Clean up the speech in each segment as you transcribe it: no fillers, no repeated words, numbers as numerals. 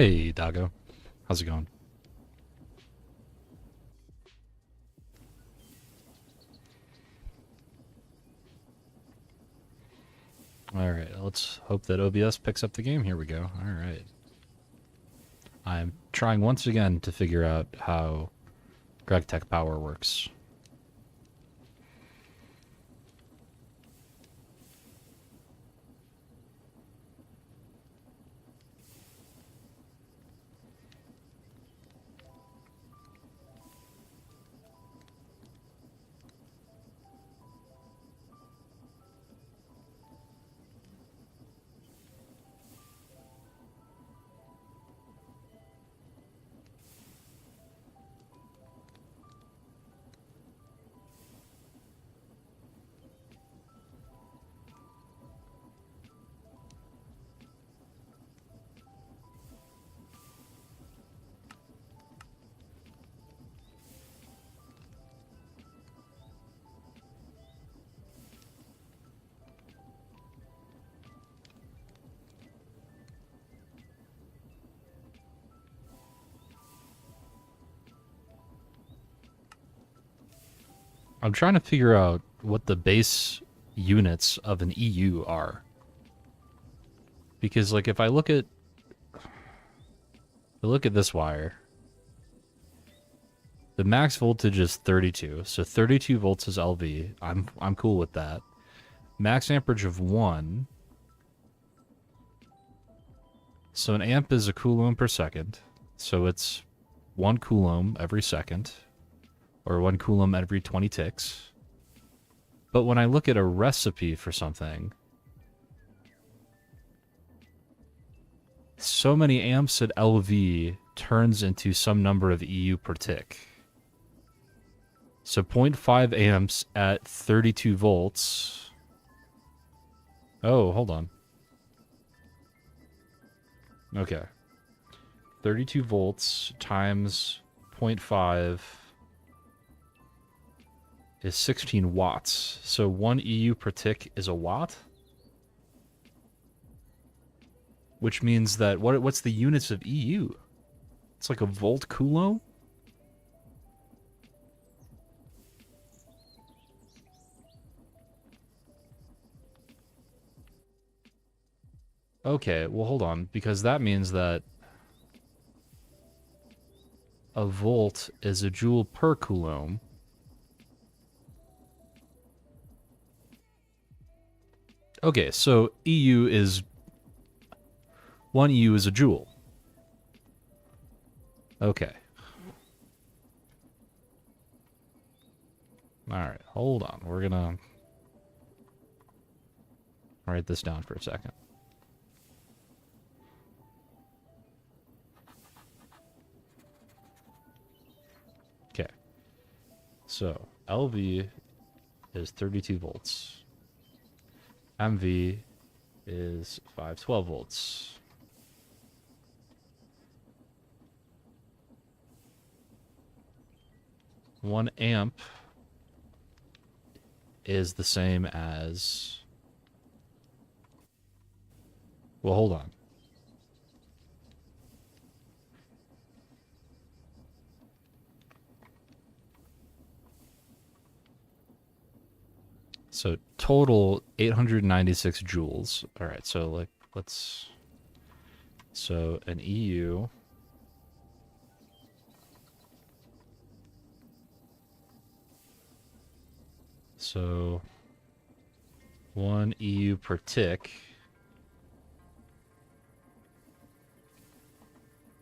Hey, Dago. How's it going? Alright, let's hope that OBS picks up the game. Here we go. Alright. I'm trying once again to figure out how GregTech power works. I'm trying to figure out what the base units of an EU are. Because, like, if I look at this wire, the max voltage is 32, so 32 volts is LV. I'm cool with that. Max amperage of 1. So an amp is a coulomb per second. So it's 1 coulomb every second. Or 1 coulomb every 20 ticks. But when I look at a recipe for something, so many amps at LV turns into some number of EU per tick. So 0.5 amps at 32 volts. Oh, hold on. Okay. 32 volts times 0.5 is 16 watts. So 1 EU per tick is a watt? Which means that, what's the units of EU? It's like a volt coulomb? Okay, well hold on, because that means that a volt is a joule per coulomb. Okay, so EU is... 1 EU is a joule. Okay. Alright, hold on. We're gonna write this down for a second. Okay. So, LV is 32 volts. MV is 512 volts. One amp is the same as... Well, hold on. So total 896 joules. All right, so like let's... So an EU... So 1 EU per tick.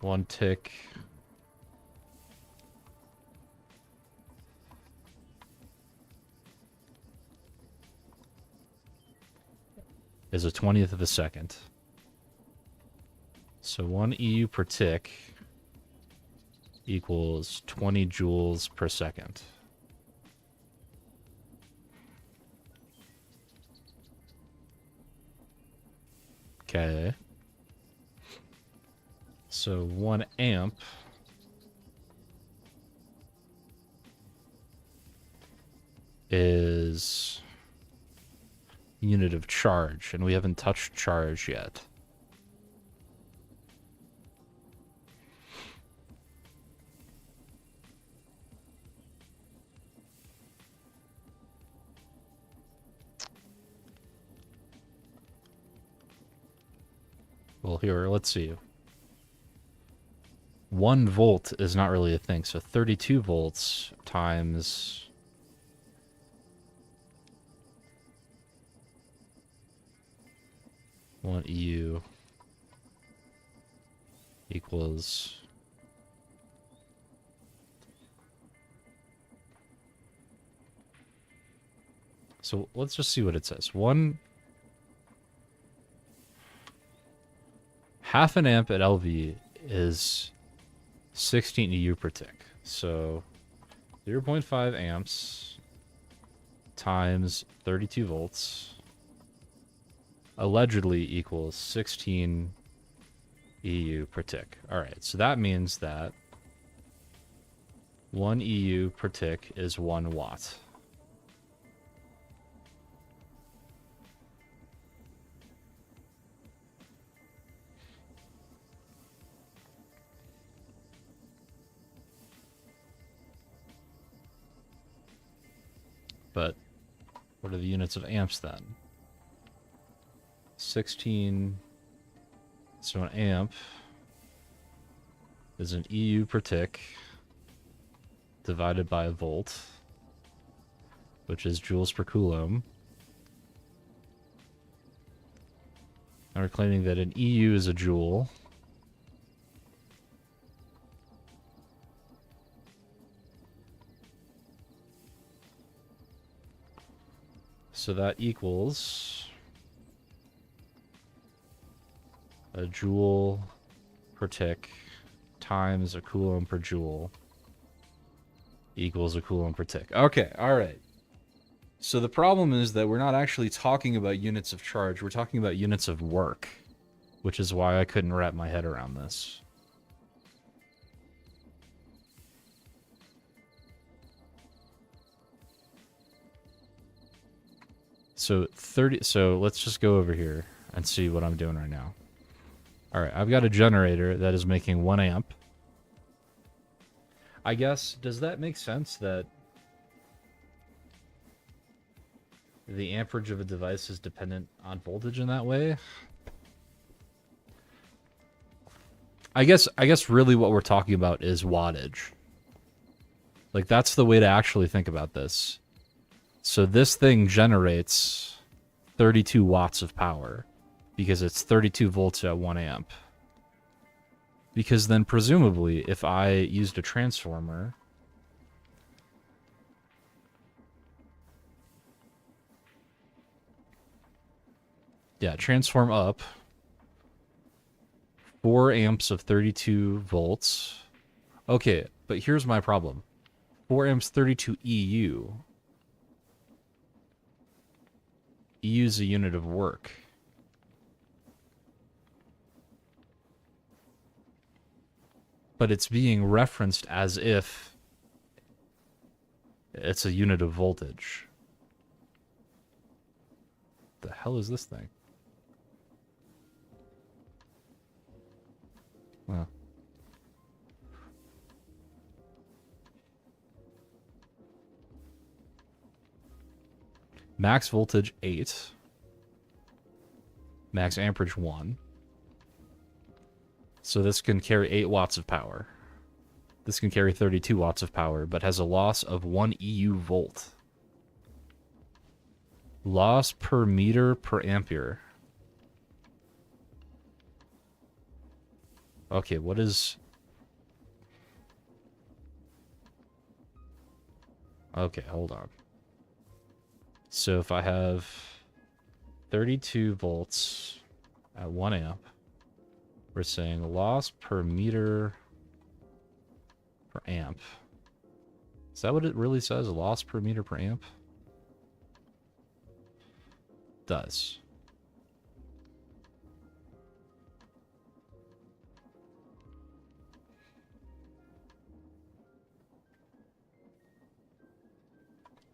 1 tick. Is a 20th of a second. So 1 EU per tick equals 20 joules per second. Okay. So 1 amp is unit of charge, and we haven't touched charge yet. Well, here, let's see. 1 volt is not really a thing, so 32 volts times 1 EU equals... So let's just see what it says. Half an amp at LV is 16 EU per tick. So 0.5 amps times 32 volts allegedly equals 16 EU per tick. Alright, so that means that 1 EU per tick is 1 watt. But what are the units of amps then? 16. So an amp is an EU per tick divided by a volt, which is joules per coulomb. And we're claiming that an EU is a joule. So that equals a joule per tick times a coulomb per joule equals a coulomb per tick. Okay, alright. So the problem is that we're not actually talking about units of charge, we're talking about units of work, which is why I couldn't wrap my head around this. So let's just go over here and see what I'm doing right now. Alright, I've got a generator that is making 1 amp. I guess, does that make sense that the amperage of a device is dependent on voltage in that way? I guess really what we're talking about is wattage. Like, that's the way to actually think about this. So this thing generates 32 watts of power because it's 32 volts at 1 amp. Because then presumably if I used a transformer, yeah, transform up 4 amps of 32 volts. Okay, but here's my problem. 4 amps 32 EU. EU is a unit of work. But it's being referenced as if it's a unit of voltage. The hell is this thing? Well. Max voltage 8. Max amperage 1. So this can carry 8 watts of power. This can carry 32 watts of power, but has a loss of 1 EU volt. Loss per meter per ampere. Okay, what is... Okay, hold on. So if I have 32 volts at 1 amp, we're saying loss per meter per amp. Is that what it really says? Loss per meter per amp? Does.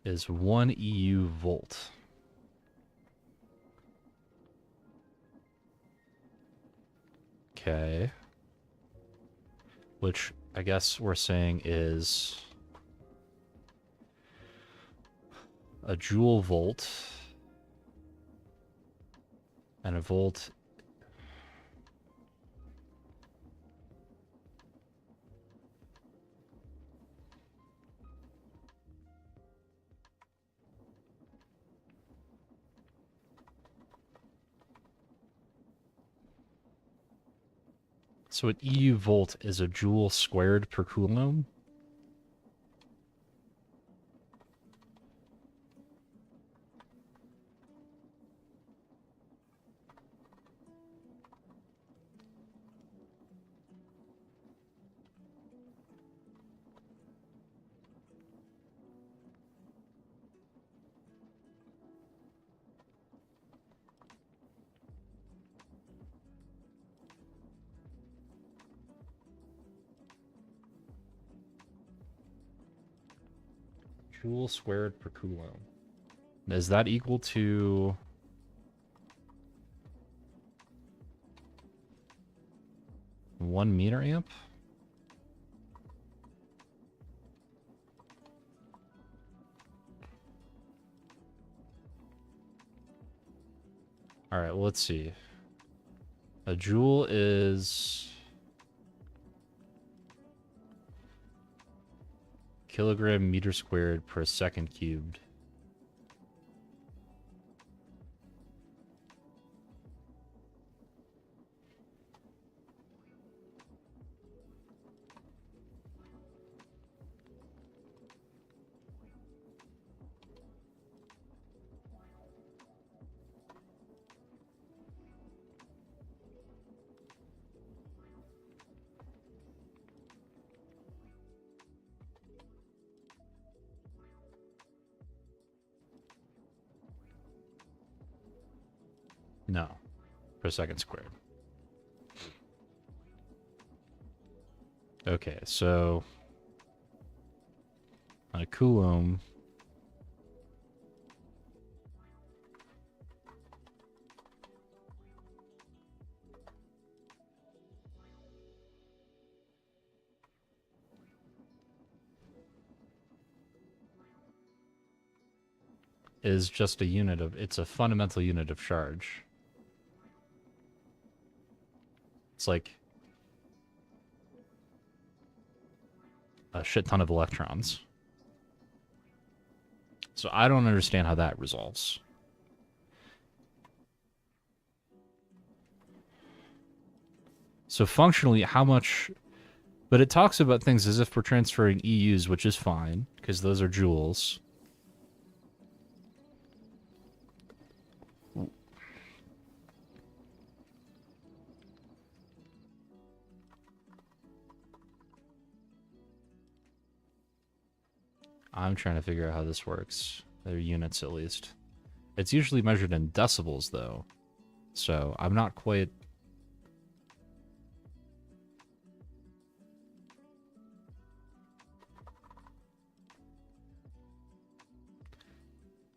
Is 1 EU volt. Okay. Which I guess we're saying is a joule volt. And a volt. So an EU volt is a joule squared per coulomb? Joule squared per coulomb. Is that equal to... one meter amp? Alright, well, let's see. A joule is... kilogram meter squared per second cubed. No, per second squared. Okay, so a coulomb is just a unit of, it's a fundamental unit of charge. It's like a shit ton of electrons. So I don't understand how that resolves. So functionally, how much... But it talks about things as if we're transferring EUs, which is fine, because those are joules. I'm trying to figure out how this works. They're units, at least. It's usually measured in decibels, though. So I'm not quite...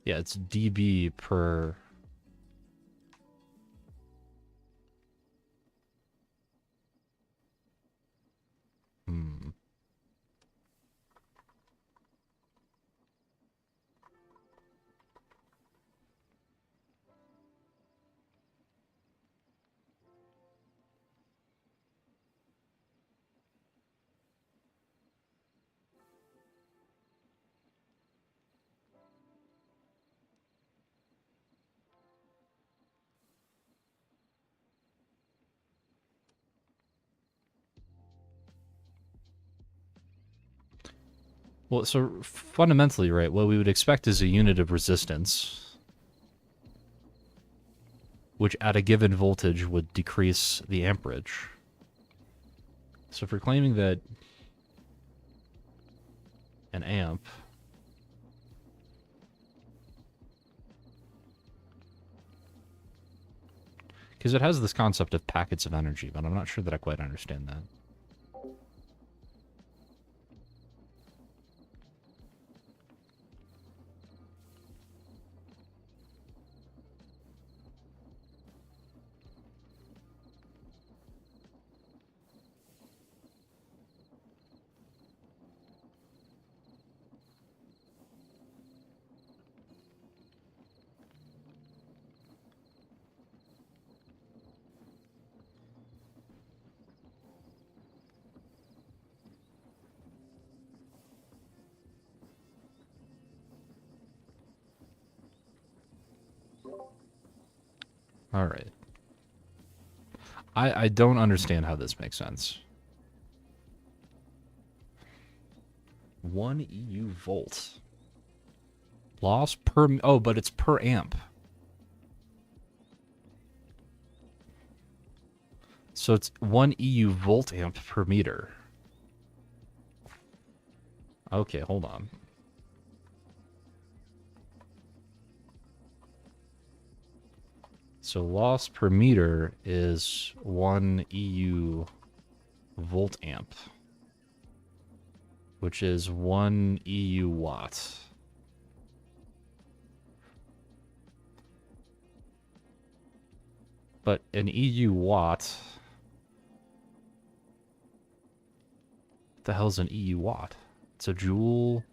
Yeah, it's dB per... Hmm. Well, so fundamentally, right, what we would expect is a unit of resistance, which at a given voltage would decrease the amperage. So if we're claiming that an amp because it has this concept of packets of energy, but I'm not sure that I quite understand that. All right. I don't understand how this makes sense. 1 EU volt. Loss per... Oh, but it's per amp. So it's 1 EU volt amp per meter. Okay, hold on. So loss per meter is 1 EU volt amp, which is 1 EU watt. But an EU watt... What the hell's an EU watt? It's a joule...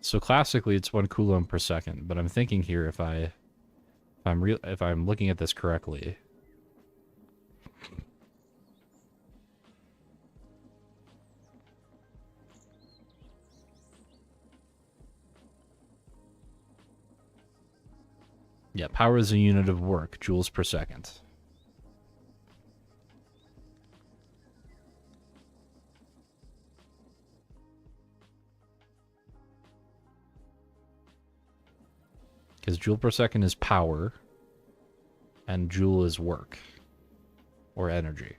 So classically, it's 1 coulomb per second. But I'm thinking here, if I'm looking at this correctly, yeah, power is a unit of work, joules per second. Because joule per second is power, and joule is work, or energy.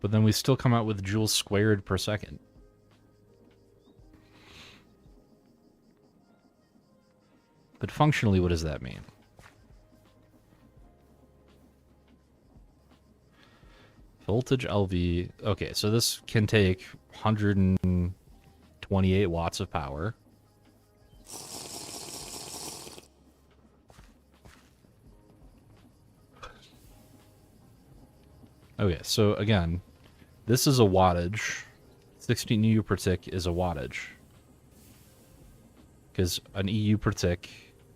But then we still come out with joules squared per second. But functionally, what does that mean? Voltage LV. Okay, so this can take 128 watts of power. Okay, so again, this is a wattage. 16 EU per tick is a wattage. Because an EU per tick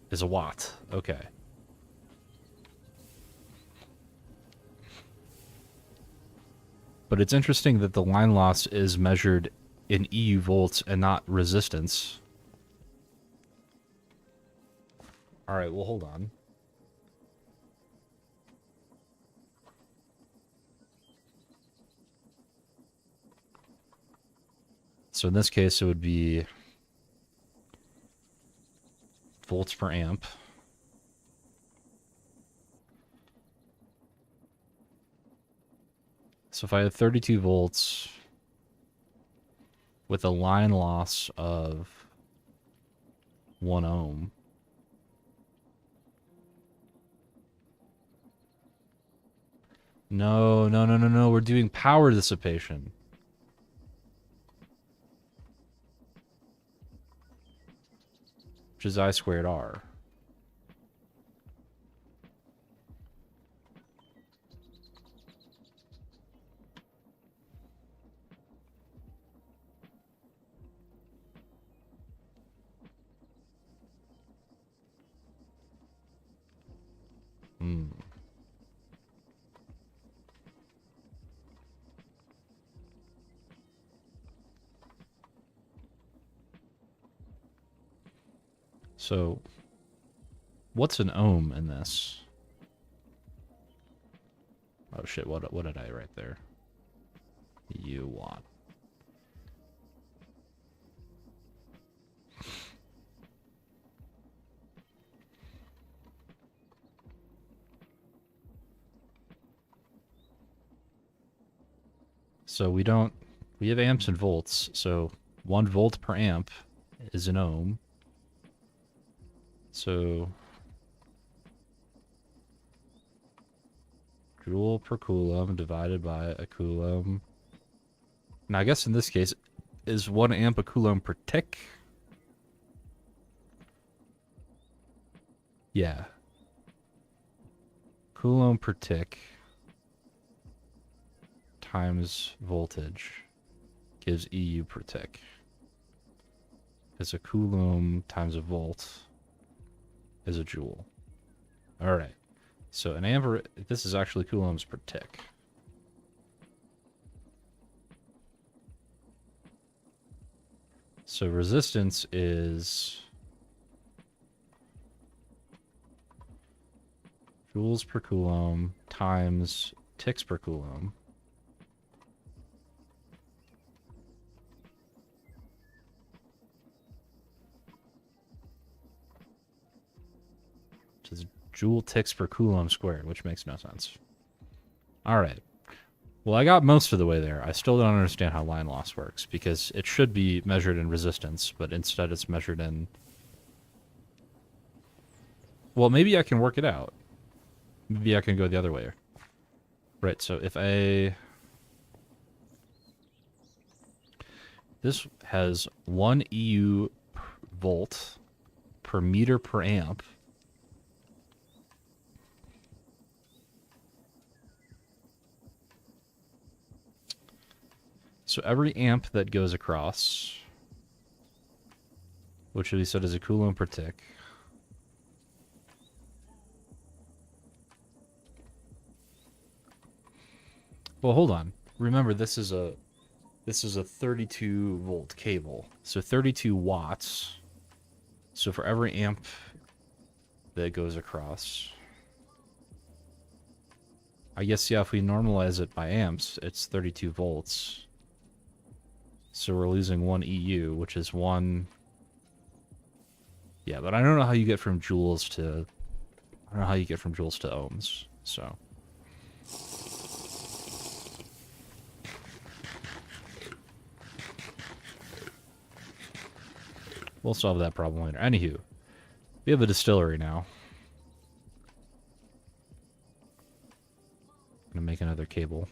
is a watt. Okay. But it's interesting that the line loss is measured in EU volts and not resistance. Alright, well, hold on. So in this case, it would be volts per amp. So if I have 32 volts with a line loss of 1 ohm, no, we're doing power dissipation. Which is I squared R. So, what's an ohm in this? Oh shit, what did I write there? U watt. So we have amps and volts, so 1 volt per amp is an ohm. So joule per coulomb divided by a coulomb. Now I guess in this case, is 1 amp a coulomb per tick? Yeah. Coulomb per tick times voltage gives EU per tick. Because a coulomb times a volt is a joule. Alright. So an amp, this is actually coulombs per tick. So resistance is joules per coulomb times ticks per coulomb. Which is joule ticks per coulomb squared, which makes no sense. Alright. Well, I got most of the way there. I still don't understand how line loss works, because it should be measured in resistance, but instead it's measured in... Well, maybe I can work it out. Maybe I can go the other way. Right, so if this has 1 EU volt per meter per amp. So every amp that goes across, which we said is a coulomb per tick, well, hold on. Remember, this is a 32 volt cable, so 32 watts. So for every amp that goes across, I guess, yeah, if we normalize it by amps, it's 32 volts. So we're losing 1 EU, which is 1... Yeah, but I don't know how you get from joules to... I don't know how you get from joules to ohms, so... We'll solve that problem later. Anywho, we have a distillery now. I'm gonna make another cable.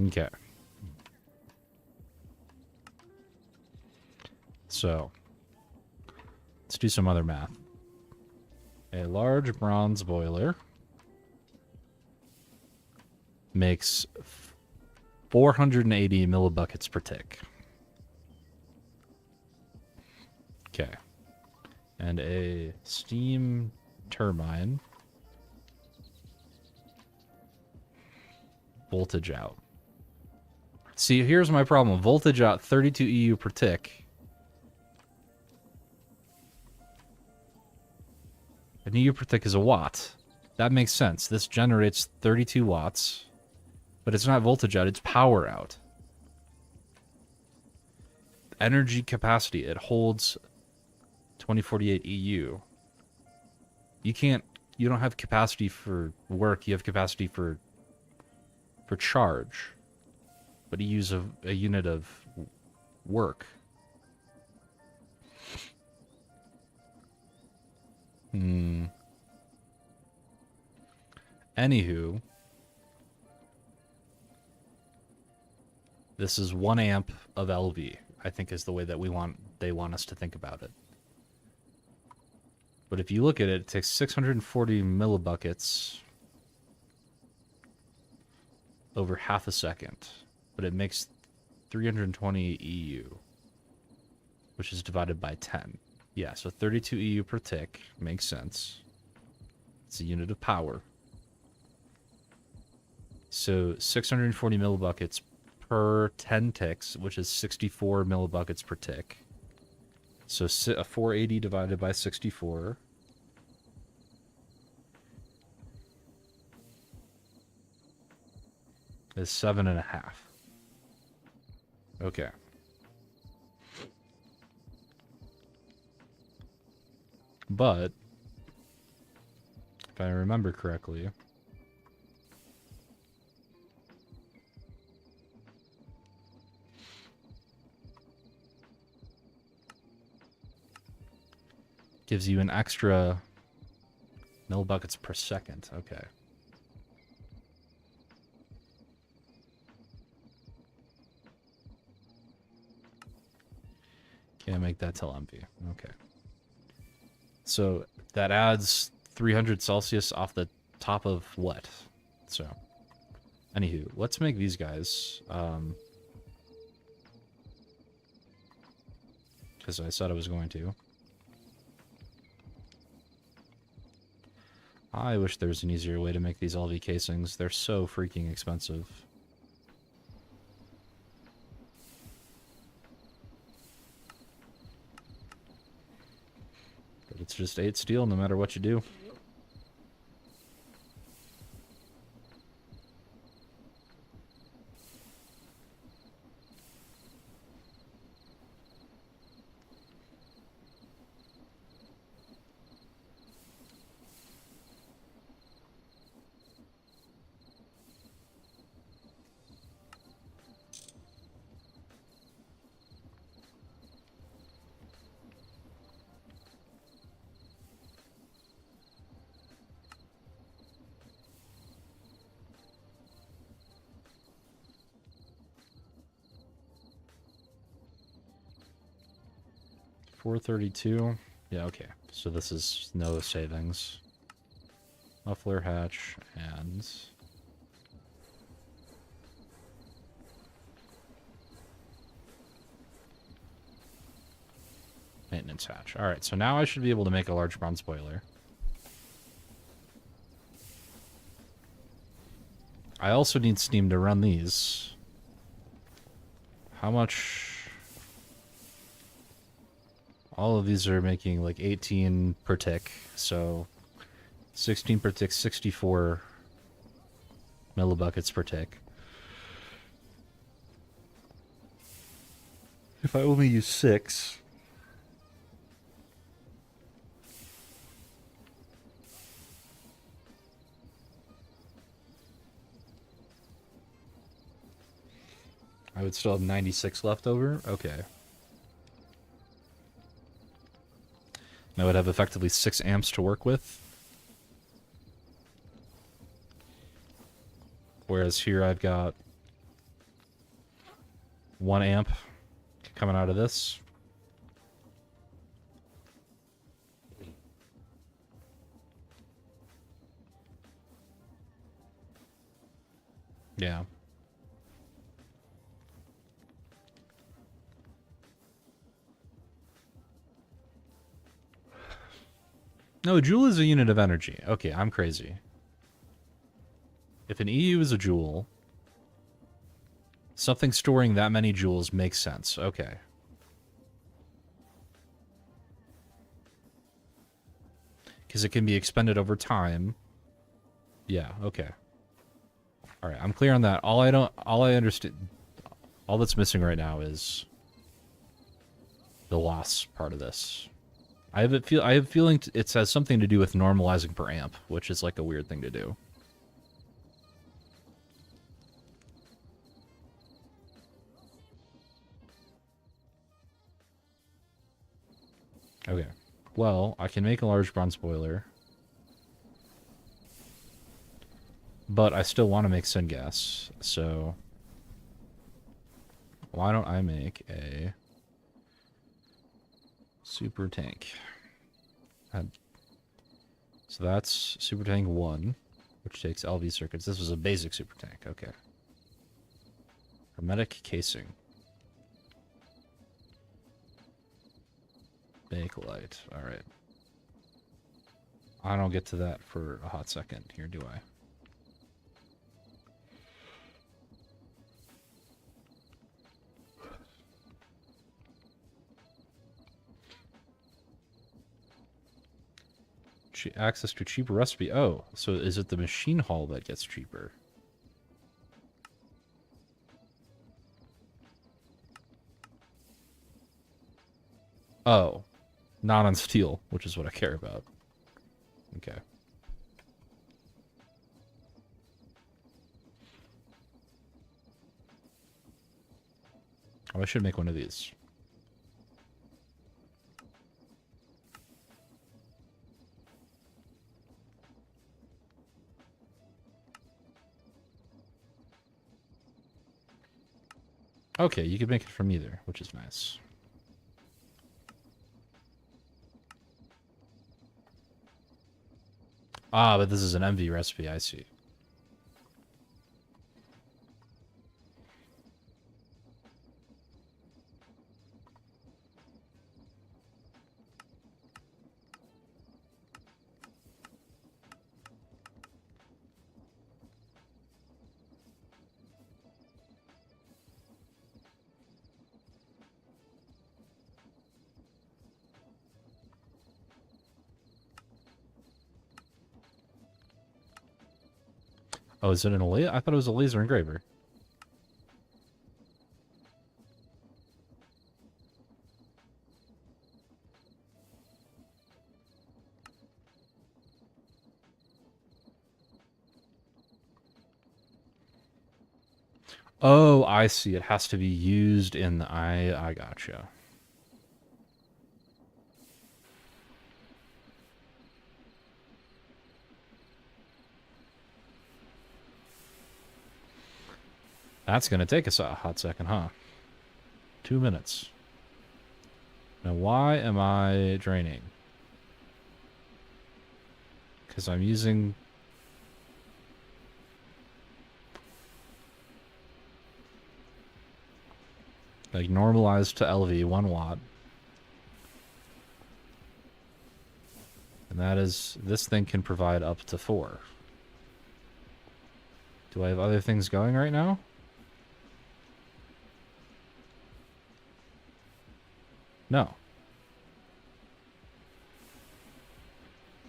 Okay. So, let's do some other math. A large bronze boiler makes 480 millibuckets per tick. Okay. And a steam turbine, voltage out. See, here's my problem. Voltage out 32 EU per tick. An EU per tick is a watt. That makes sense. This generates 32 watts. But it's not voltage out, it's power out. Energy capacity, it holds 2048 EU. You don't have capacity for work, you have capacity for charge. But you use a unit of work. Anywho, this is 1 amp of LV, I think, is the way that they want us to think about it. But if you look at it, it takes 640 millibuckets over half a second. But it makes 320 EU, which is divided by 10. Yeah, so 32 EU per tick makes sense. It's a unit of power. So 640 millibuckets per 10 ticks, which is 64 millibuckets per tick. So 480 divided by 64. Is 7.5. Okay. But If I remember correctly. Gives you an extra millibuckets per second. Okay. Can't make that till empty. Okay. So that adds 300 Celsius off the top of what? So, anywho, let's make these guys. Because I said I was going to. I wish there was an easier way to make these LV casings. They're so freaking expensive. But it's just 8 steel no matter what you do. $432. Yeah, okay. So this is no savings. Muffler hatch and maintenance hatch. All right, so now I should be able to make a large bronze boiler. I also need steam to run these. How much? All of these are making like 18 per tick, so 16 per tick, 64 millibuckets per tick. If I only use 6... I would still have 96 left over? Okay. I would have effectively 6 amps to work with. Whereas here I've got 1 amp coming out of this. Yeah. No, a joule is a unit of energy. Okay, I'm crazy. If an EU is a joule, something storing that many joules makes sense. Okay. Because it can be expended over time. Yeah, okay. Alright, I'm clear on that. All I understand, all that's missing right now is the loss part of this. I have a feeling it has something to do with normalizing per amp, which is like a weird thing to do. Okay. Well, I can make a large bronze boiler. But I still want to make syngas, so why don't I make a super tank? So that's super tank 1, which takes LV circuits. This was a basic super tank, okay. Hermetic casing. Bakelite, alright. I don't get to that for a hot second here, do I? Access to cheaper recipe. Oh, so is it the machine hall that gets cheaper? Oh, not on steel, which is what I care about. Okay. Oh, I should make one of these. Okay, you can make it from either, which is nice. Ah, but this is an MV recipe, I see. Oh, is it an laser? I thought it was a laser engraver. Oh, I see. It has to be used in the... I gotcha. That's going to take us a hot second, huh? 2 minutes. Now, why am I draining? Because I'm using... like, normalized to LV, 1 watt. And that is... this thing can provide up to 4. Do I have other things going right now? No.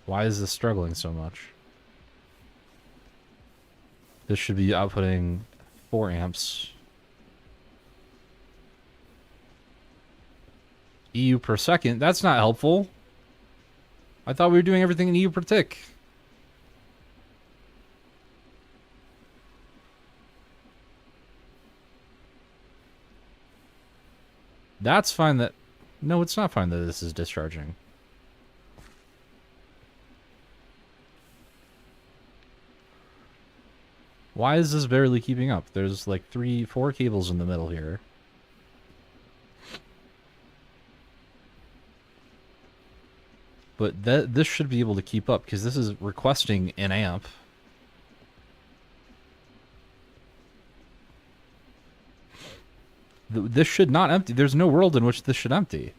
Why is this struggling so much? This should be outputting 4 amps. EU per second? That's not helpful. I thought we were doing everything in EU per tick. That's fine that... no, it's not fine that this is discharging. Why is this barely keeping up? There's like 4 cables in the middle here. But this should be able to keep up because this is requesting an amp. This should not empty. There's no world in which this should empty.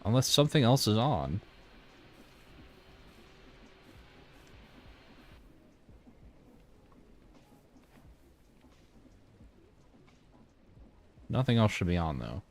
Unless something else is on. Nothing else should be on, though.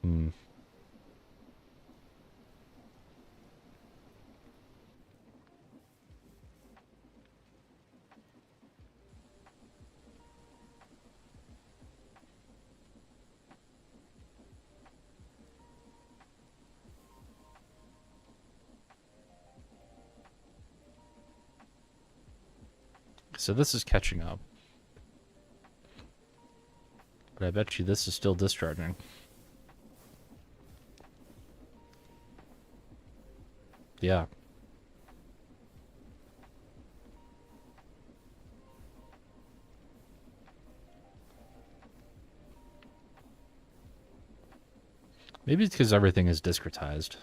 Hmm. So this is catching up. But I bet you this is still discharging. Yeah. Maybe it's because everything is discretized.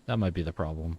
That might be the problem.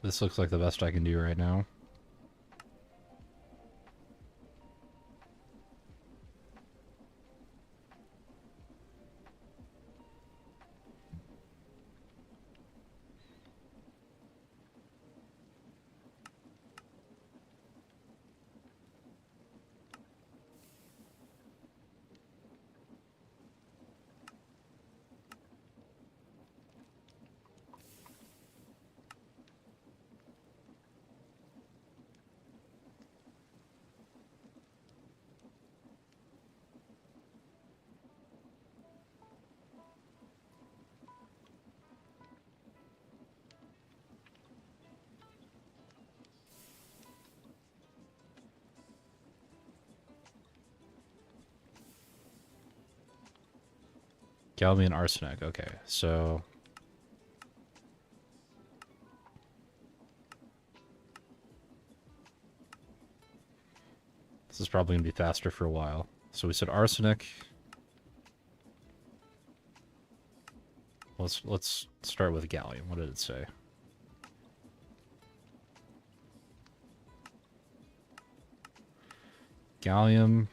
This looks like the best I can do right now. Gallium and arsenic. Okay, so this is probably gonna be faster for a while. So we said arsenic. Let's start with gallium. What did it say? Gallium,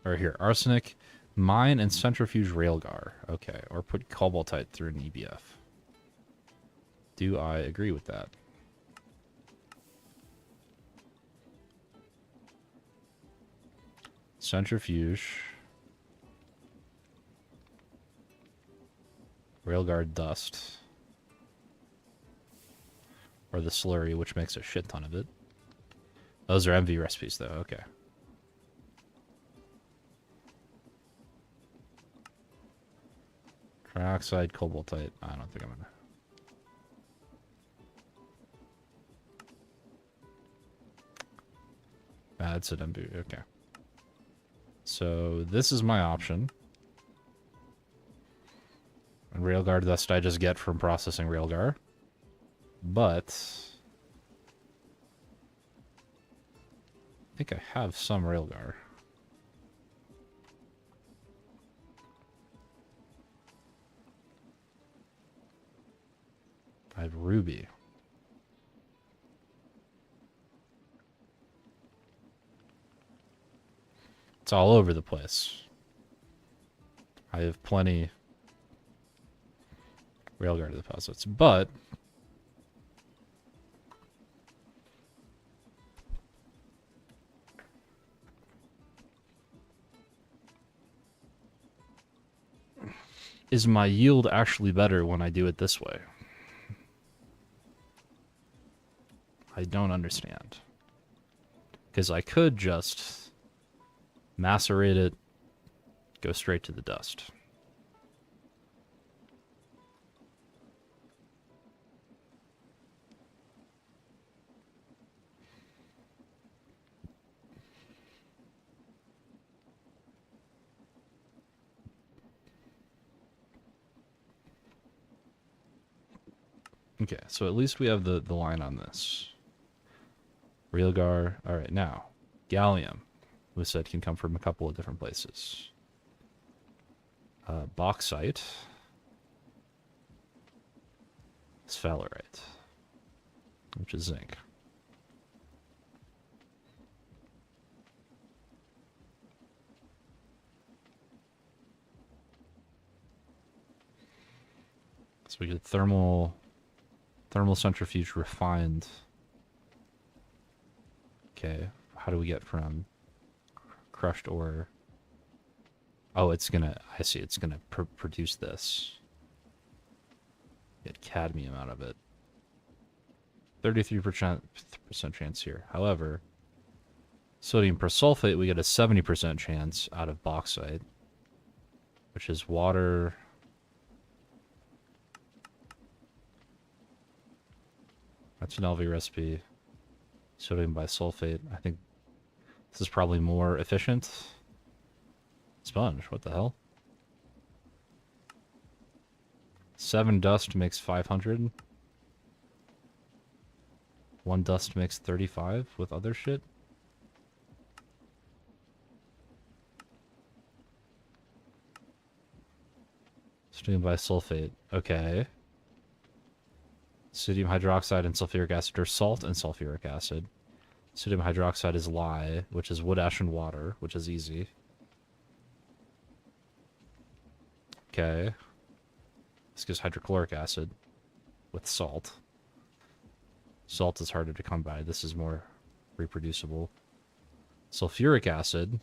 or here, arsenic, mine and centrifuge railgar. Okay, or put cobaltite through an EBF. Do I agree with that? Centrifuge. Railguard dust. Or the slurry, which makes a shit ton of it. Those are MV recipes, though. Okay. Trioxide, cobaltite. I don't think I'm gonna. That's an MV. Okay. So this is my option. And railguard dust I just get from processing railgar. But I think I have some railgar. I have ruby. It's all over the place. I have plenty railguard deposits, but is my yield actually better when I do it this way? I don't understand. Because I could just macerate it, go straight to the dust. Okay, so at least we have the line on this. Railgar. All right, now gallium. We said can come from a couple of different places. Bauxite. Sphalerite, which is zinc. So we get thermal centrifuge refined. Okay, how do we get from crushed ore? Oh, it's gonna, I see, it's gonna produce this. Get cadmium out of it. 33% chance here. However, sodium persulfate, we get a 70% chance out of bauxite. which is water. That's an LV recipe. Sodium bisulfate. I think this is probably more efficient. Sponge, what the hell? 7 dust makes 500. 1 dust makes 35 with other shit. Sodium bisulfate. Okay. Sodium hydroxide and sulfuric acid are salt and sulfuric acid. Sodium hydroxide is lye, which is wood ash and water, which is easy. Okay. This gives hydrochloric acid with salt. Salt is harder to come by. This is more reproducible. Sulfuric acid.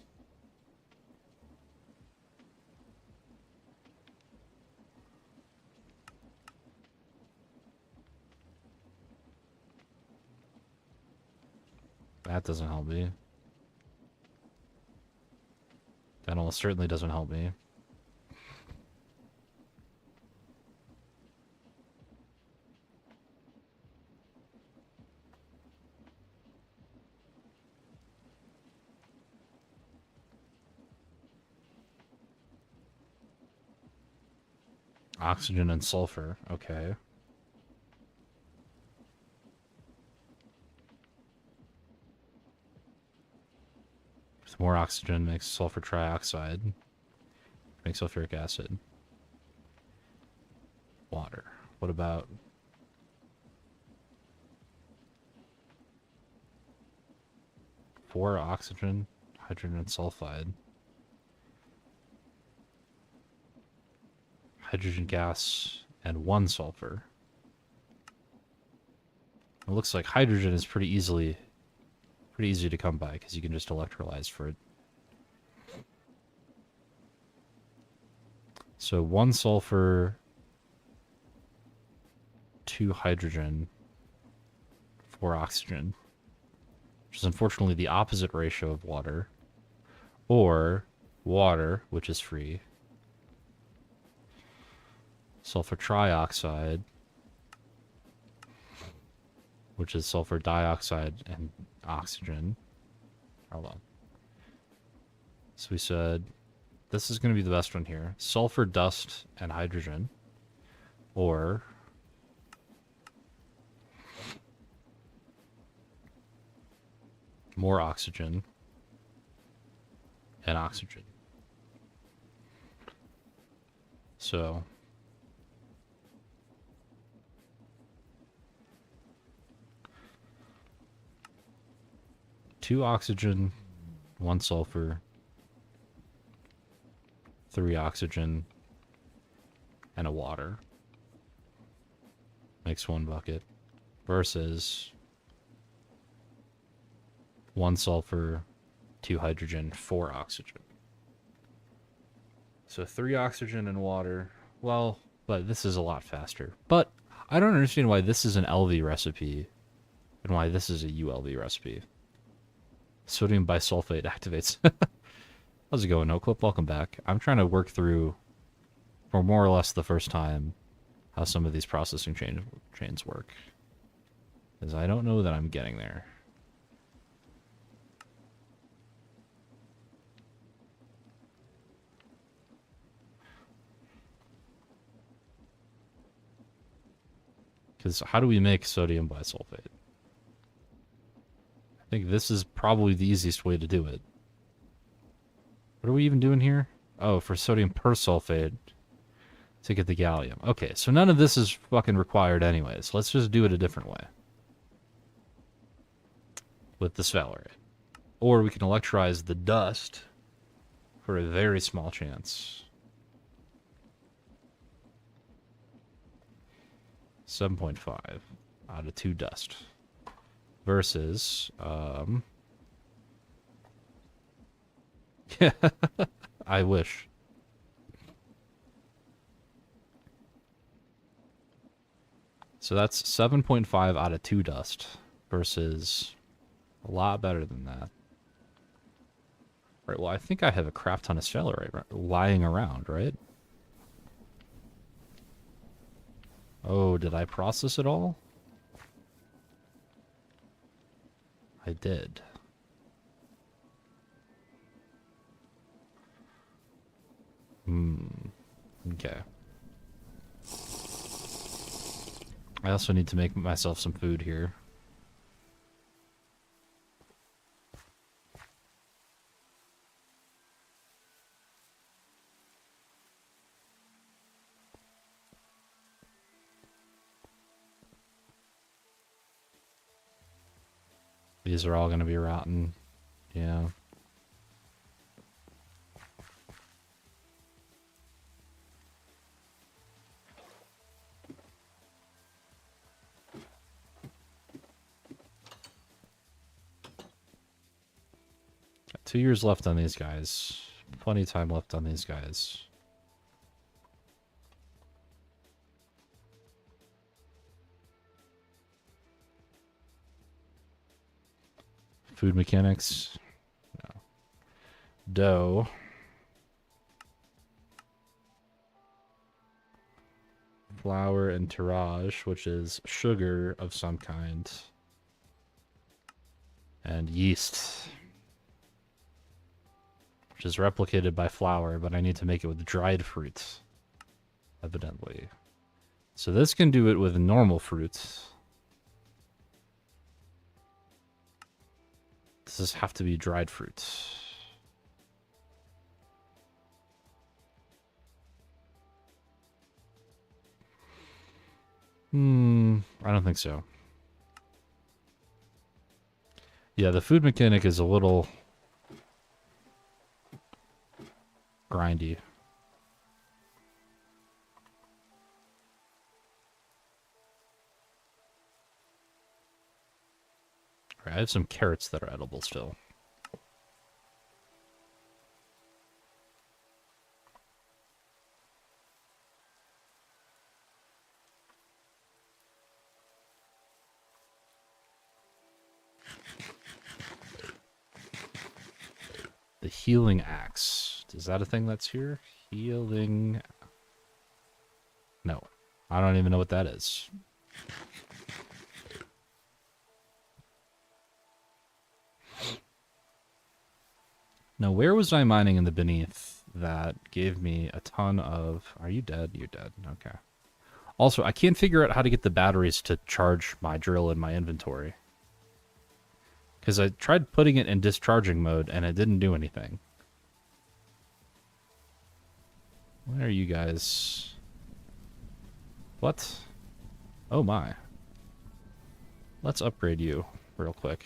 That doesn't help me. That almost certainly doesn't help me. Oxygen and sulfur. Okay. More oxygen makes sulfur trioxide. Makes sulfuric acid. Water. What about... four oxygen, hydrogen sulfide. Hydrogen gas, and 1 sulfur. It looks like hydrogen is pretty easy to come by because you can just electrolyze for it. So 1 sulfur, 2 hydrogen, 4 oxygen, which is unfortunately the opposite ratio of water, or water, which is free, sulfur trioxide, which is sulfur dioxide and oxygen. Hold on. So we said this is going to be the best one here. Sulfur dust and hydrogen, or more oxygen and oxygen. So two oxygen, 1 sulfur, 3 oxygen, and a water makes 1 bucket versus 1 sulfur, 2 hydrogen, 4 oxygen. So 3 oxygen and water. Well, but this is a lot faster. But I don't understand why this is an LV recipe and why this is a ULV recipe. Sodium bisulfate activates. How's it going, NoClip? Welcome back. I'm trying to work through, for more or less the first time, how some of these processing chains work. Because I don't know that I'm getting there. Because how do we make sodium bisulfate? I think this is probably the easiest way to do it. What are we even doing here? Oh, for sodium persulfate to get the gallium. Okay, so none of this is fucking required anyways. Let's just do it a different way. With the sphalerate. Or we can electrolyze the dust for a very small chance. 7.5 out of 2 dust. Versus, yeah, I wish. So that's 7.5 out of 2 dust versus a lot better than that. Right, well, I think I have a crap ton of celery lying around, right? Oh, did I process it all? I did. Okay. I also need to make myself some food here. These are all going to be rotten. Yeah. Got 2 years left on these guys. Plenty of time left on these guys. Food mechanics. No. Dough. Flour and tirage, which is sugar of some kind. And yeast, which is replicated by flour, but I need to make it with dried fruit, evidently. So this can do it with normal fruits. Does have to be dried fruit? I don't think so. Yeah, the food mechanic is a little grindy. All right, I have some carrots that are edible still. The healing axe. Is that a thing that's here? Healing. No. I don't even know what that is. Now, where was I mining in the beneath that gave me a ton of... Are you dead? You're dead. Okay. Also, I can't figure out how to get the batteries to charge my drill in my inventory. Because I tried putting it in discharging mode, and it didn't do anything. Where are you guys? What? Oh my. Let's upgrade you real quick.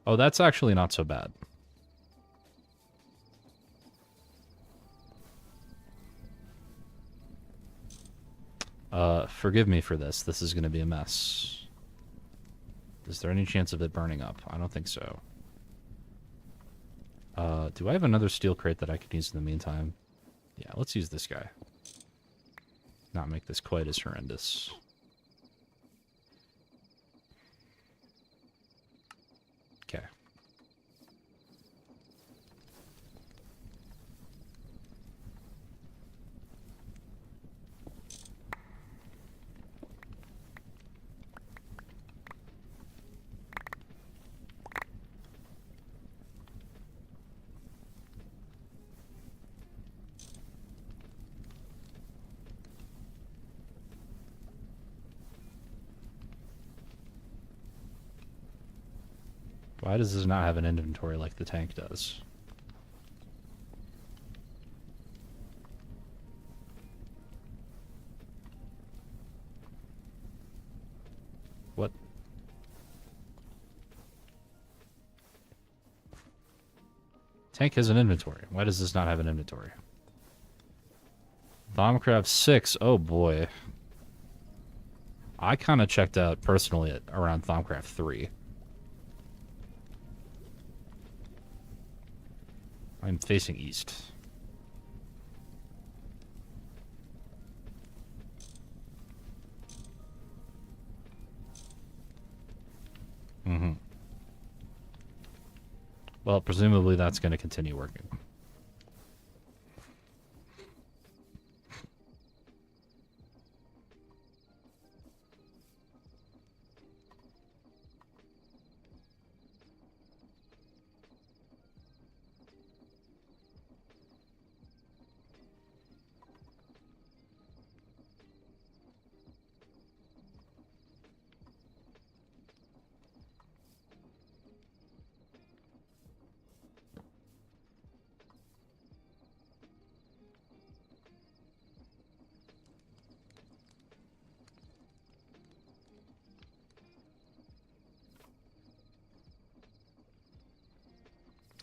Oh, that's actually not so bad. Forgive me for this. This is going to be a mess. Is there any chance of it burning up? I don't think so. Do I have another steel crate that I could use in the meantime? Yeah, let's use this guy. Not make this quite as horrendous. Okay. Why does this not have an inventory like the tank does? What? Tank has an inventory. Why does this not have an inventory? Thaumcraft 6. Oh boy. I kind of checked out personally at around Thaumcraft 3. I'm facing east. Mm-hmm. Well, presumably that's going to continue working.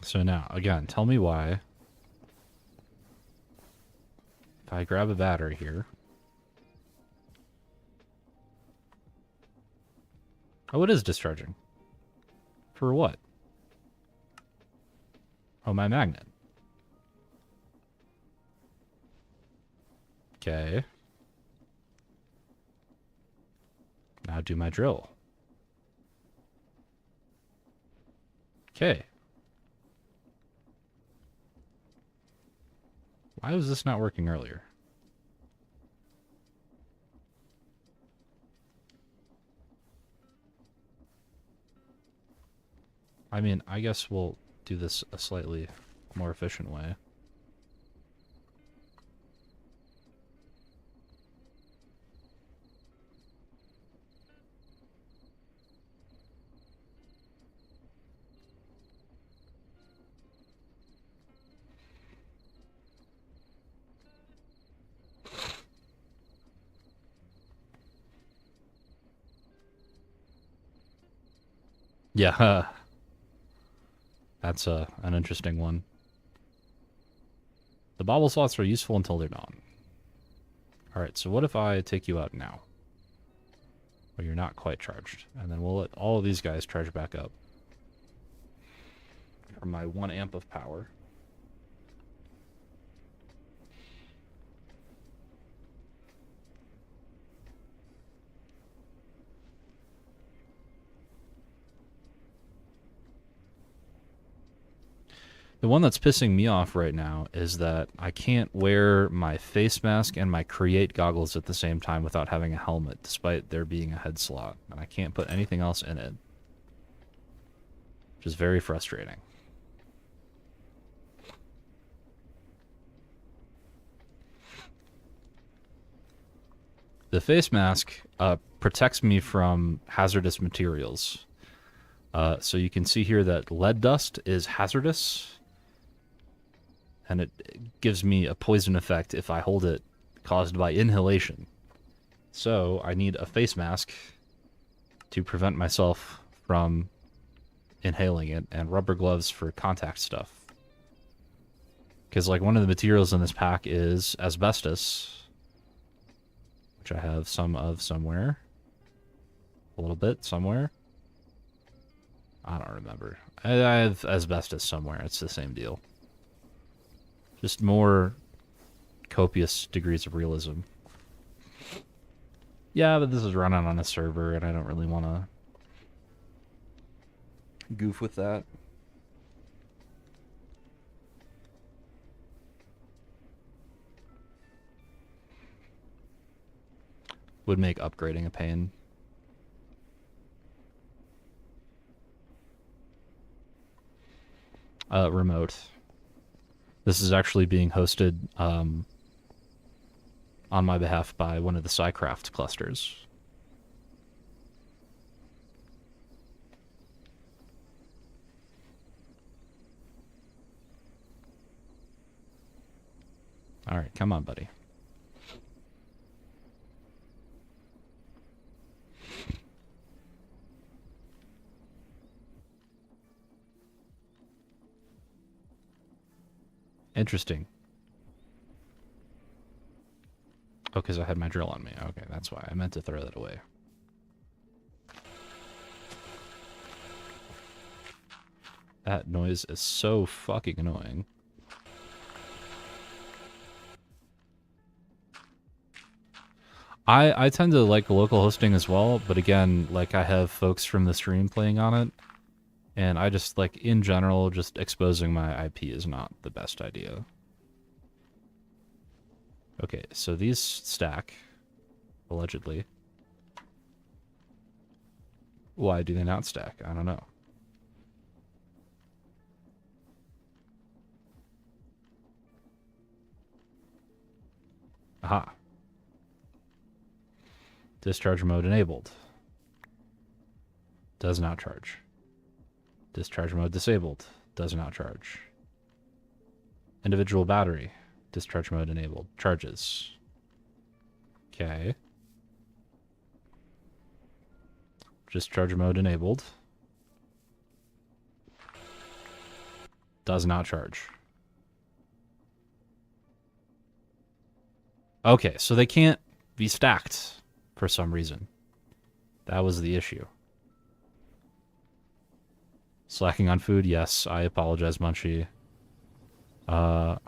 So now, again, tell me why. If I grab a battery here. Oh, it is discharging. For what? Oh, my magnet. Okay. Now do my drill. Okay. Why was this not working earlier? I mean, I guess we'll do this a slightly more efficient way. Yeah, that's an interesting one. The bobble slots are useful until they're not. Alright, so what if I take you out now? Well, you're not quite charged. And then we'll let all of these guys charge back up. From my 1 amp of power. The one that's pissing me off right now is that I can't wear my face mask and my Create goggles at the same time without having a helmet, despite there being a head slot. And I can't put anything else in it. Which is very frustrating. The face mask protects me from hazardous materials. So you can see here that lead dust is hazardous. And it gives me a poison effect if I hold it caused by inhalation. So I need a face mask to prevent myself from inhaling it, and rubber gloves for contact stuff. Because like one of the materials in this pack is asbestos, which I have some of somewhere. A little bit somewhere. I don't remember. I have asbestos somewhere. It's the same deal. Just more copious degrees of realism. Yeah, but this is running on a server, and I don't really want to goof with that. Would make upgrading a pain. Remote. This is actually being hosted on my behalf by one of the SciCraft clusters. Alright, come on, buddy. Interesting. Oh, because I had my drill on me. Okay, that's why. I meant to throw that away. That noise is so fucking annoying. I tend to like local hosting as well, but again, like I have folks from the stream playing on it, and I just like in general, just exposing my IP is not the best idea. Okay, so these stack, allegedly. Why do they not stack? I don't know. Aha. Discharge mode enabled. Does not charge. Discharge mode disabled. Does not charge. Individual battery. Discharge mode enabled. Charges. Okay. Discharge mode enabled. Does not charge. Okay, so they can't be stacked for some reason. That was the issue. Slacking on food? Yes, I apologize, Munchie. I'm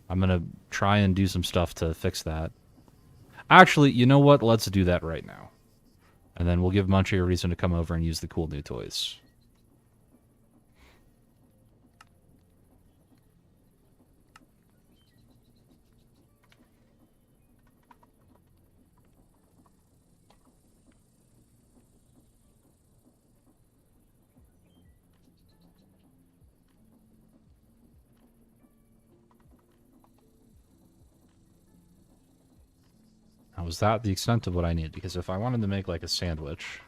gonna try and do some stuff to fix that. Actually, you know what? Let's do that right now. And then we'll give Munchie a reason to come over and use the cool new toys. Now, was that the extent of what I need? Because if I wanted to make like a sandwich,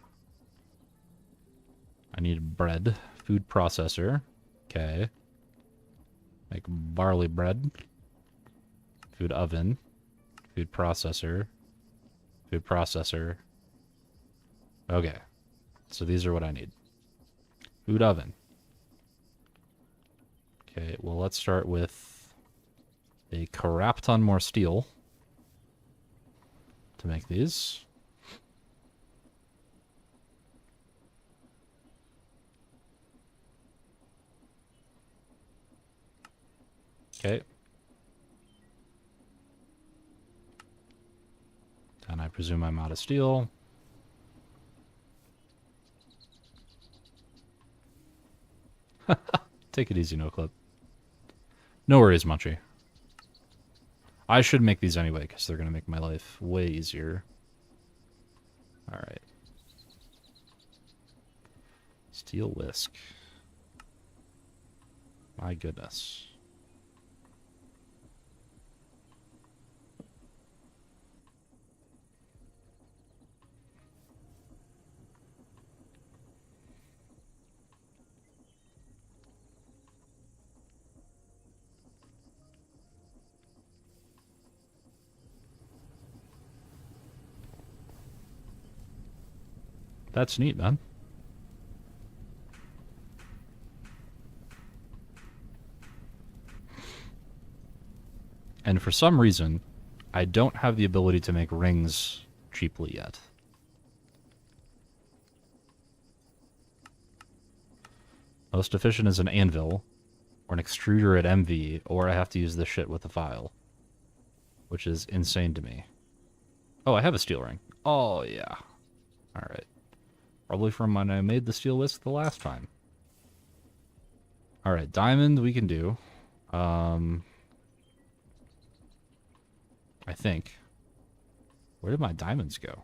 I need bread, food processor. Okay. Make barley bread. Food oven. Food processor. Food processor. Okay. So these are what I need. Food oven. Okay, well let's start with a crap ton more steel to make these. Okay. And I presume I'm out of steel. Take it easy, no clip. No worries, Munchie. I should make these anyway, because they're going to make my life way easier. Alright. Steel whisk. My goodness. That's neat, man. And for some reason, I don't have the ability to make rings cheaply yet. Most efficient is an anvil, or an extruder at MV, or I have to use this shit with a file. Which is insane to me. Oh, I have a steel ring. Oh, yeah. Alright. Probably from when I made the steel whisk the last time. Alright, diamond we can do. I think. Where did my diamonds go?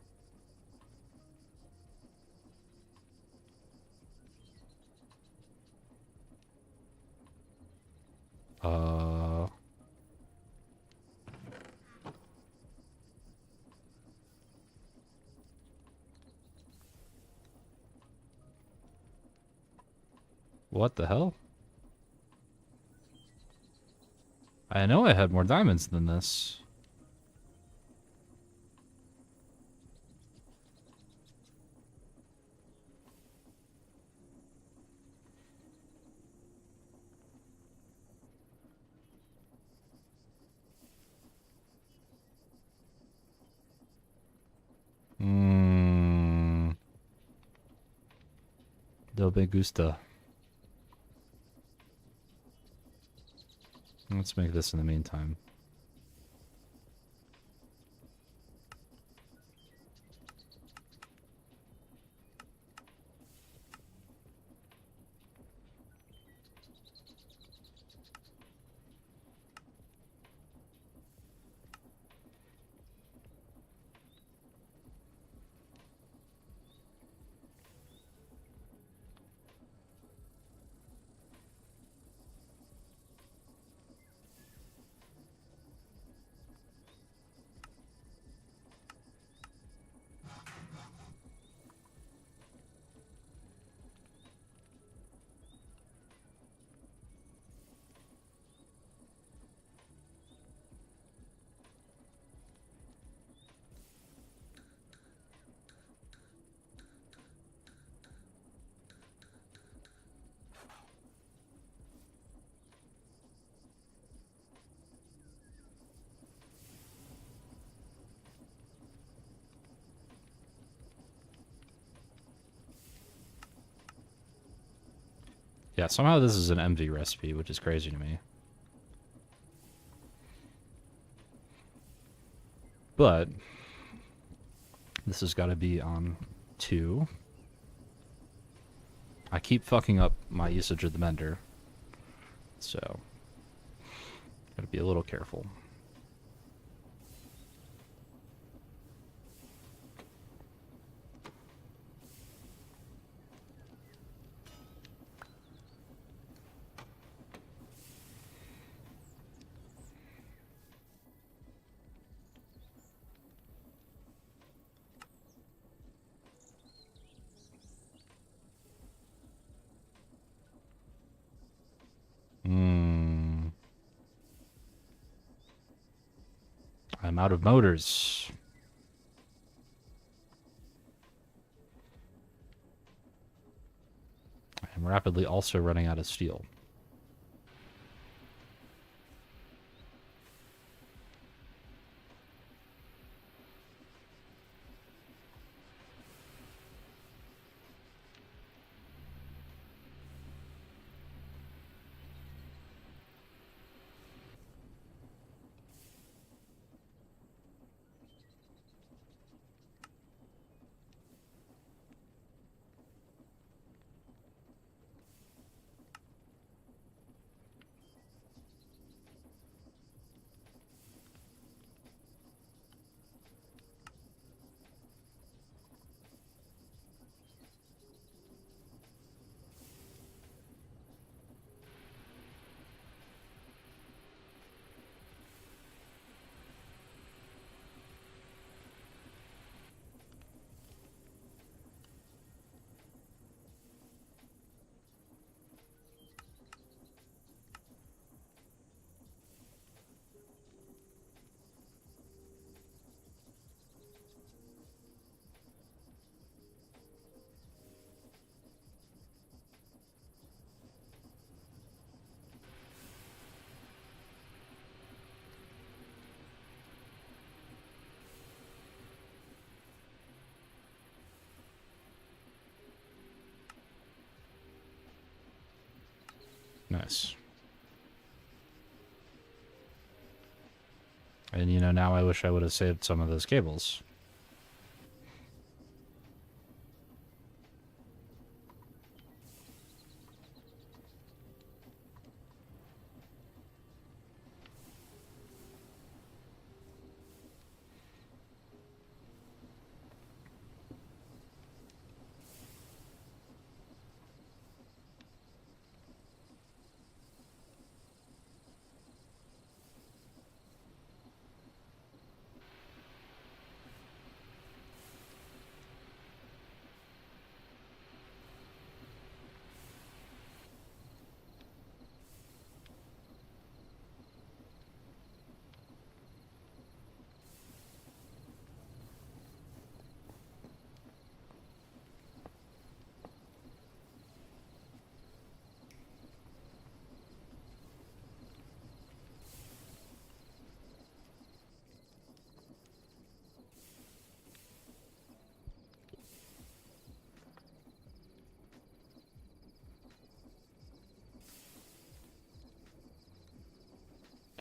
What the hell? I know I had more diamonds than this. No me gusta. Let's make this in the meantime. Yeah, somehow this is an MV recipe, which is crazy to me. But this has got to be on 2. I keep fucking up my usage of the mender, so gotta be a little careful. I'm out of motors. I'm rapidly also running out of steel. Nice. And, you know, now I wish I would have saved some of those cables.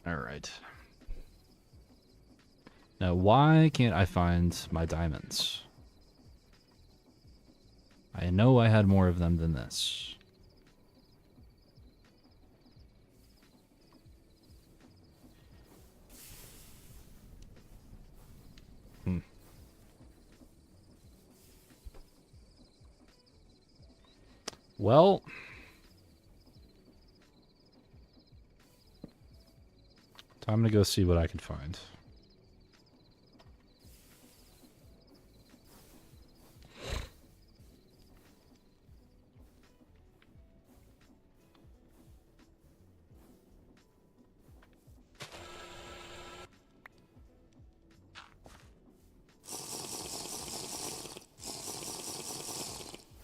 All right. Now, why can't I find my diamonds? I know I had more of them than this. Well, time to go see what I can find.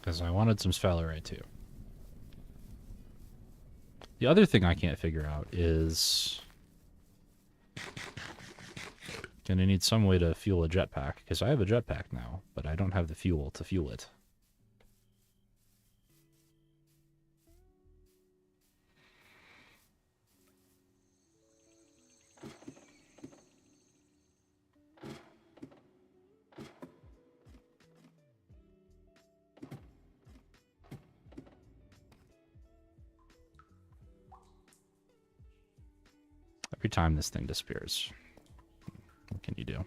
Because I wanted some sphalerite too. The other thing I can't figure out is... gonna need some way to fuel a jetpack, because I have a jetpack now, but I don't have the fuel to fuel it. Every time this thing disappears. What can you do?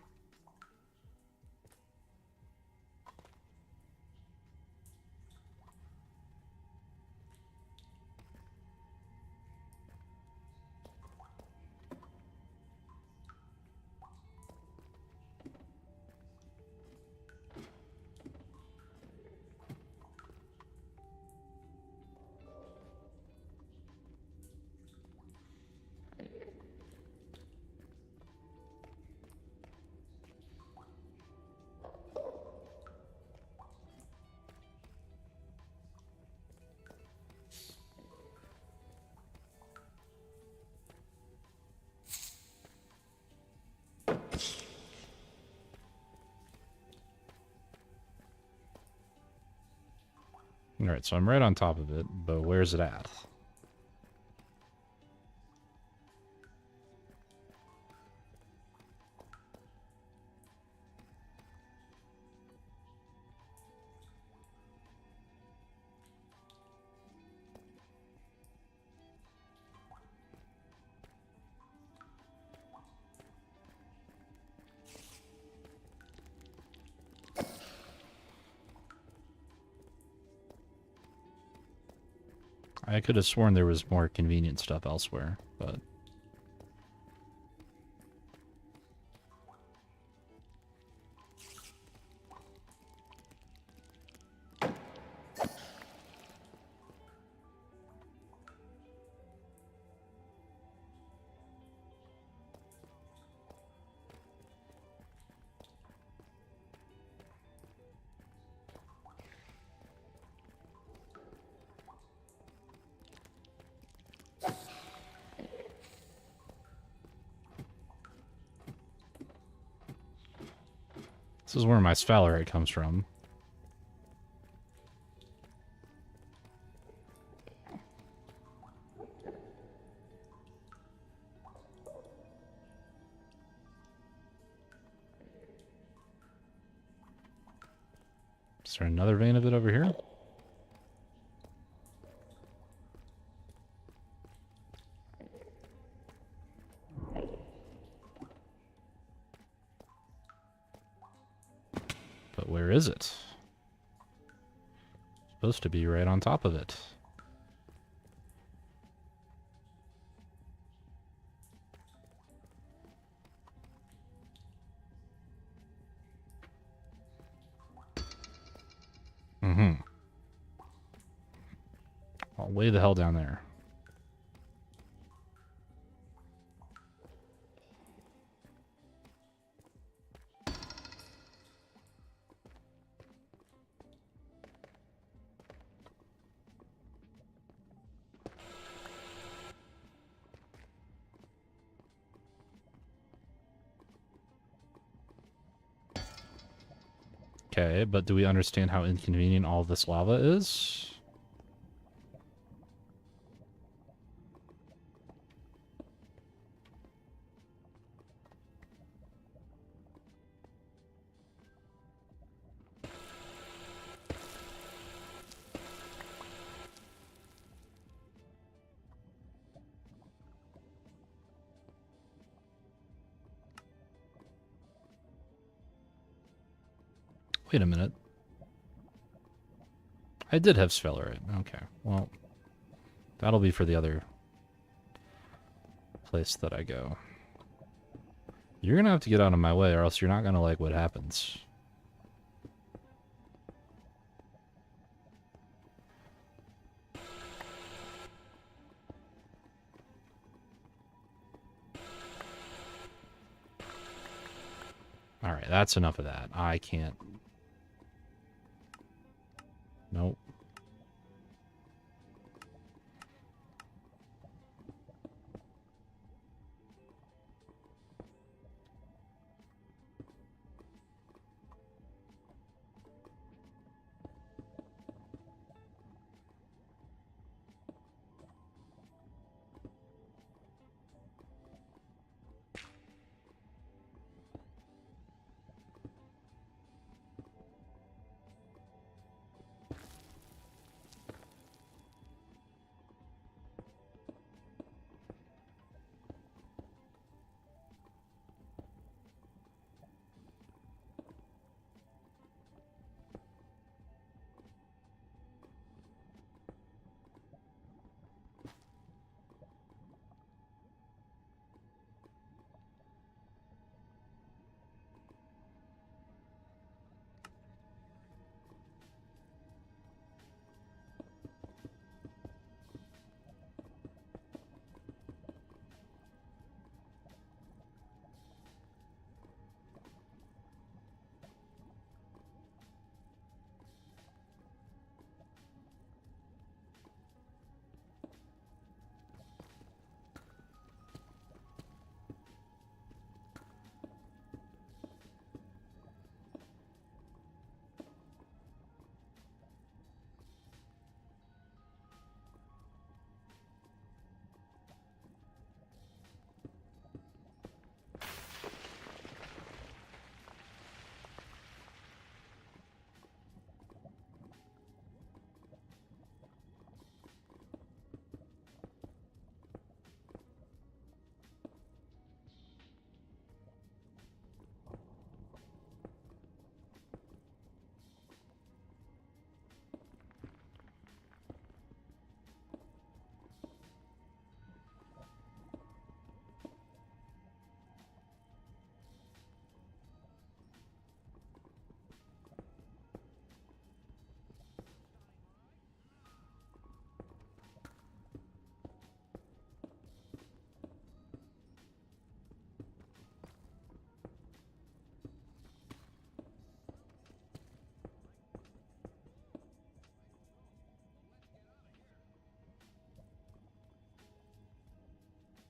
Alright, so I'm right on top of it, but where's it at? I could have sworn there was more convenient stuff elsewhere, but... This is where my sphalerite comes from. Is there another vein of it over here? But where is it? Supposed to be right on top of it. Mm-hmm. Well, way the hell down there. Okay, but do we understand how inconvenient all this lava is? Wait a minute. I did have sphalerite. Okay, well, that'll be for the other place that I go. You're gonna have to get out of my way, or else you're not gonna like what happens. Alright, that's enough of that. I can't... Nope.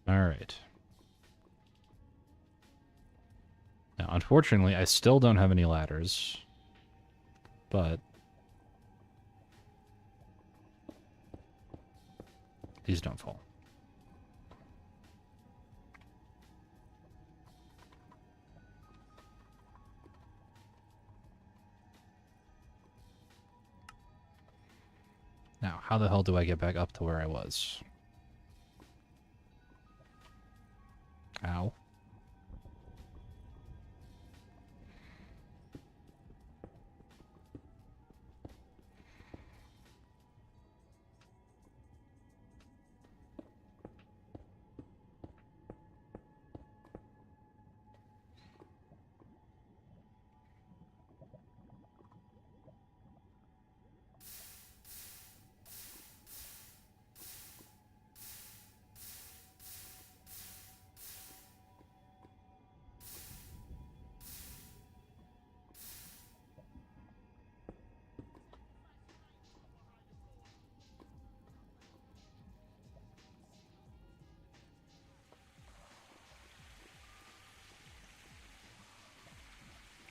Alright. Now, unfortunately, I still don't have any ladders. But these don't fall. Now, how the hell do I get back up to where I was? Ow.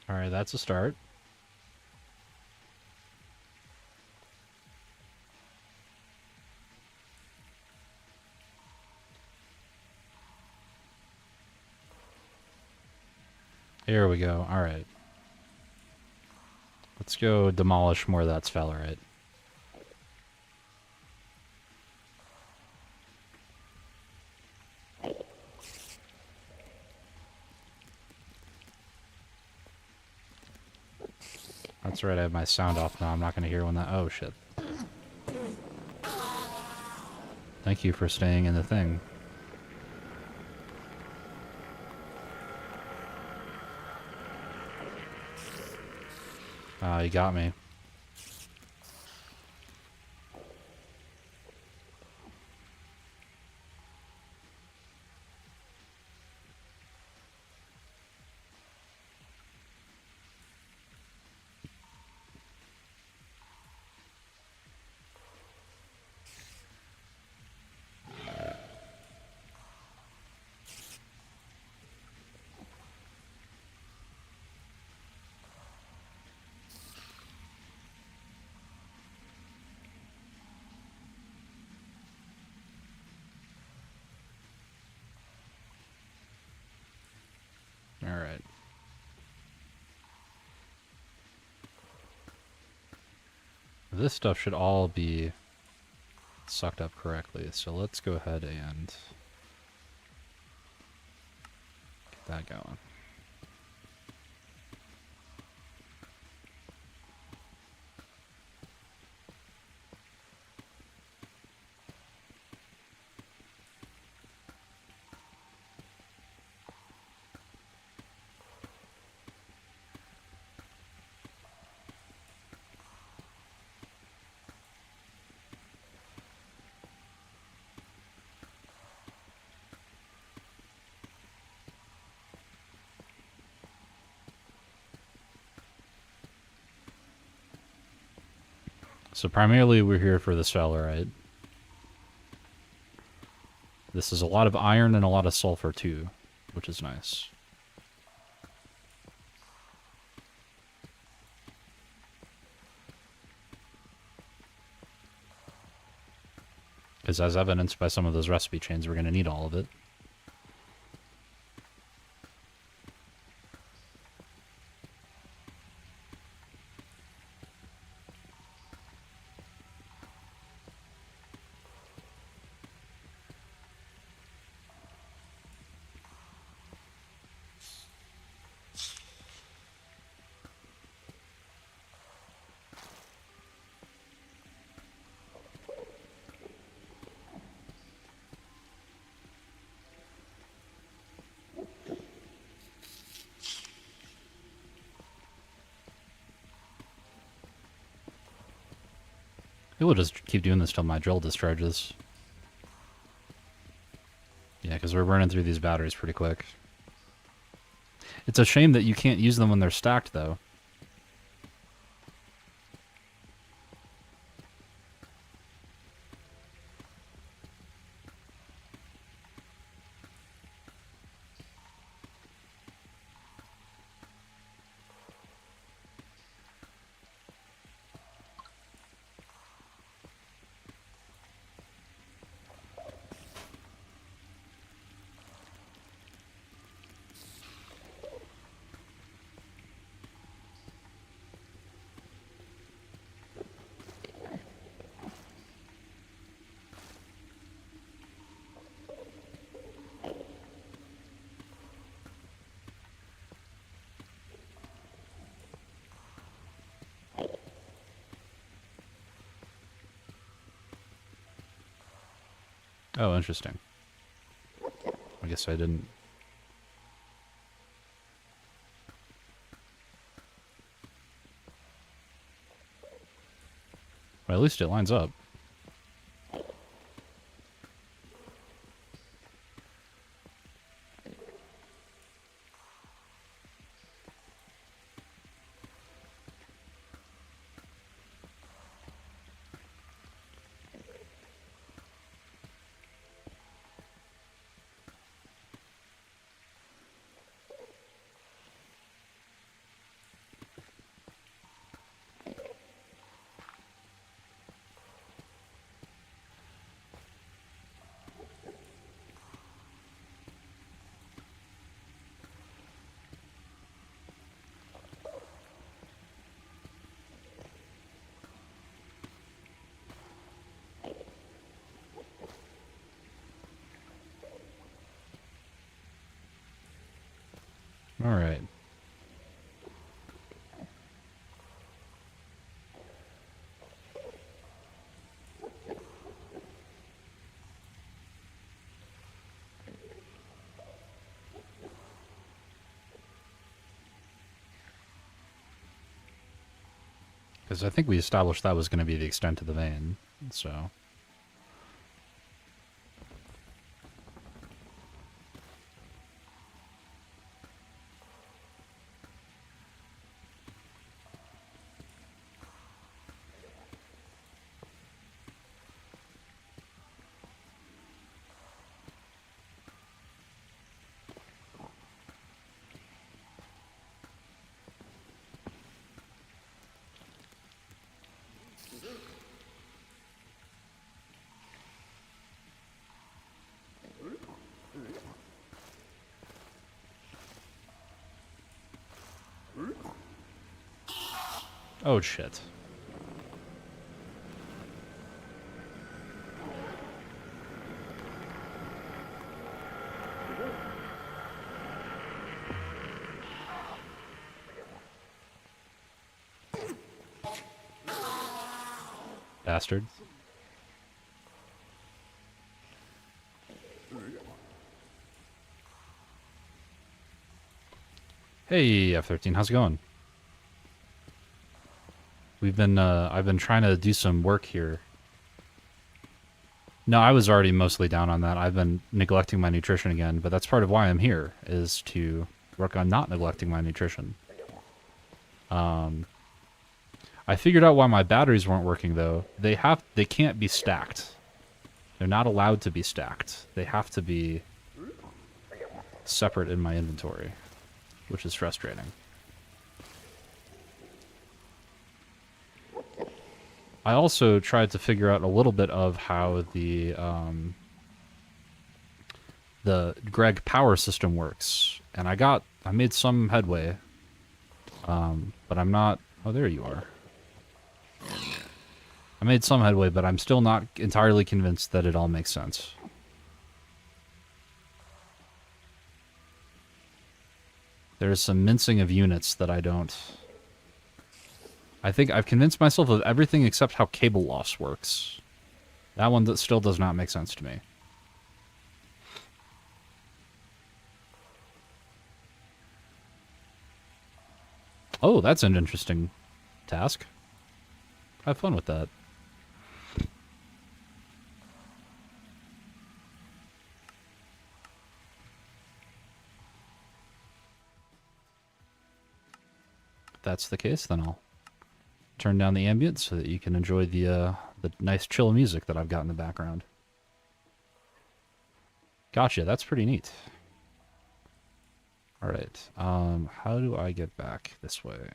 Alright, that's a start. Here we go. Alright. Let's go demolish more of that sphalerite. That's right, I have my sound off now. I'm not going to hear when that... Oh, shit. Thank you for staying in the thing. You got me. Alright. This stuff should all be sucked up correctly, so let's go ahead and get that going. So primarily we're here for the sphalerite. This is a lot of iron and a lot of sulfur too, which is nice. Because as evidenced by some of those recipe chains, we're going to need all of it. We'll just keep doing this till my drill discharges. Yeah, because we're burning through these batteries pretty quick. It's a shame that you can't use them when they're stacked, though. Oh, interesting. I guess I didn't. Well, at least it lines up. All right. Because I think we established that was going to be the extent of the vein, so... Oh, shit. Bastard. Hey, F13, how's it going? I've been trying to do some work here. No, I was already mostly down on that. I've been neglecting my nutrition again, but that's part of why I'm here, is to work on not neglecting my nutrition. I figured out why my batteries weren't working, though. They can't be stacked. They're not allowed to be stacked. They have to be separate in my inventory, which is frustrating. I also tried to figure out a little bit of how the Greg power system works, and I made some headway, but I'm not... Oh, there you are. I made some headway, but I'm still not entirely convinced that it all makes sense. There's some mincing of units that I don't... I think I've convinced myself of everything except how cable loss works. That one that still does not make sense to me. Oh, that's an interesting task. Have fun with that. If that's the case, then I'll turn down the ambient so that you can enjoy the nice chill music that I've got in the background. Gotcha, that's pretty neat. Alright, how do I get back this way?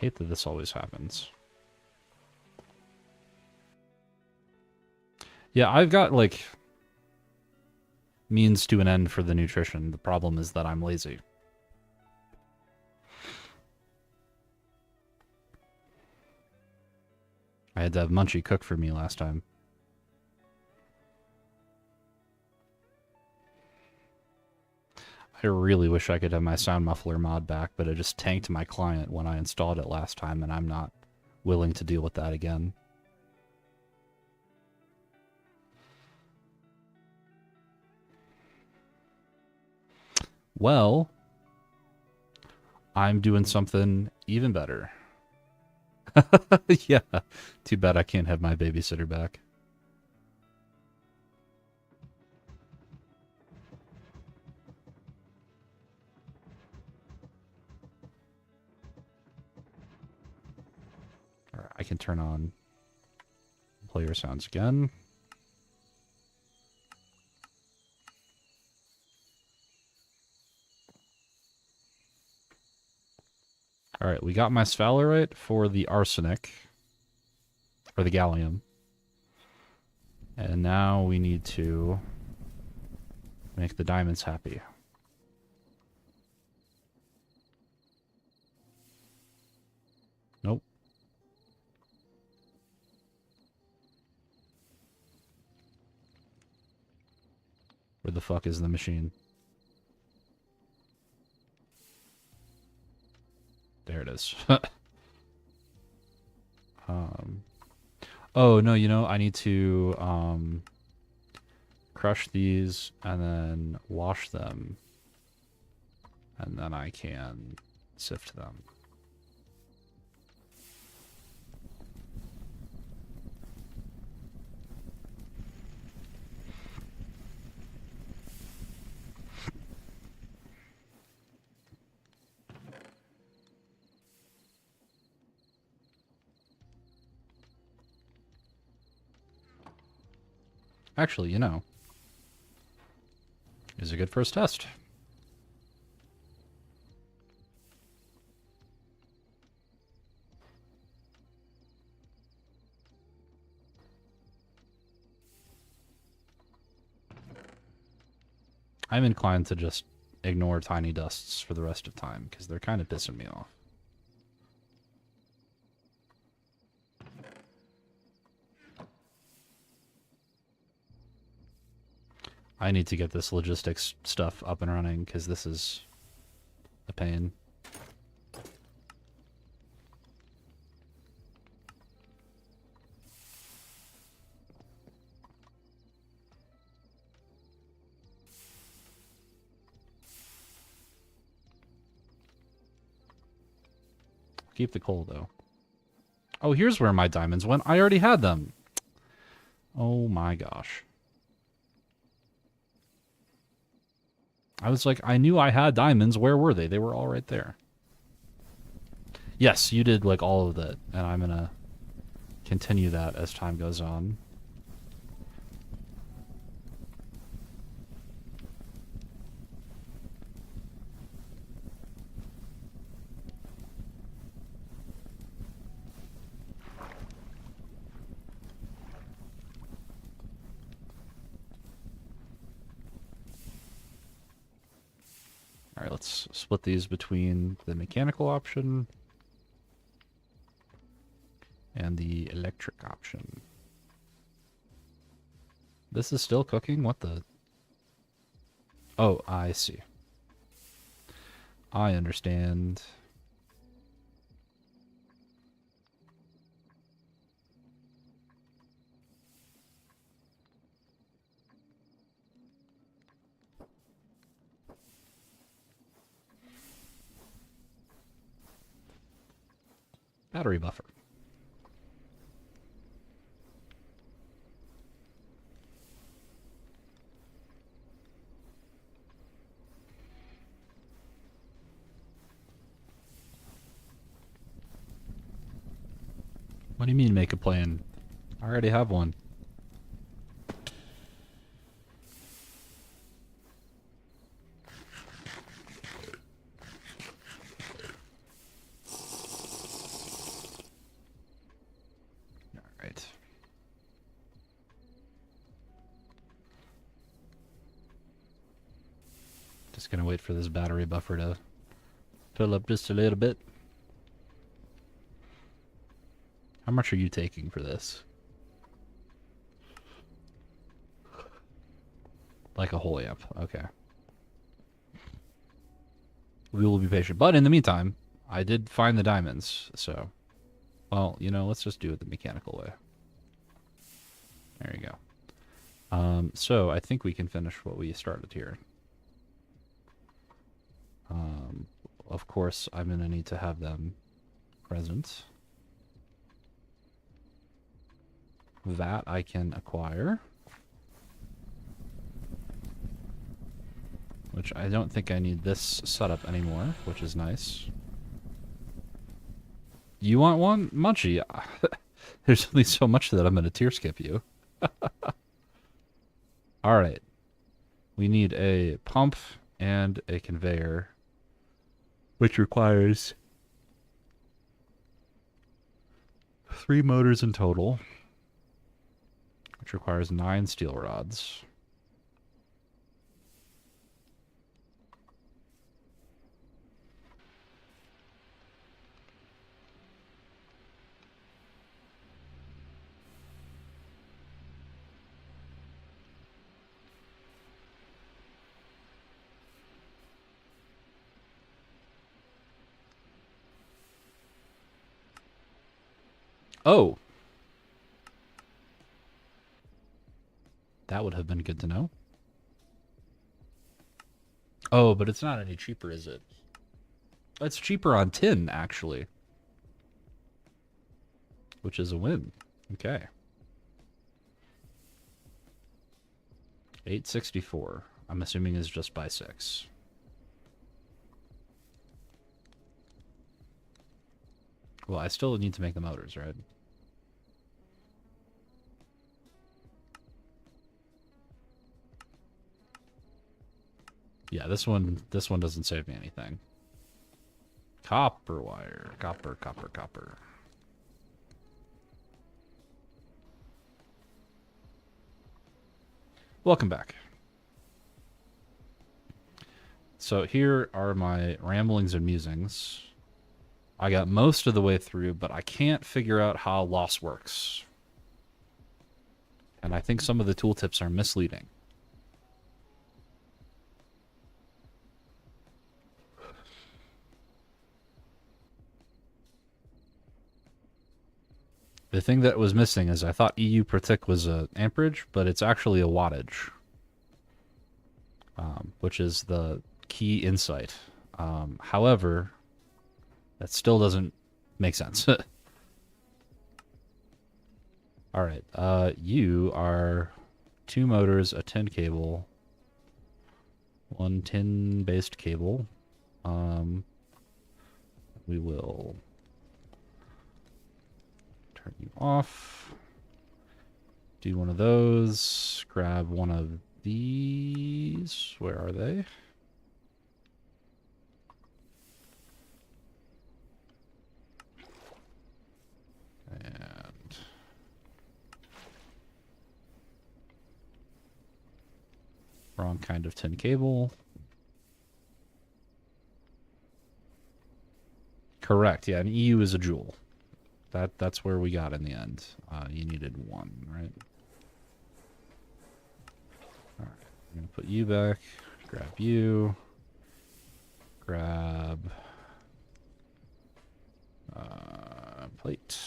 hate that this always happens. Yeah, I've got, like, means to an end for the nutrition. The problem is that I'm lazy. I had to have Munchie cook for me last time. I really wish I could have my sound muffler mod back, but it just tanked my client when I installed it last time, and I'm not willing to deal with that again. Well, I'm doing something even better. Yeah, too bad I can't have my babysitter back. All right, I can turn on player sounds again. All right, we got my sphalerite for the arsenic, or the gallium. And now we need to make the diamonds happy. Nope. Where the fuck is the machine? There it is. Oh, no, you know, I need to crush these and then wash them. And then I can sift them. Actually, you know, is a good first test. I'm inclined to just ignore tiny dusts for the rest of time, because they're kind of pissing me off. I need to get this logistics stuff up and running, because this is a pain. Keep the coal, though. Oh, here's where my diamonds went. I already had them. Oh my gosh. I was like, I knew I had diamonds. Where were they? They were all right there. Yes, you did, like, all of that. And I'm gonna continue that as time goes on. Alright, let's split these between the mechanical option and the electric option. This is still cooking? What the? Oh, I see. I understand. Battery buffer. What do you mean make a plan? I already have one. Just gonna wait for this battery buffer to fill up just a little bit. How much are you taking for this? Like a whole amp. Okay. We will be patient. But in the meantime, I did find the diamonds, so... Well, you know, let's just do it the mechanical way. There you go. So I think we can finish what we started here. Of course, I'm going to need to have them present. That I can acquire. Which I don't think I need this setup anymore, which is nice. You want one? Munchie? There's only so much that I'm going to tier skip you. Alright. We need a pump and a conveyor, which requires 3 motors in total, which requires 9 steel rods. Oh! That would have been good to know. Oh, but it's not any cheaper, is it? It's cheaper on tin, actually. Which is a win. Okay. 864. I'm assuming is just by 6. Well, I still need to make the motors, right? Yeah, this one doesn't save me anything. Copper wire. Copper, copper, copper. Welcome back. So here are my ramblings and musings. I got most of the way through, but I can't figure out how loss works. And I think some of the tooltips are misleading. The thing that was missing is I thought EU per tick was a amperage, but it's actually a wattage, which is the key insight. However, that still doesn't make sense. All right, you are 2 motors, a tin cable, 1 tin-based cable. We will turn you off. Do one of those. Grab one of these. Where are they? And wrong kind of tin cable. Correct. Yeah, an EU is a joule. That's where we got in the end. You needed 1, right? All right. I'm gonna put you back. Grab you. Grab plate.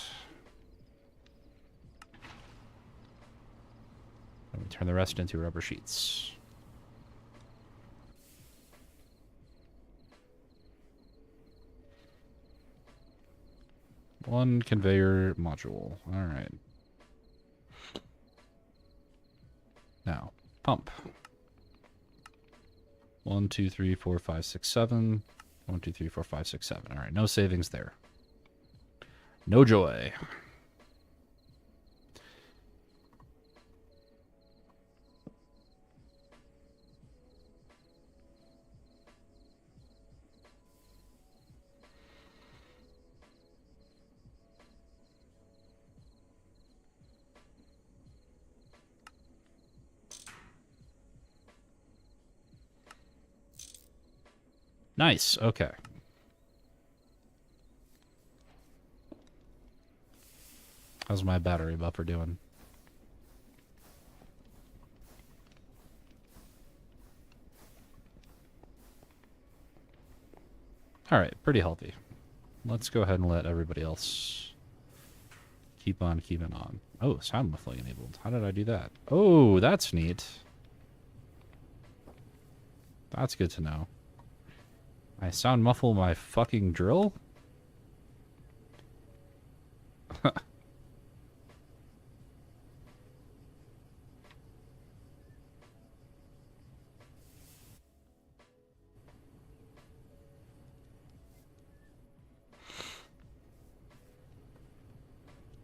And we turn the rest into rubber sheets. One conveyor module. All right. Now, pump. 1, 2, 3, 4, 5, 6, 7. 1, 2, 3, 4, 5, 6, 7. All right, no savings there. No joy. Nice. Okay. How's my battery buffer doing? All right, pretty healthy. Let's go ahead and let everybody else keep on keeping on. Oh, sound muffling enabled. How did I do that? Oh, that's neat. That's good to know. I sound muffle my fucking drill?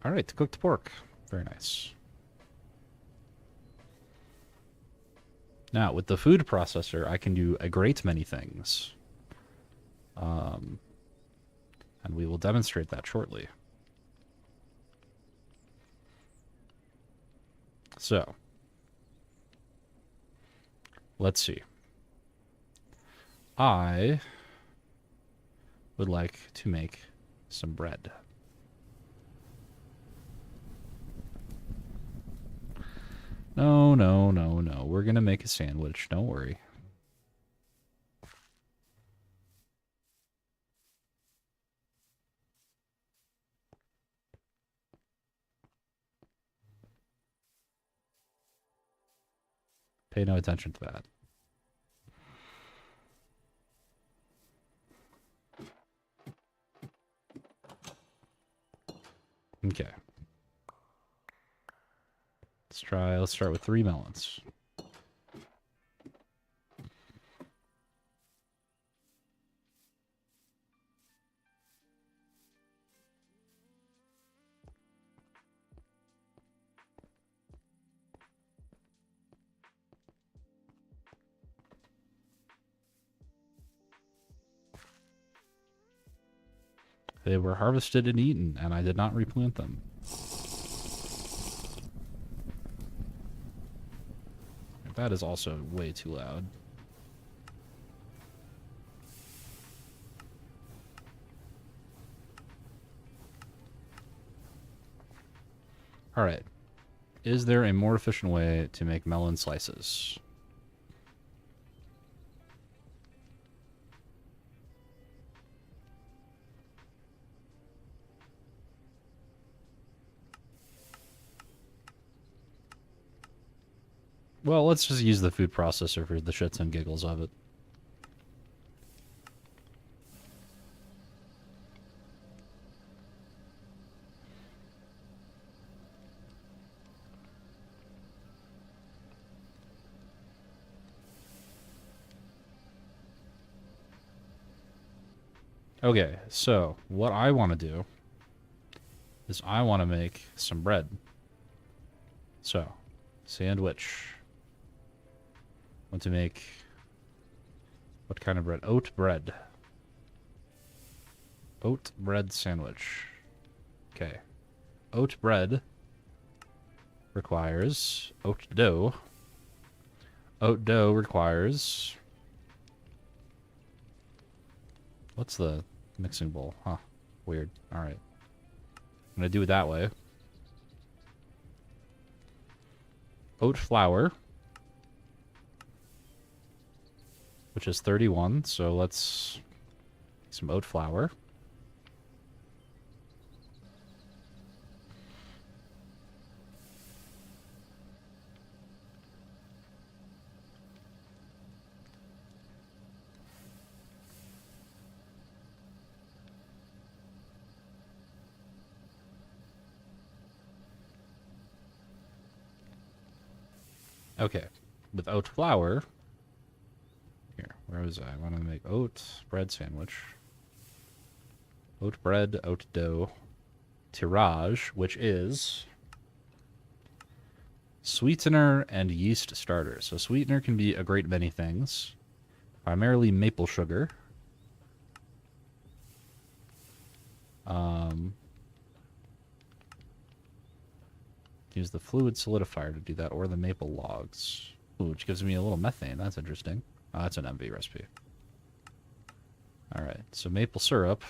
Alright, cooked pork. Very nice. Now, with the food processor, I can do a great many things. And we will demonstrate that shortly. So, let's see. I would like to make some bread. No, no, no, no. We're going to make a sandwich. Don't worry. Pay no attention to that. Okay. Let's start with 3 melons. They were harvested and eaten, and I did not replant them. That is also way too loud. Alright. Is there a more efficient way to make melon slices? Well, let's just use the food processor for the shits and giggles of it. Okay, so what I want to do is I want to make some bread. So, sandwich. Want to make what kind of bread? Oat bread. Oat bread sandwich. Okay. Oat bread requires oat dough. Oat dough requires... What's the mixing bowl? Huh. Weird. Alright. I'm going to do it that way. Oat flour. Which is 31, so let's... some oat flour. Okay. With oat flour... Here, where was I? I want to make oat bread sandwich. Oat bread, oat dough, tirage, which is sweetener and yeast starter. So sweetener can be a great many things. Primarily maple sugar. Use the fluid solidifier to do that, or the maple logs. Ooh, which gives me a little methane. That's interesting. Oh, that's an MV recipe. Alright, so maple syrup.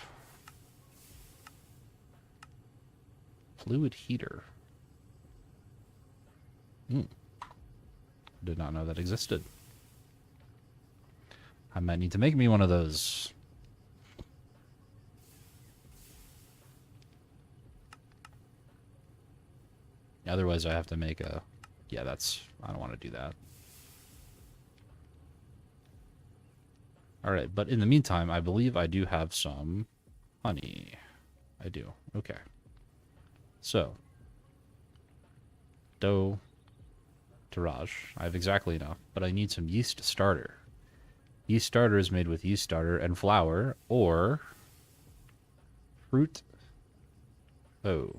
Fluid heater. Did not know that existed. I might need to make me one of those. Otherwise, I have to make a... Yeah, that's... I don't want to do that. Alright, but in the meantime, I believe I do have some honey. I do. Okay. So. Dough. Tirage. I have exactly enough, but I need some yeast starter. Yeast starter is made with yeast starter and flour, or fruit. Oh.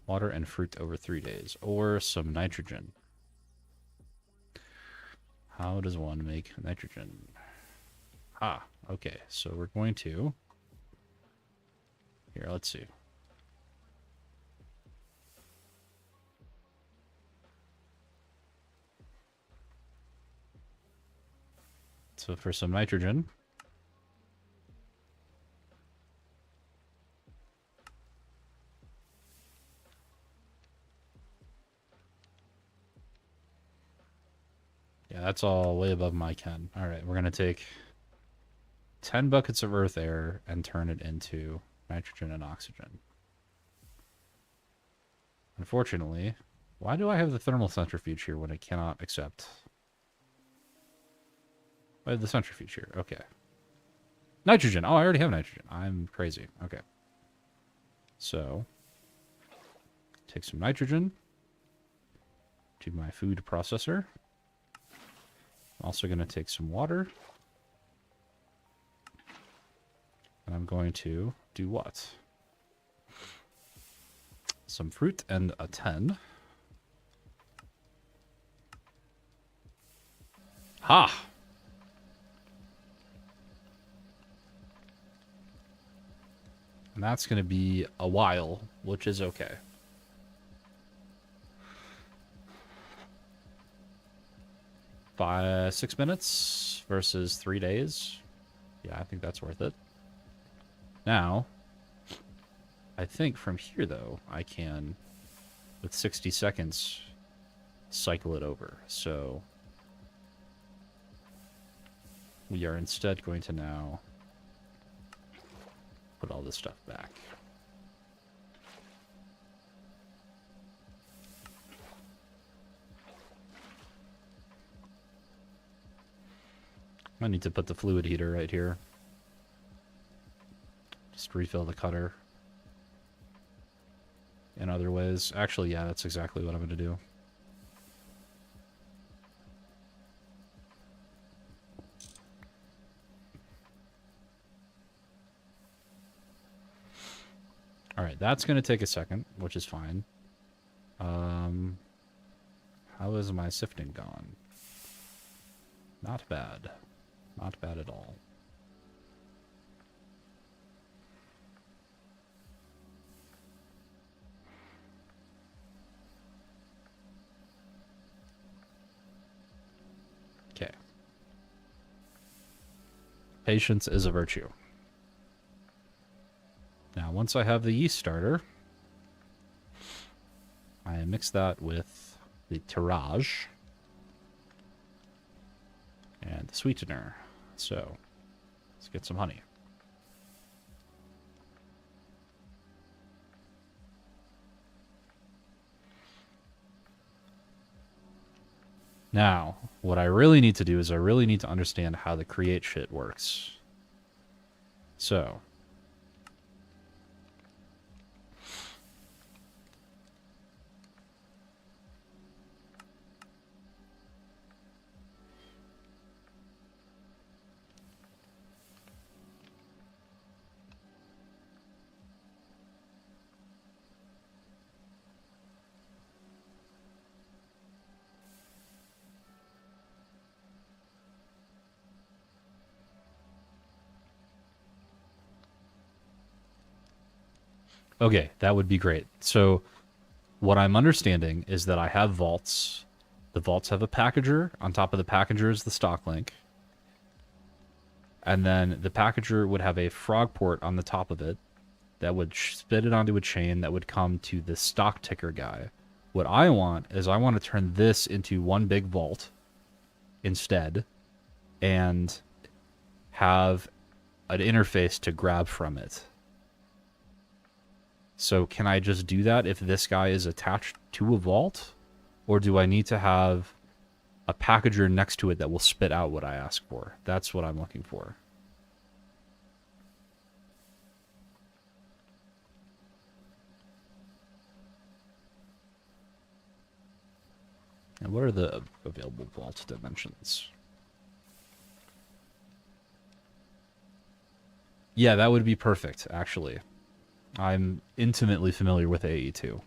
Water and fruit over 3 days, or some nitrogen. How does one make nitrogen? Ah, okay. So we're going to... Here, let's see. So for some nitrogen... Yeah, that's all way above my ken. All right, we're going to take 10 buckets of earth air and turn it into nitrogen and oxygen. Unfortunately, why do I have the thermal centrifuge here when I cannot accept? I have the centrifuge here. Okay. Nitrogen. Oh, I already have nitrogen. I'm crazy. Okay. So, take some nitrogen to my food processor. I'm also going to take some water. And I'm going to do what? Some fruit and a 10. Ha! And that's going to be a while, which is okay. By 6 minutes versus 3 days. Yeah, I think that's worth it. Now, I think from here, though, I can, with 60 seconds, cycle it over. So we are instead going to now put all this stuff back. I need to put the fluid heater right here. Just refill the cutter. In other ways. Actually, yeah, that's exactly what I'm going to do. Alright, that's going to take a second, which is fine. How is my sifting gone? Not bad. Not bad at all. Okay. Patience is a virtue. Now, once I have the yeast starter, I mix that with the tirage and the sweetener. So, let's get some honey. Now, what I really need to do is I really need to understand how the create shit works. So, okay, that would be great. So, what I'm understanding is that I have vaults. The vaults have a packager. On top of the packager is the stock link. And then the packager would have a frog port on the top of it that would spit it onto a chain that would come to the stock ticker guy. What I want is I want to turn this into one big vault instead and have an interface to grab from it. So can I just do that if this guy is attached to a vault? Or do I need to have a packager next to it that will spit out what I ask for? That's what I'm looking for. And what are the available vault dimensions? Yeah, that would be perfect, actually. I'm intimately familiar with AE2.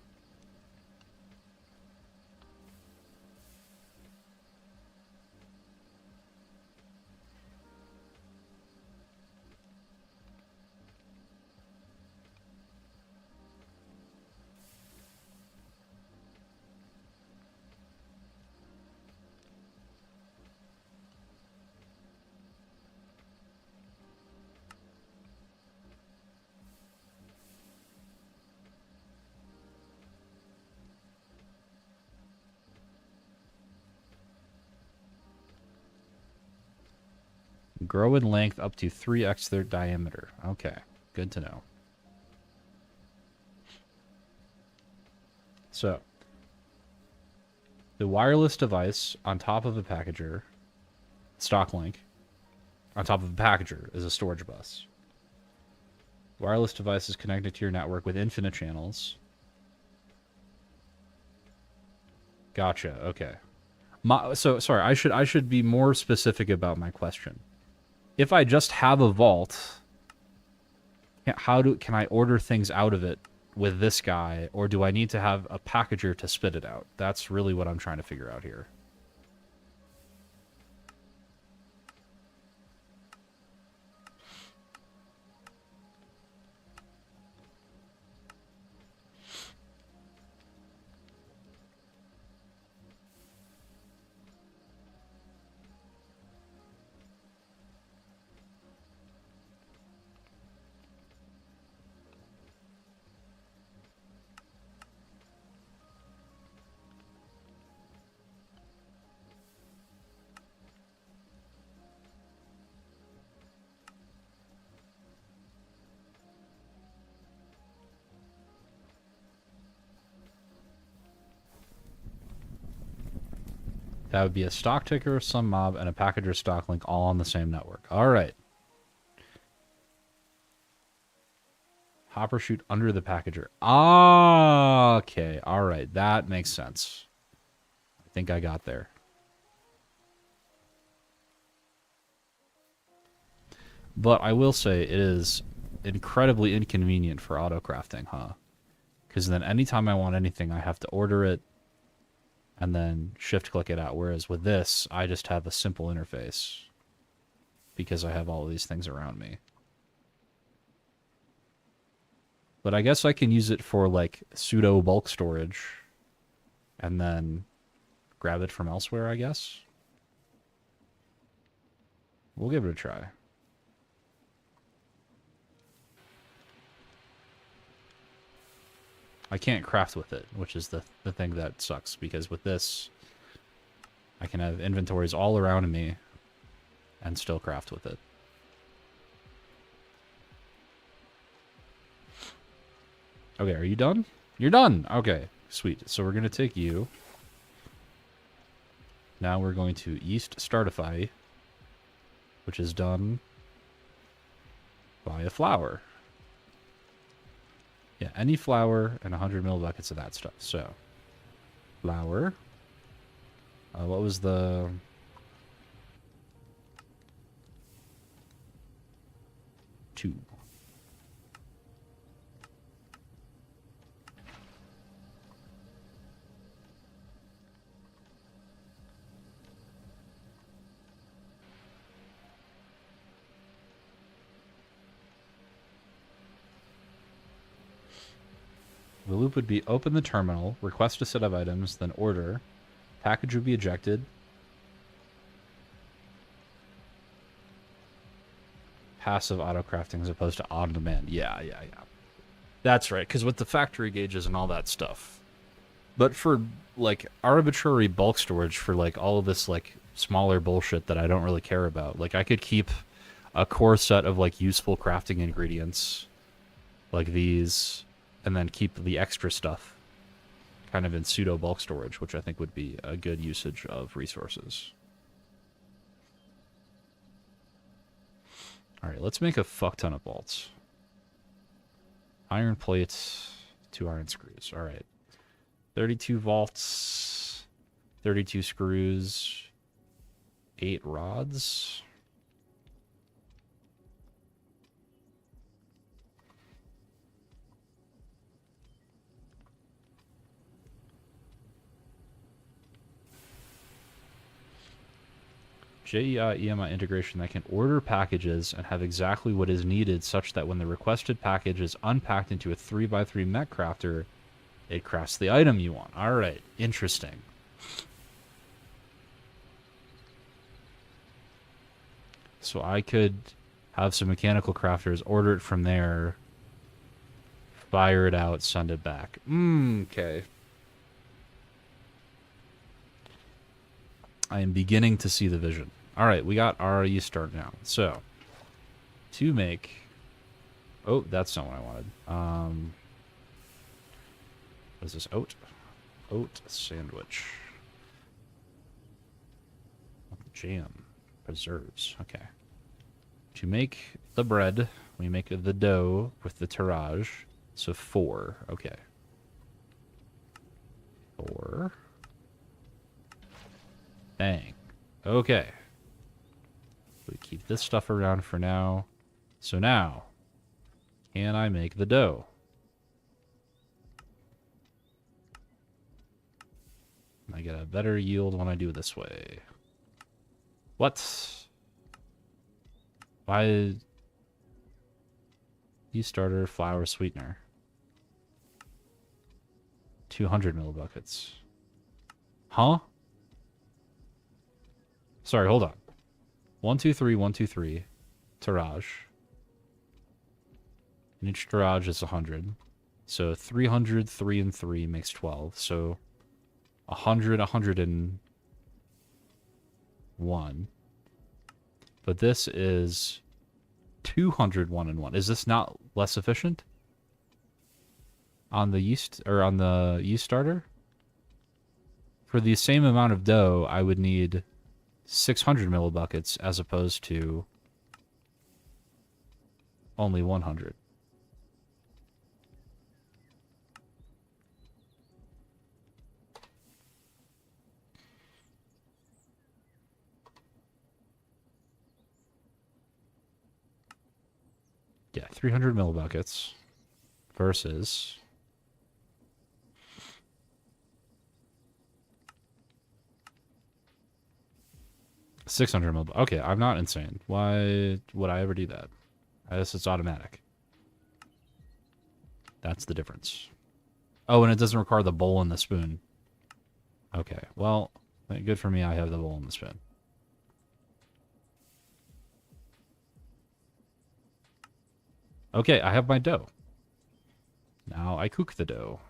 Grow in length up to 3x their diameter. Okay, good to know. So, the wireless device on top of a packager, stock link, on top of a packager is a storage bus. Wireless device is connected to your network with infinite channels. Gotcha, okay. So, sorry, I should be more specific about my question. If I just have a vault, can I order things out of it with this guy, or do I need to have a packager to spit it out? That's really what I'm trying to figure out here. That would be a stock ticker, some mob, and a packager stock link all on the same network. All right. Hopper shoot under the packager. Ah, okay. All right. That makes sense. I think I got there. But I will say it is incredibly inconvenient for auto crafting, huh? Because then anytime I want anything, I have to order it and then shift click it out. Whereas with this, I just have a simple interface because I have all of these things around me. But I guess I can use it for like pseudo bulk storage and then grab it from elsewhere, I guess. We'll give it a try. I can't craft with it, which is the thing that sucks, because with this, I can have inventories all around me and still craft with it. Okay, are you done? You're done! Okay, sweet. So we're going to take you. Now we're going to Yeast Startify, which is done by a flour. Yeah, any flour and 100 millibuckets of that stuff. So, flour. What was the... Two. The loop would be open the terminal, request a set of items, then order. Package would be ejected. passive auto crafting as opposed to on demand. Yeah. That's right, because with the factory gauges and all that stuff. But for, like, arbitrary bulk storage for, like, all of this, like, smaller bullshit that I don't really care about. Like, I could keep a core set of, like, useful crafting ingredients, like these, and then keep the extra stuff kind of in pseudo bulk storage, which I think would be a good usage of resources. All right, let's make a fuck ton of bolts. Iron plates, 2 iron screws. All right. 32 volts, 32 screws, 8 rods. JEMI integration that can order packages and have exactly what is needed such that when the requested package is unpacked into a 3x3 mech crafter, it crafts the item you want. All right, interesting. So I could have some mechanical crafters, order it from there, fire it out, send it back. Okay. I am beginning to see the vision. All right, we got our start now. So, to make... Oh, that's not what I wanted. What is this? Oat? Oat sandwich. Jam. Preserves. Okay. To make the bread, we make the dough with the tirage. So 4. Okay. 4. Bang. Okay. We keep this stuff around for now. So now, can I make the dough? I get a better yield when I do it this way. What? Why? Starter flour sweetener. 200 millibuckets. Huh? Sorry, hold on. 1, 2, 3, 1, 2, 3. Tirage. And each tirage is 100. So 300, 3 and 3 makes 12. So 100, 101. But this is 201 and 1. Is this not less efficient? On the yeast, or on the yeast starter? For the same amount of dough, I would need 600 millibuckets as opposed to only 100. Yeah, 300 millibuckets versus 600 mil. Okay, I'm not insane. Why would I ever do that? I guess it's automatic. That's the difference. Oh, and it doesn't require the bowl and the spoon. Okay, well, good for me. I have the bowl and the spoon. Okay, I have my dough. Now I cook the dough.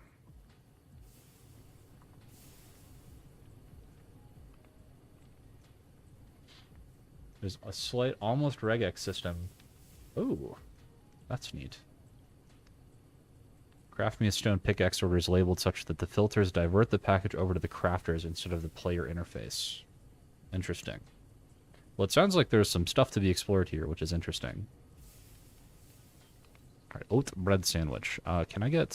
There's a slight, almost regex system. Oh, that's neat. Craft me a stone pickaxe order is labeled such that the filters divert the package over to the crafters instead of the player interface. Interesting. Well, it sounds like there's some stuff to be explored here, which is interesting. All right, oat bread sandwich. Can I get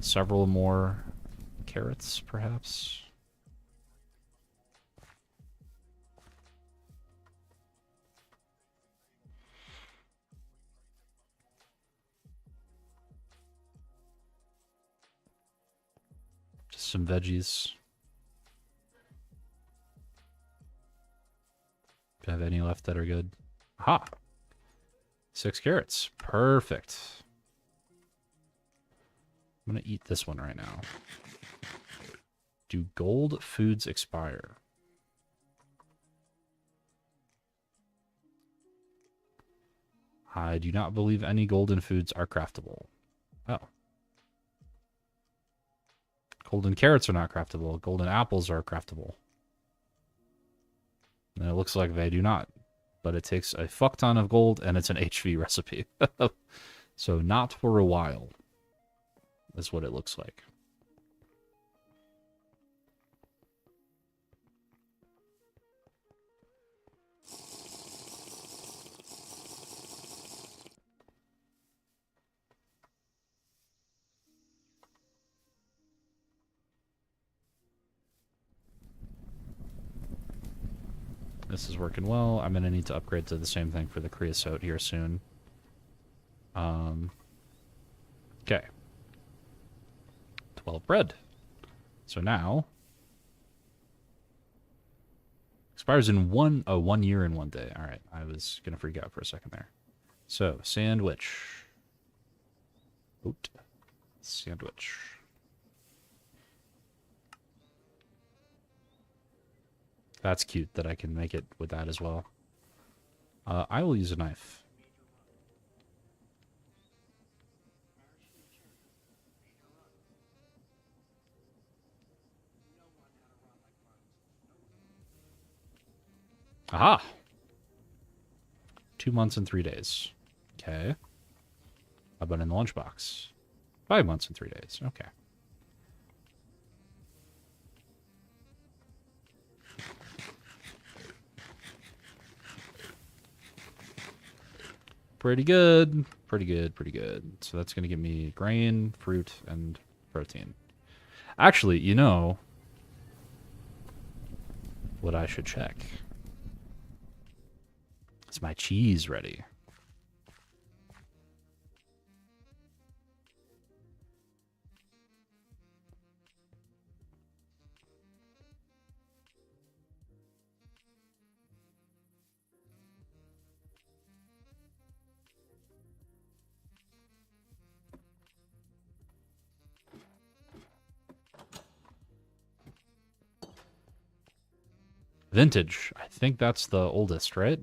several more carrots, perhaps? Just some veggies. Do I have any left that are good? Aha! 6 carrots. Perfect. I'm going to eat this one right now. Do gold foods expire? I do not believe any golden foods are craftable. Oh. Golden carrots are not craftable. Golden apples are craftable. And it looks like they do not. But it takes a fuck ton of gold, and it's an HV recipe. So not for a while, is what it looks like. This is working well. I'm going to need to upgrade to the same thing for the creosote here soon. Okay. 12 bread. So now... expires in 1 year and 1 day. Alright, I was going to freak out for a second there. So, sandwich. Oat. Sandwich. That's cute that I can make it with that as well. I will use a knife. Aha! 2 months and 3 days. Okay. How about in the lunchbox? 5 months and 3 days. Okay. Pretty good. Pretty good, pretty good. So that's going to give me grain, fruit, and protein. Actually, you know what I should check? Is my cheese ready? Vintage. I think that's the oldest, right?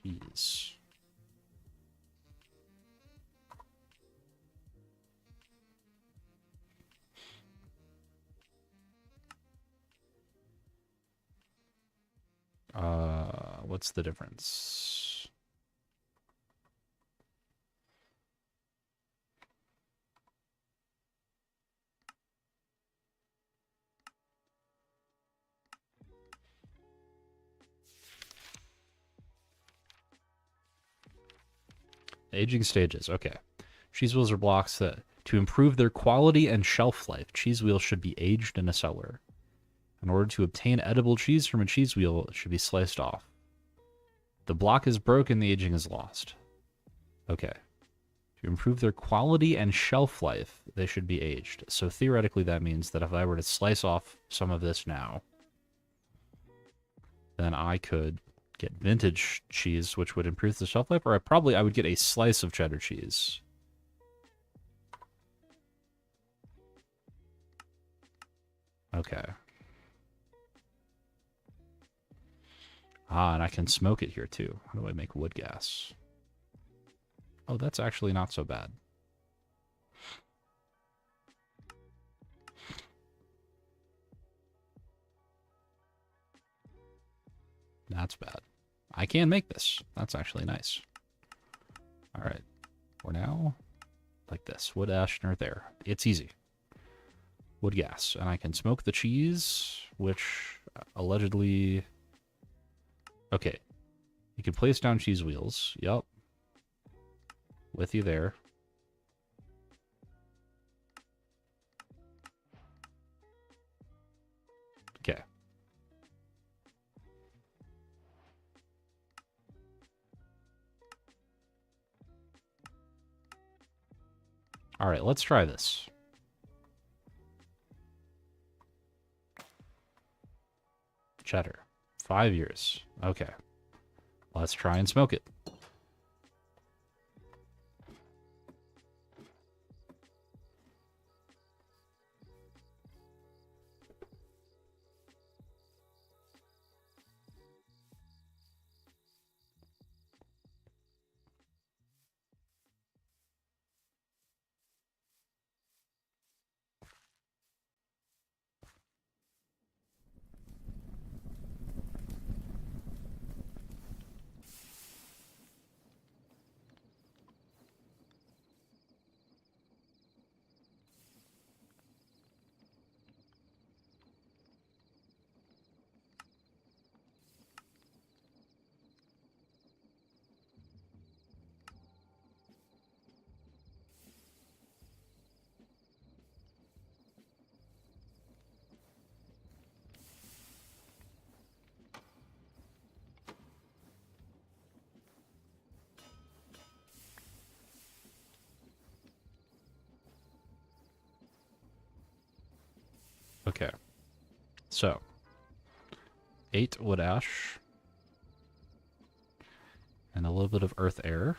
Jeez. What's the difference? Aging stages. Okay. Cheese wheels are blocks that, to improve their quality and shelf life, cheese wheels should be aged in a cellar. In order to obtain edible cheese from a cheese wheel, it should be sliced off. The block is broken, the aging is lost. Okay. To improve their quality and shelf life, they should be aged. So theoretically, that means that if I were to slice off some of this now, then I could get vintage cheese, which would improve the shelf life, or I would get a slice of cheddar cheese. Okay. Ah, and I can smoke it here too. How do I make wood gas? Oh, that's actually not so bad. That's bad. I can make this. That's actually nice. All right. For now, like this. Wood, ash, and earth there. It's easy. Wood gas. And I can smoke the cheese, which allegedly... Okay. You can place down cheese wheels. Yup. With you there. Okay. All right, let's try this. Cheddar. 5 years. Okay. Let's try and smoke it. Okay. So, 8 wood ash. And a little bit of earth air.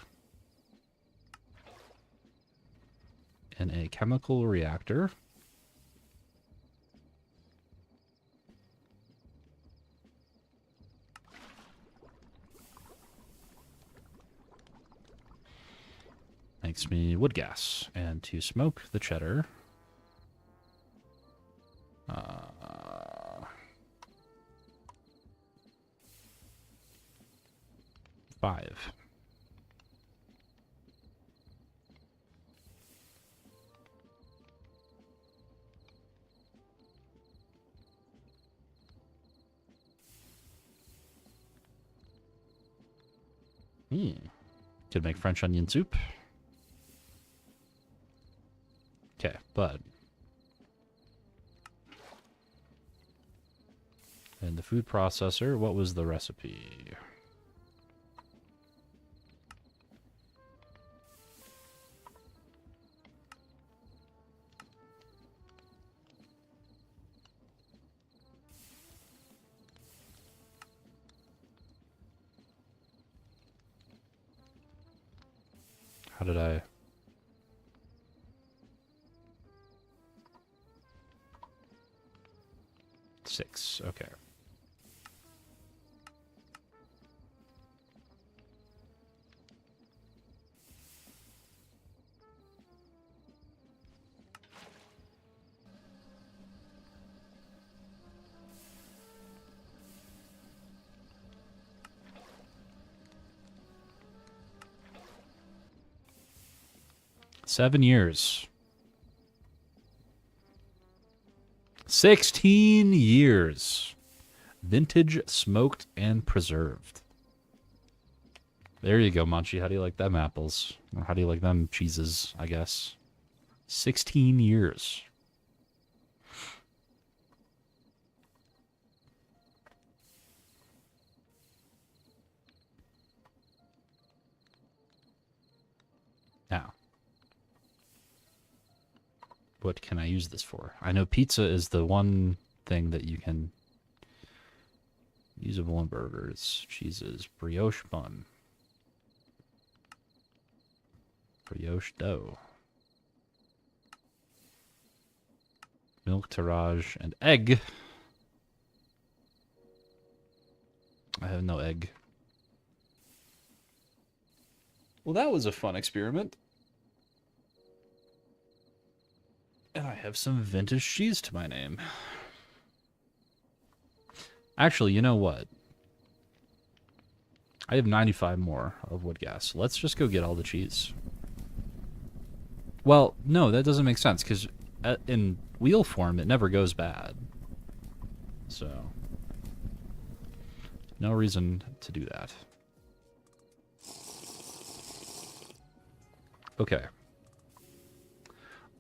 In a chemical reactor. Makes me wood gas. And to smoke the cheddar... 5. Could make French onion soup. Okay, but... And the food processor, what was the recipe? How did I... Six, okay. Seven years. 16 years. Vintage, smoked, and preserved. There you go, Munchie. How do you like them apples? Or how do you like them cheeses, I guess? 16 years. Now, what can I use this for? I know pizza is the one thing that you can... Usable in burgers, cheeses, brioche bun. Brioche dough. Milk tirage and egg. I have no egg. Well, that was a fun experiment. And I have some vintage cheese to my name. Actually, you know what? I have 95 more of wood gas. Let's just go get all the cheese. Well, no, that doesn't make sense, because in wheel form, it never goes bad. So, no reason to do that. Okay.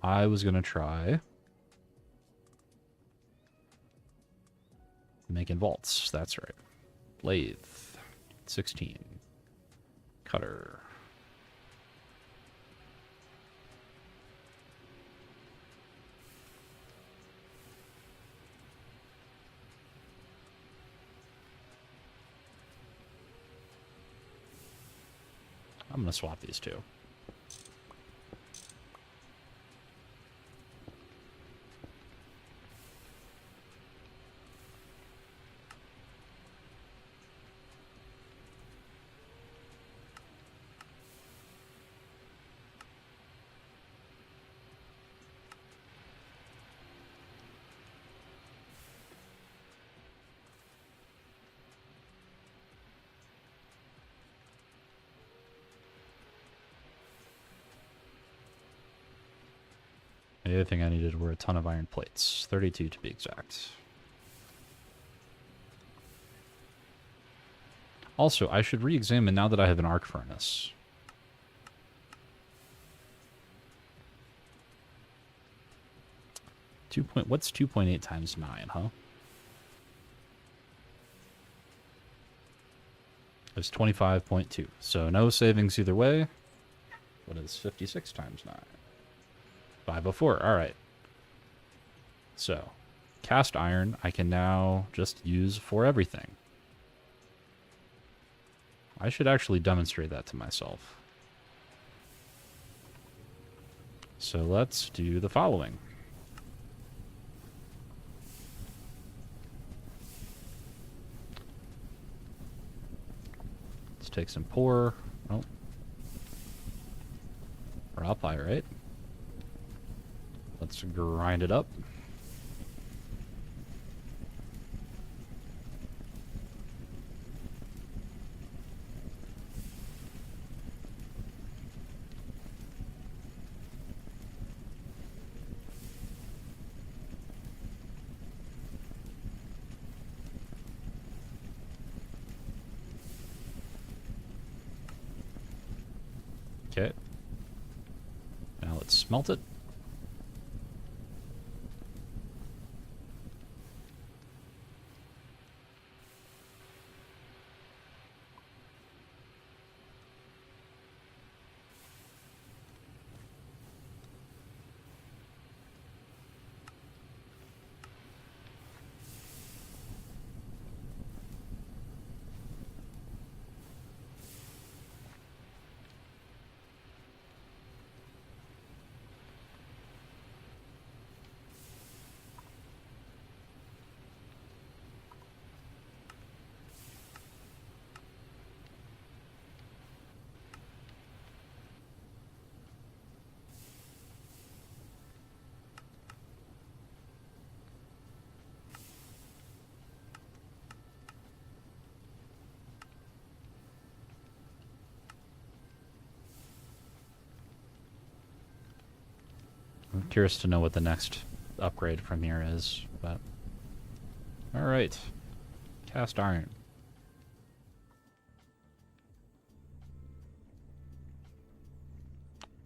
I was going to try making vaults. That's right. Lathe. 16. Cutter. I'm going to swap these two. The other thing I needed were a ton of iron plates. 32 to be exact. Also, I should re-examine now that I have an arc furnace. What's 2.8 times 9, huh? It's 25.2. So no savings either way. What is 56 times 9? 504. All right. So, cast iron I can now just use for everything. I should actually demonstrate that to myself. So let's do the following. Let's take some pour. Oh. Raw pyrite. Let's grind it up. Okay. Now let's smelt it. I'm curious to know what the next upgrade from here is, but... Alright. Cast iron.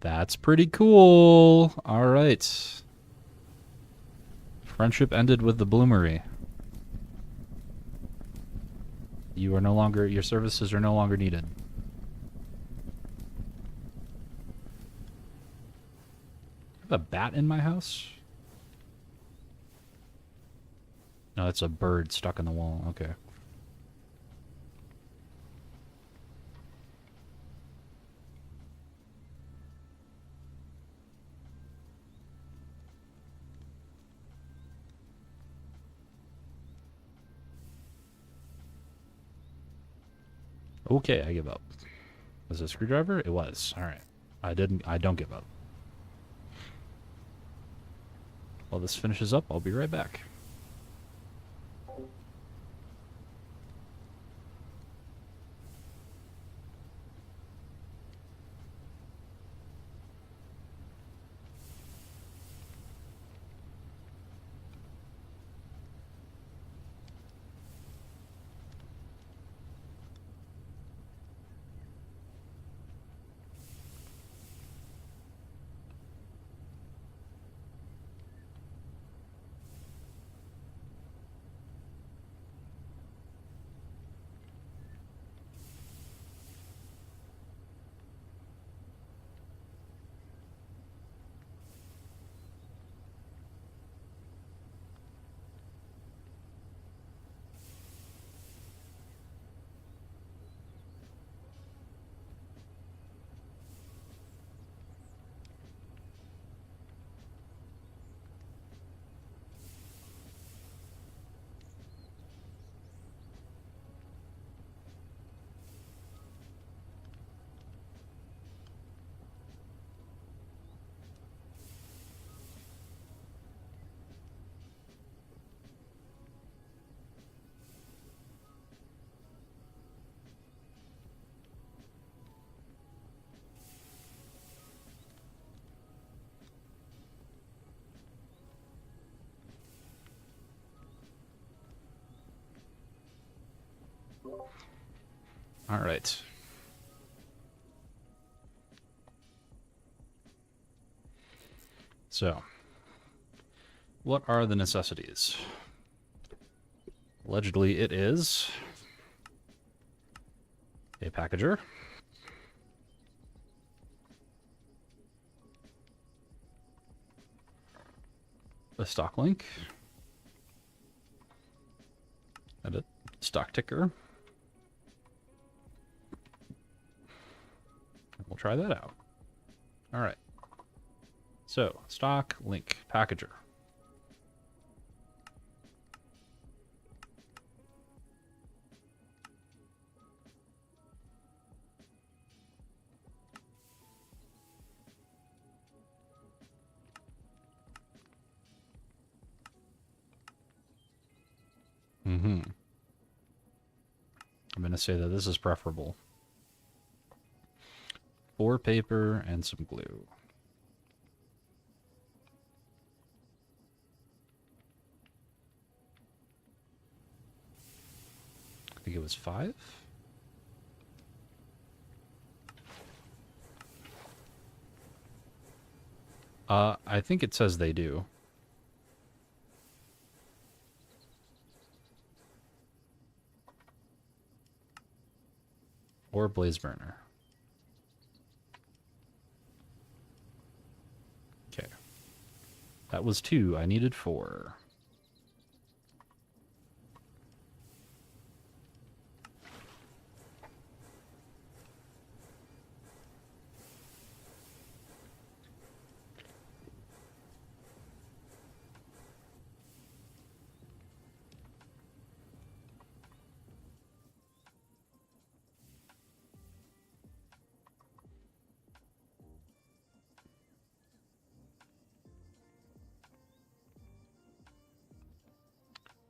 That's pretty cool! Alright. Friendship ended with the bloomery. You are no longer... Your services are no longer needed. A bat in my house? No, it's a bird stuck in the wall. Okay. Okay, I give up. Was it a screwdriver? It was. Alright. I don't give up. While this finishes up, I'll be right back. All right. So, what are the necessities? Allegedly, it is a packager, a stock link, Edit stock ticker. We'll try that out. All right. So, stock link packager. I'm going to say that this is preferable. 4 paper and some glue. I think it was 5. I think it says they do. Or blaze burner. Okay. That was 2. I needed 4.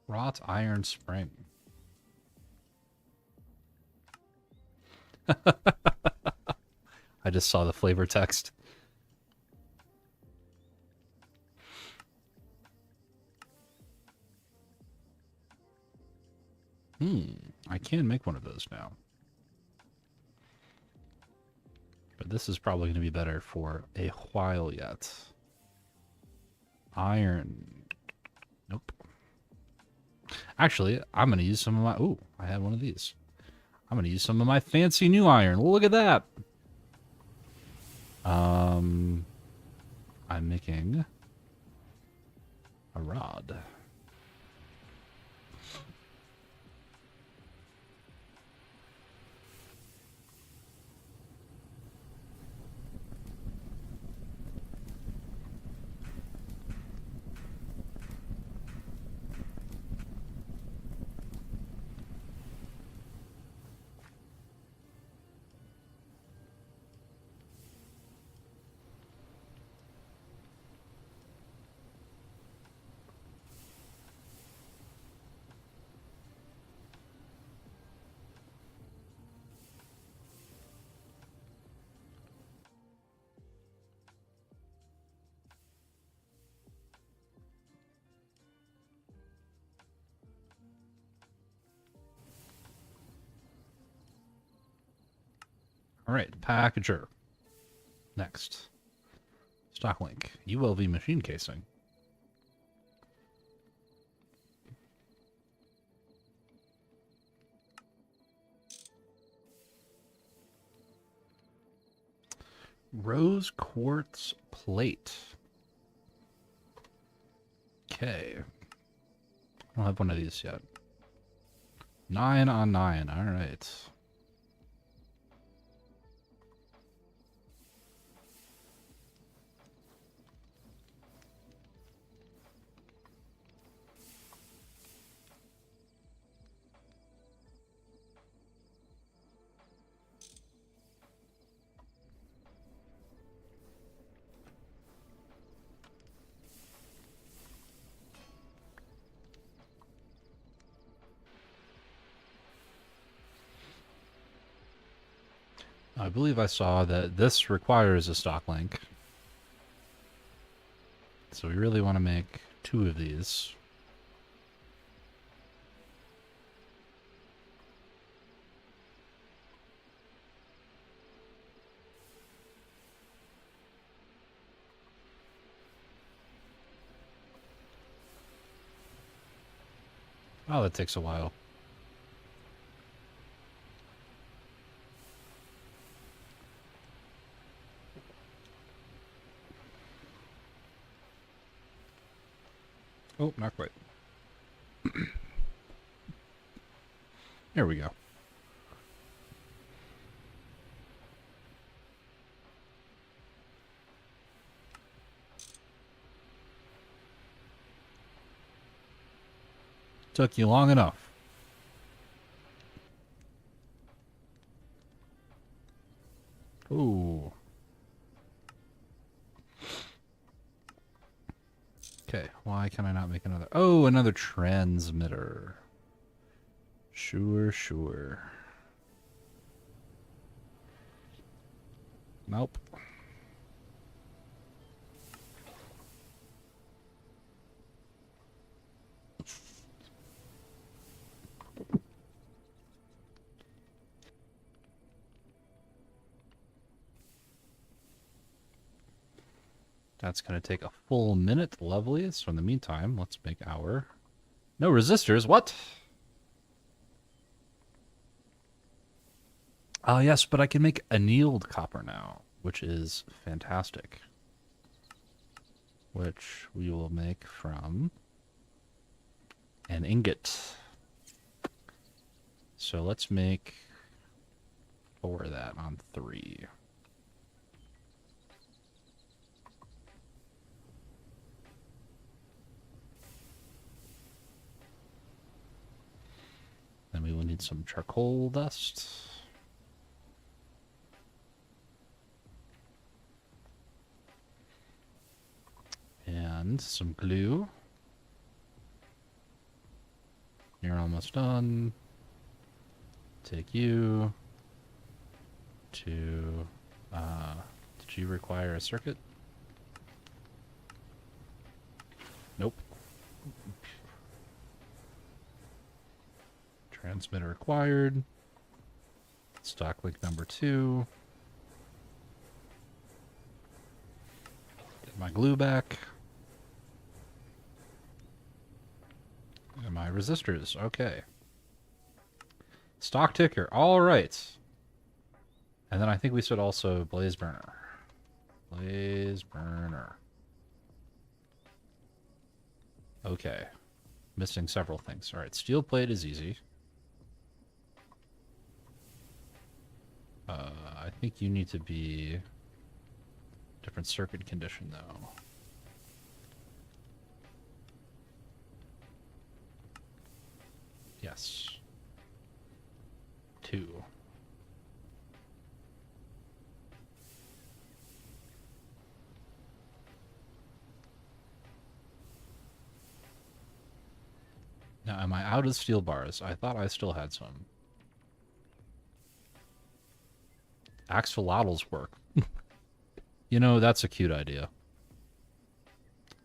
Wrought iron spring. I just saw the flavor text. I can make one of those now. But this is probably going to be better for a while yet. Iron. Nope. Actually, I'm going to use some of my... Ooh, I had one of these. I'm going to use some of my fancy new iron. Look at that. I'm making a rod. All right, packager. Next. Stock link. ULV machine casing. Rose quartz plate. Okay. I don't have one of these yet. 9 on 9. All right. I believe I saw that this requires a stock link. So we really want to make 2 of these. Oh, that takes a while. Oh, not quite. There we go. Took you long enough. Ooh. Okay, why can I not make another? Oh, another transmitter. Sure, sure. Nope. That's going to take a full minute. Lovely. So in the meantime, let's make our... No resistors. What? Yes, but I can make annealed copper now, which is fantastic. Which we will make from an ingot. So let's make 4 of that on 3. Then we will need some charcoal dust. And some glue. You're almost done. Take you to... did you require a circuit? Nope. Transmitter required. Stock link number 2. Get my glue back. And my resistors. Okay. Stock ticker. All right. And then I think we said also blaze burner. Blaze burner. Okay. Missing several things. All right. Steel plate is easy. I think you need to be different circuit condition though. Yes. 2. Now, am I out of steel bars? I thought I still had some. Axolotls work. You know, that's a cute idea.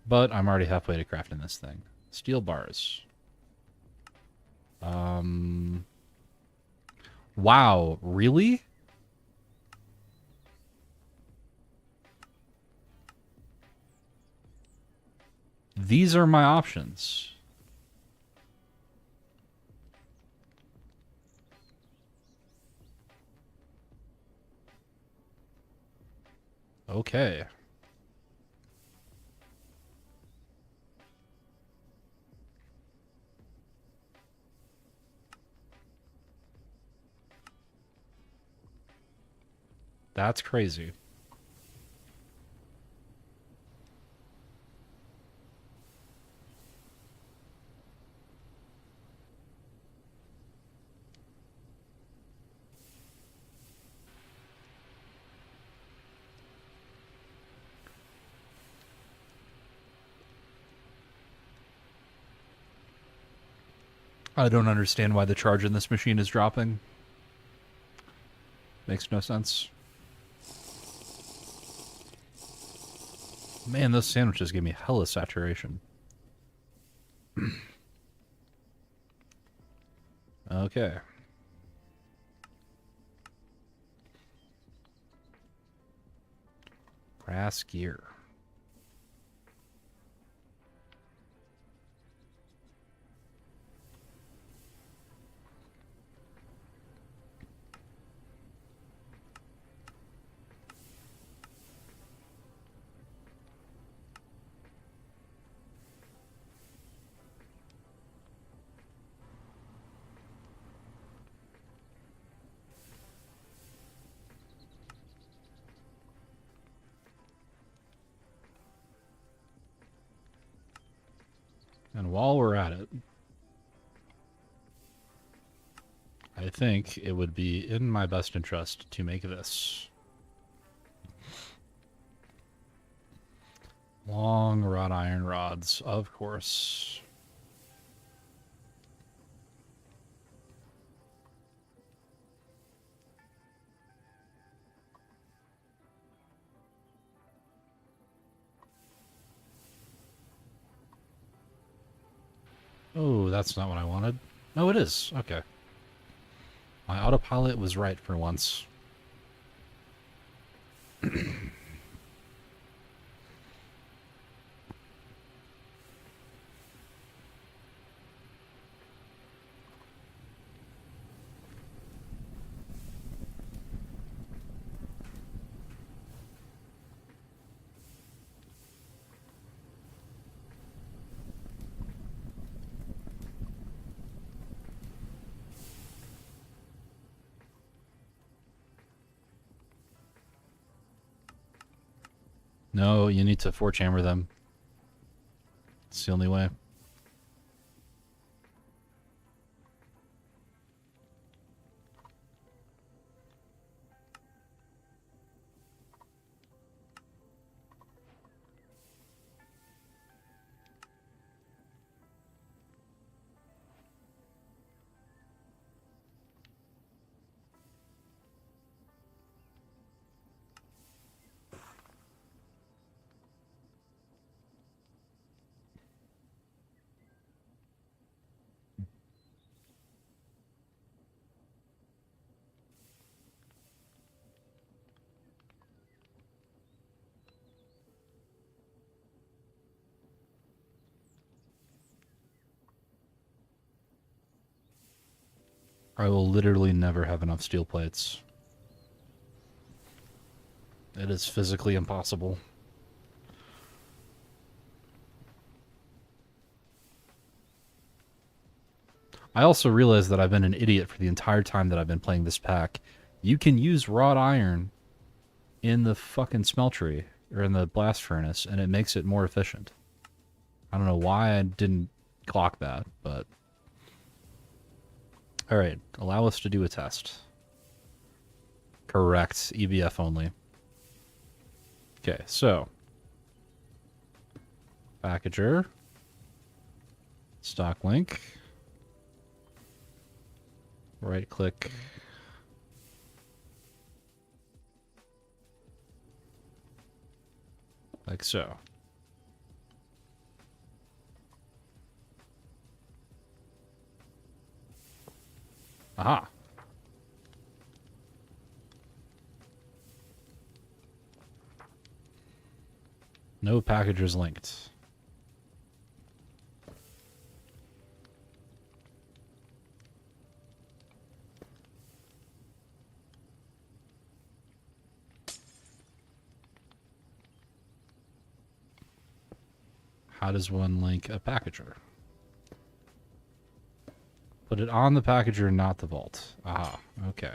But I'm already halfway to crafting this thing. Steel bars. Wow, really? These are my options. Okay. That's crazy. I don't understand why the charge in this machine is dropping. Makes no sense. Man, those sandwiches give me hella saturation. Okay. Brass gear. And while we're at it, I think it would be in my best interest to make this. Long wrought iron rods, of course. Oh, that's not what I wanted. No, it is. Okay. My autopilot was right for once. No, you need to forge hammer them. It's the only way. I will literally never have enough steel plates. It is physically impossible. I also realized that I've been an idiot for the entire time that I've been playing this pack. You can use wrought iron in the fucking smeltery, or in the blast furnace, and it makes it more efficient. I don't know why I didn't clock that, but... Alright, allow us to do a test. Correct, EBF only. Okay, so... Packager. Stock link. Right click. Like so. Aha. No packagers linked. How does one link a packager? Put it on the packager, not the vault. Aha, okay.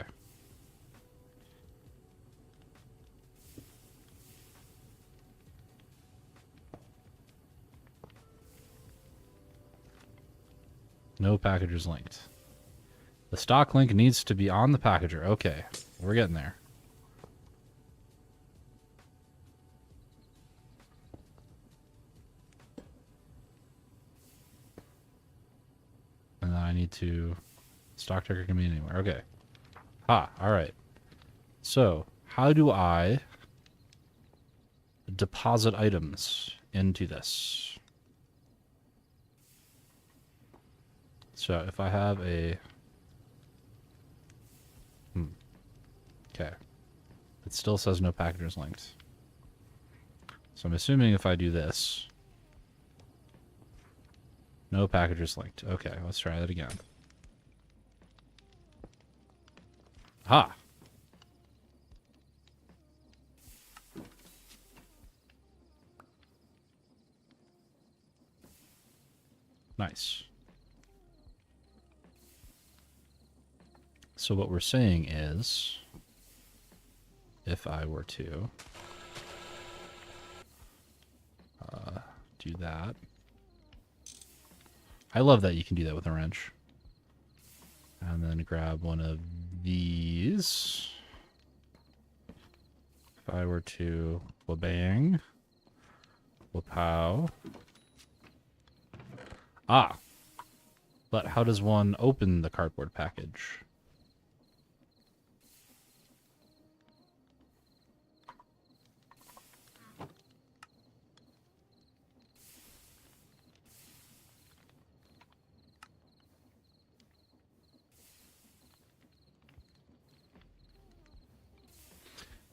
No packagers linked. The stock link needs to be on the packager. Okay, we're getting there. And then I need to... Stock ticker can be anywhere. Okay. Ah, alright. So, how do I deposit items into this? So, if I have a... Okay. It still says no packagers linked. So I'm assuming if I do this... No packagers linked. Okay, let's try that again. Ha! Nice. So what we're saying is, if I were to do that, I love that you can do that with a wrench. And then grab one of these. If I were to wabang, wapow. Ah! But how does one open the cardboard package?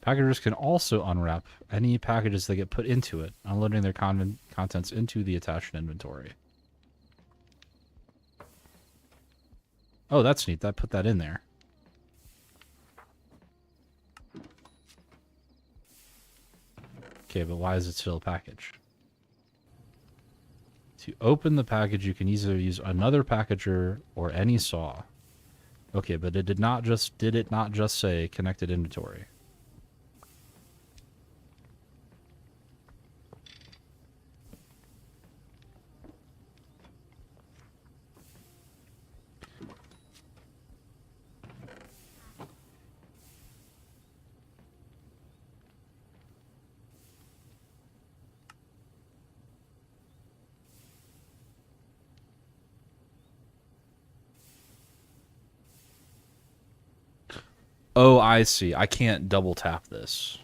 Packagers can also unwrap any packages that get put into it, unloading their contents into the attached inventory. Oh, that's neat. That put that in there. Okay, but why is it still a package? To open the package, you can either use another packager or any saw. Okay, but it did it not just say connected inventory? Oh, I see. I can't double tap this.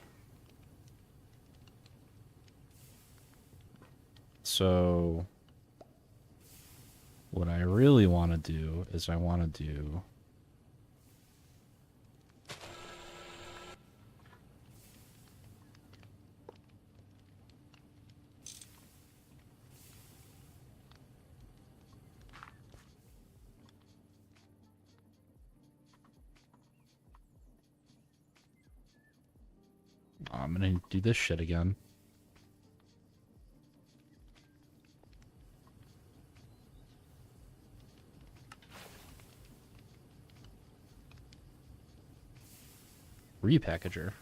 So what I really want to do is I want to do... I'm going to do this shit again. Repackager.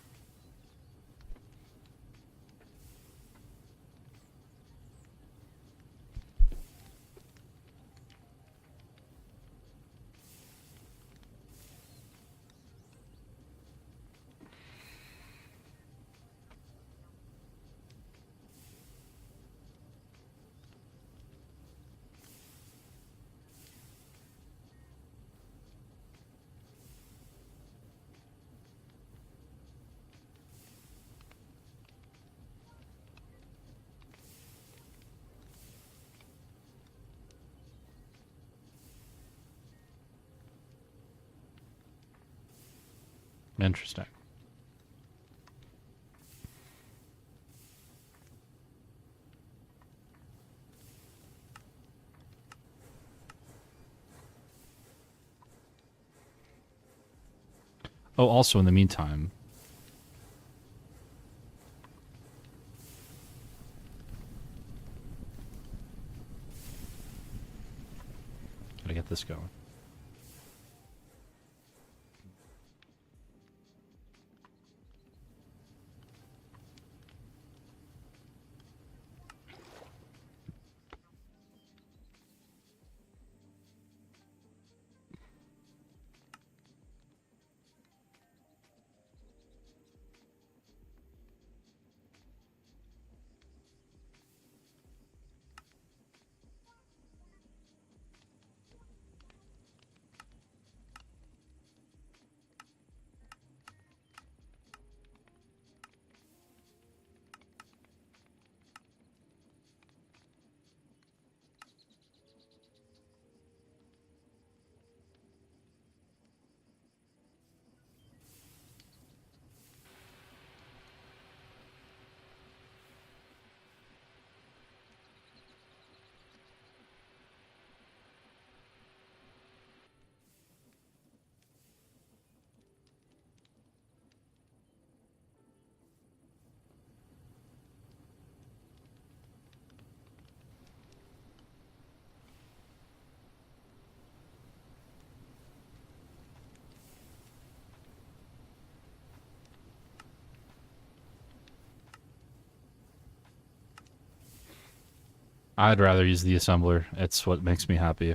Interesting. Oh, also in the meantime... Gotta get this going. I'd rather use the assembler. It's what makes me happy.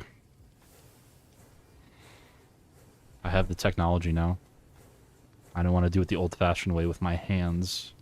I have the technology now. I don't want to do it the old-fashioned way with my hands.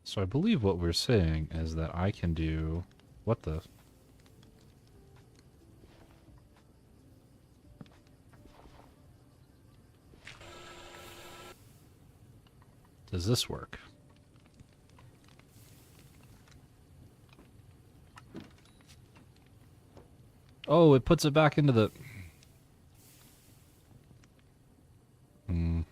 So I believe what we're saying is that I can do... What the... Does this work? Oh, it puts it back into the... Hmm.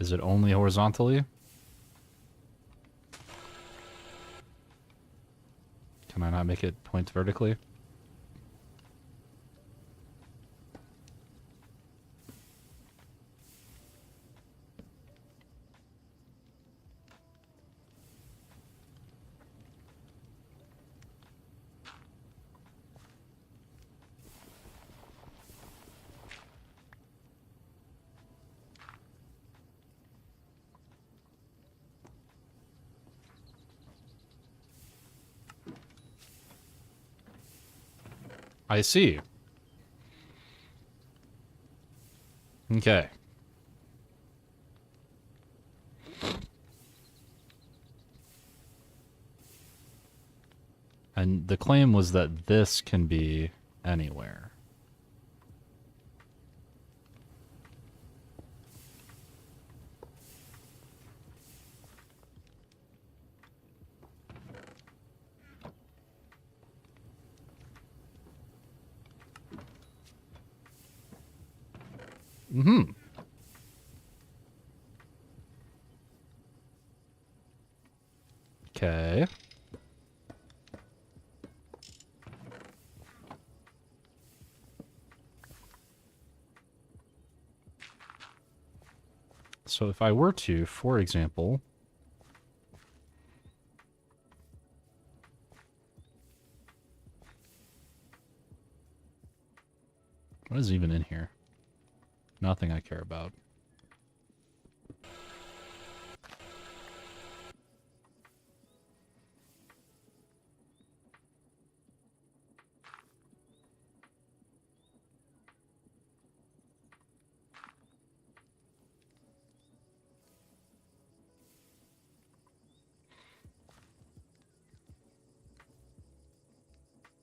Is it only horizontally? Can I not make it point vertically? I see. Okay. And the claim was that this can be anywhere. Mm-hmm. Okay. So if I were to, for example... What is even in here? Nothing I care about.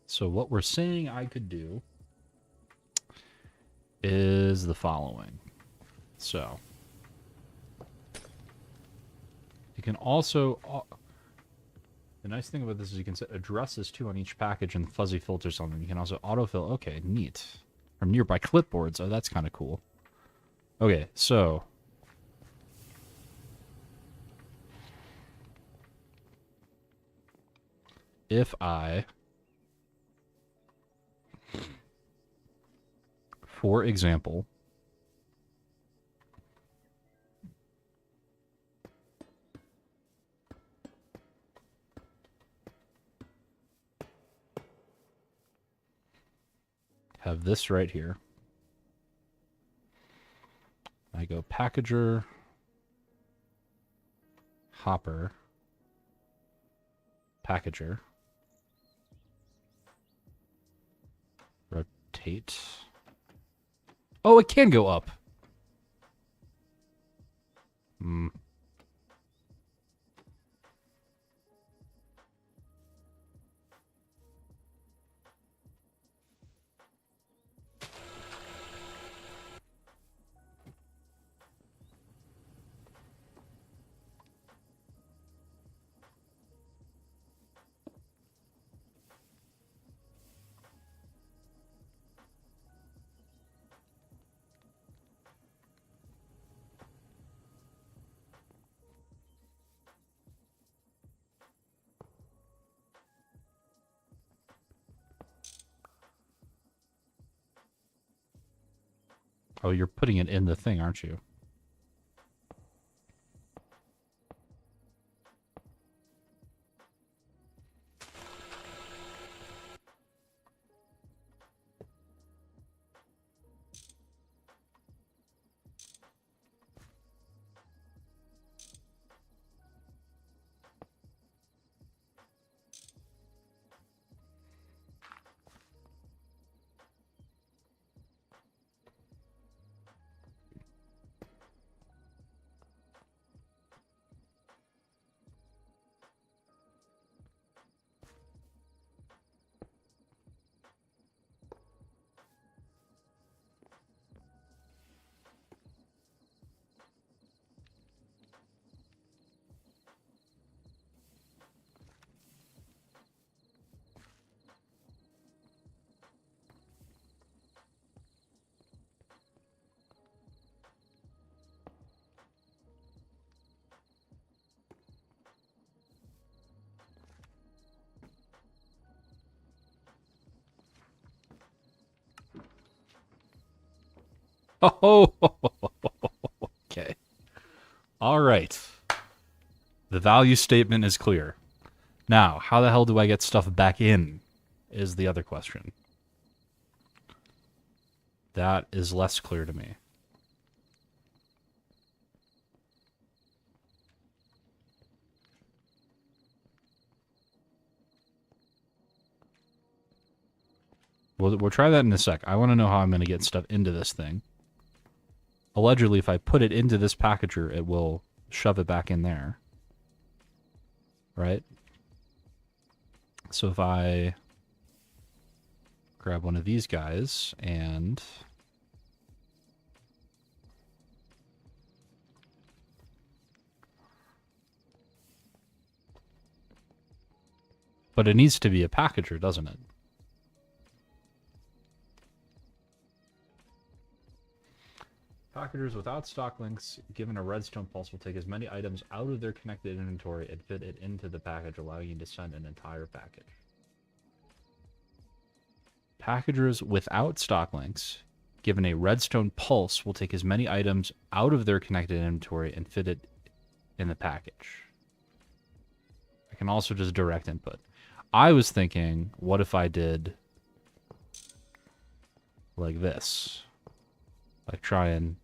So what we're saying I could do is the following. So you can also... the nice thing about this is you can set addresses too on each package and fuzzy filters on them. You can also autofill. Okay, neat. From nearby clipboards. Oh, that's kind of cool. Okay, so... if I... for example... have this right here. I go packager, hopper, packager, rotate. Oh, it can go up. Hmm. Oh, you're putting it in the thing, aren't you? Oh, okay. All right. The value statement is clear. Now, how the hell do I get stuff back in is the other question. That is less clear to me. We'll try that in a sec. I want to know how I'm going to get stuff into this thing. Allegedly, if I put it into this packager, it will shove it back in there. Right? So if I grab one of these guys and... But it needs to be a packager, doesn't it? Packagers without stock links, given a redstone pulse, will take as many items out of their connected inventory and fit it into the package, allowing you to send an entire package. Packagers without stock links, given a redstone pulse, will take as many items out of their connected inventory and fit it in the package. I can also just direct input. I was thinking, what if I did like this? Like try and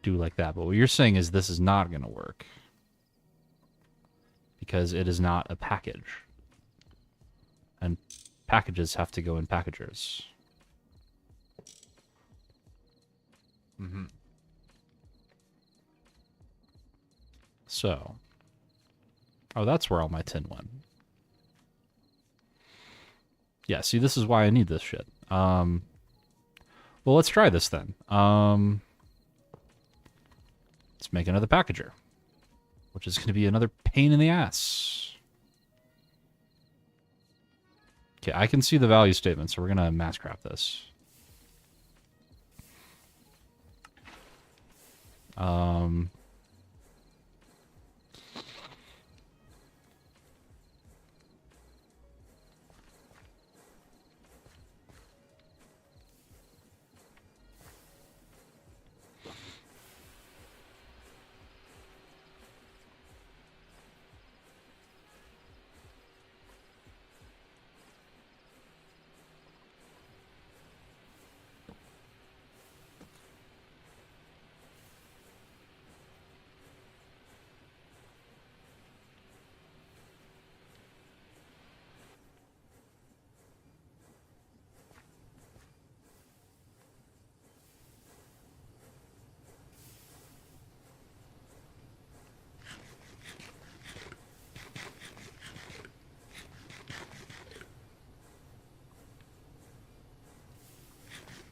do like that. But what you're saying is this is not going to work. Because it is not a package. And packages have to go in packagers. Mm-hmm. So. Oh, that's where all my tin went. Yeah, see, this is why I need this shit. Well, let's try this then. Let's make another packager. Which is going to be another pain in the ass. Okay, I can see the value statement, so we're going to mass craft this.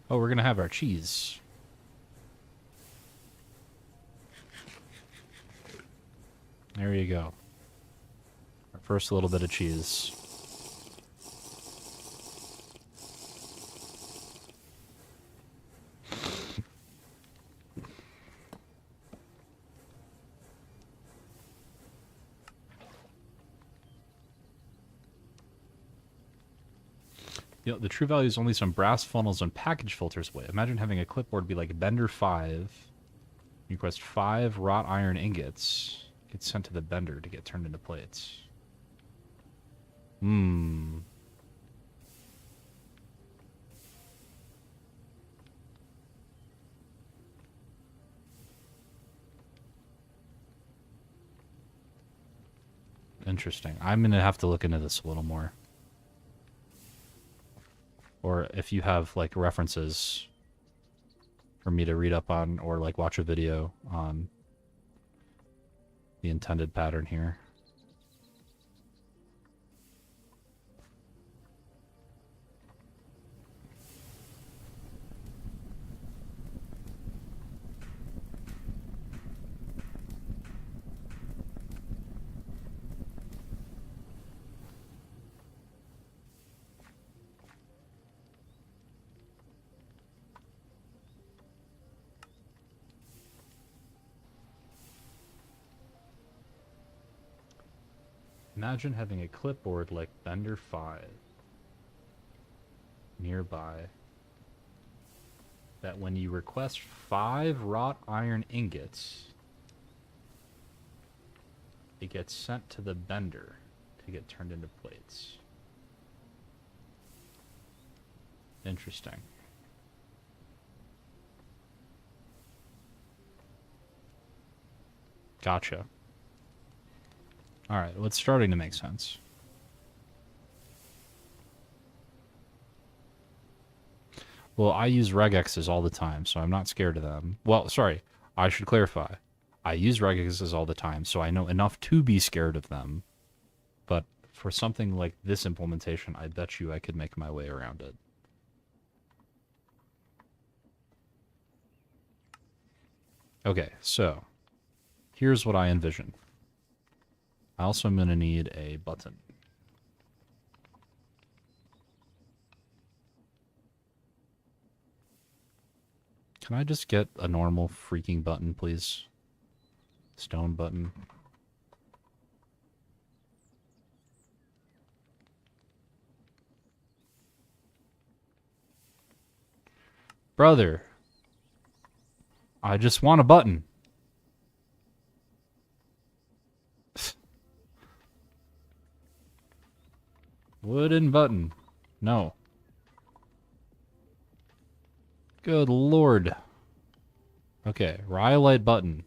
Oh, we're going to have our cheese. There you go. Our first little bit of cheese. You know, the true value is only some brass funnels and package filters away. Imagine having a clipboard be like Bender 5. You request 5 wrought iron ingots. Get sent to the bender to get turned into plates. Hmm. Interesting. I'm going to have to look into this a little more. Or if you have, like, references for me to read up on, or, like, watch a video on the intended pattern here. Imagine having a clipboard like Bender 5 nearby that when you request 5 wrought iron ingots, it gets sent to the bender to get turned into plates. Interesting. Gotcha. Alright, well, it's starting to make sense. Well, I use regexes all the time, so I'm not scared of them. Well, sorry, I should clarify. I use regexes all the time, so I know enough to be scared of them. But for something like this implementation, I bet you I could make my way around it. Okay, so here's what I envision. I also am going to need a button. Can I just get a normal freaking button, please? Stone button. Brother, I just want a button. Wooden button. No. Good lord. Okay, rhyolite button.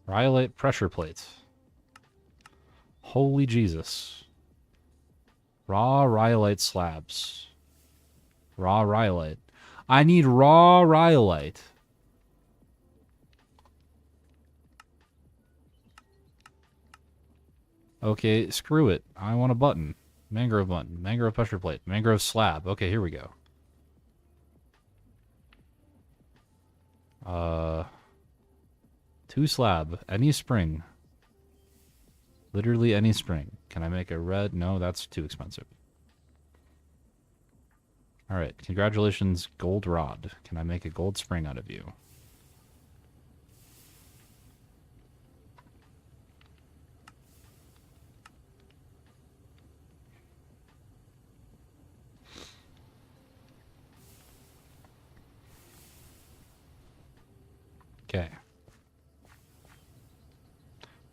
Rhyolite pressure plates. Holy Jesus. Raw rhyolite slabs. Raw rhyolite. I need raw rhyolite. Okay, screw it. I want a button. Mangrove button. Mangrove pressure plate. Mangrove slab. Okay, here we go. 2 slab. Any spring. Literally any spring. Can I make a red? No, that's too expensive. Alright, congratulations, gold rod. Can I make a gold spring out of you? Okay.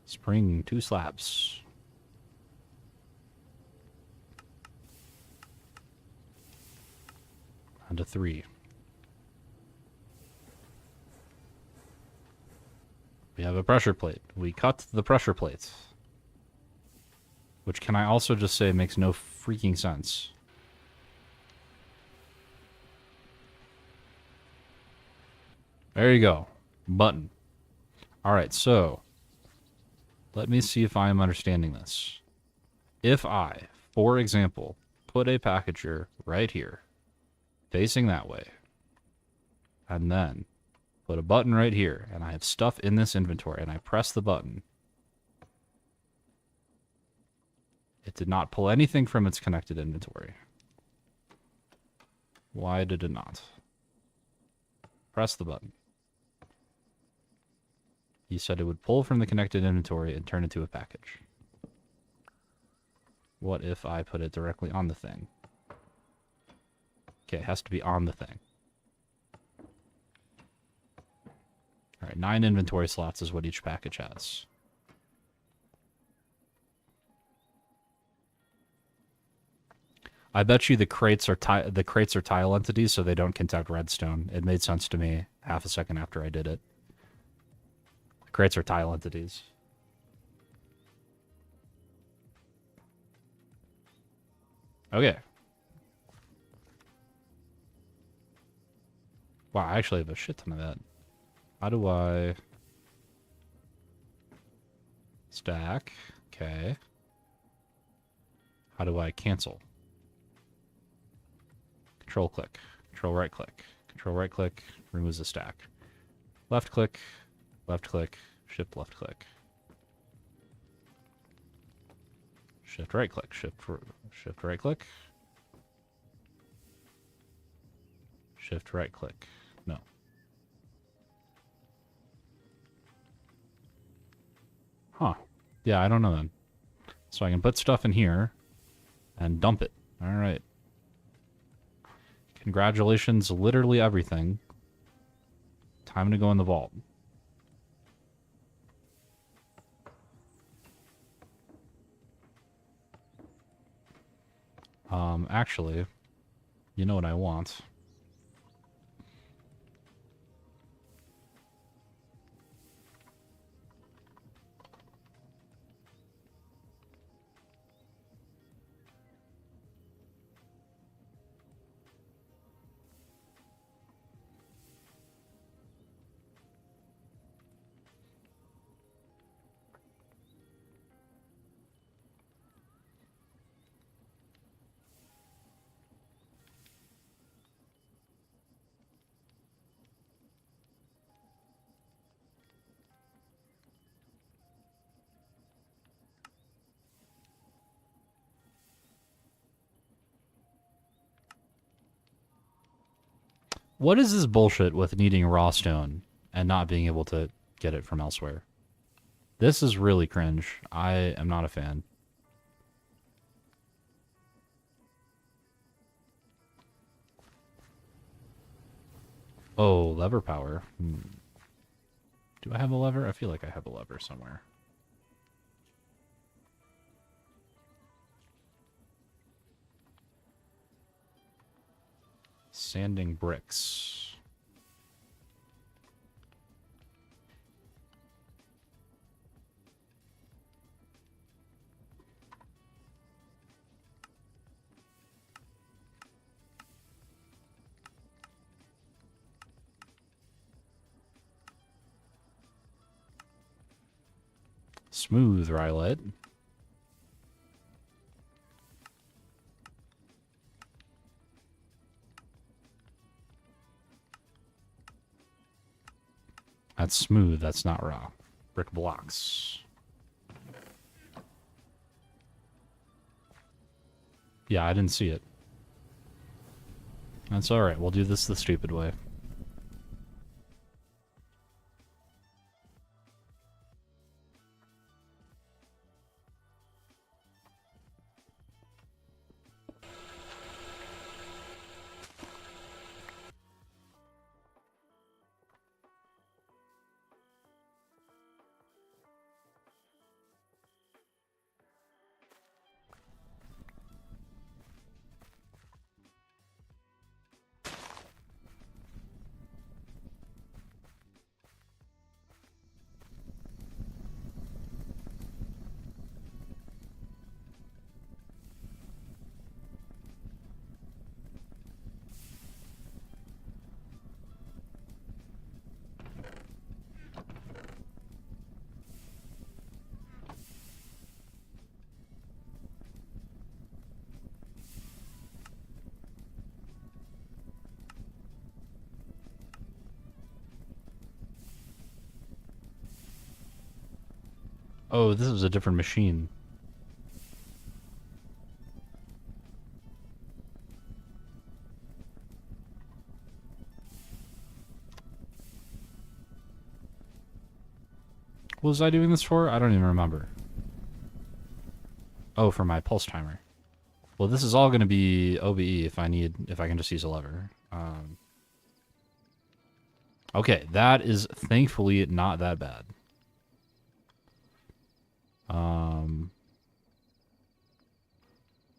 Spring 2 slabs. And a 3. We have a pressure plate. We cut the pressure plates. Which can I also just say makes no freaking sense. There you go. Button. Alright, so let me see if I am understanding this. If I, for example, put a packager right here, facing that way, and then put a button right here, and I have stuff in this inventory, and I press the button, it did not pull anything from its connected inventory. Why did it not? Press the button. You said it would pull from the connected inventory and turn into a package. What if I put it directly on the thing? Okay, it has to be on the thing. Alright, 9 inventory slots is what each package has. I bet you the crates are tile entities, so they don't conduct redstone. It made sense to me half a second after I did it. The crates are tile entities. Okay. Wow, I actually have a shit ton of that. How do I... Stack. Okay. How do I cancel? Control click. Control right click. Control right click. Removes the stack. Left click. Left click. Shift left click. Shift right click. Shift right click. Shift right click. No. Huh. Yeah, I don't know then. So I can put stuff in here and dump it. Alright. Congratulations, literally everything. Time to go in the vault. Actually, you know what I want? What is this bullshit with needing raw stone and not being able to get it from elsewhere? This is really cringe. I am not a fan. Oh, lever power. Do I have a lever? I feel like I have a lever somewhere. Sanding bricks. Smooth Rylet. That's smooth, that's not raw. Brick blocks. Yeah, I didn't see it. That's alright, we'll do this the stupid way. Oh, this is a different machine. was I doing this for? I don't even remember. Oh, for my pulse timer. Well, this is all going to be OBE if I can just use a lever. Okay, that is thankfully not that bad.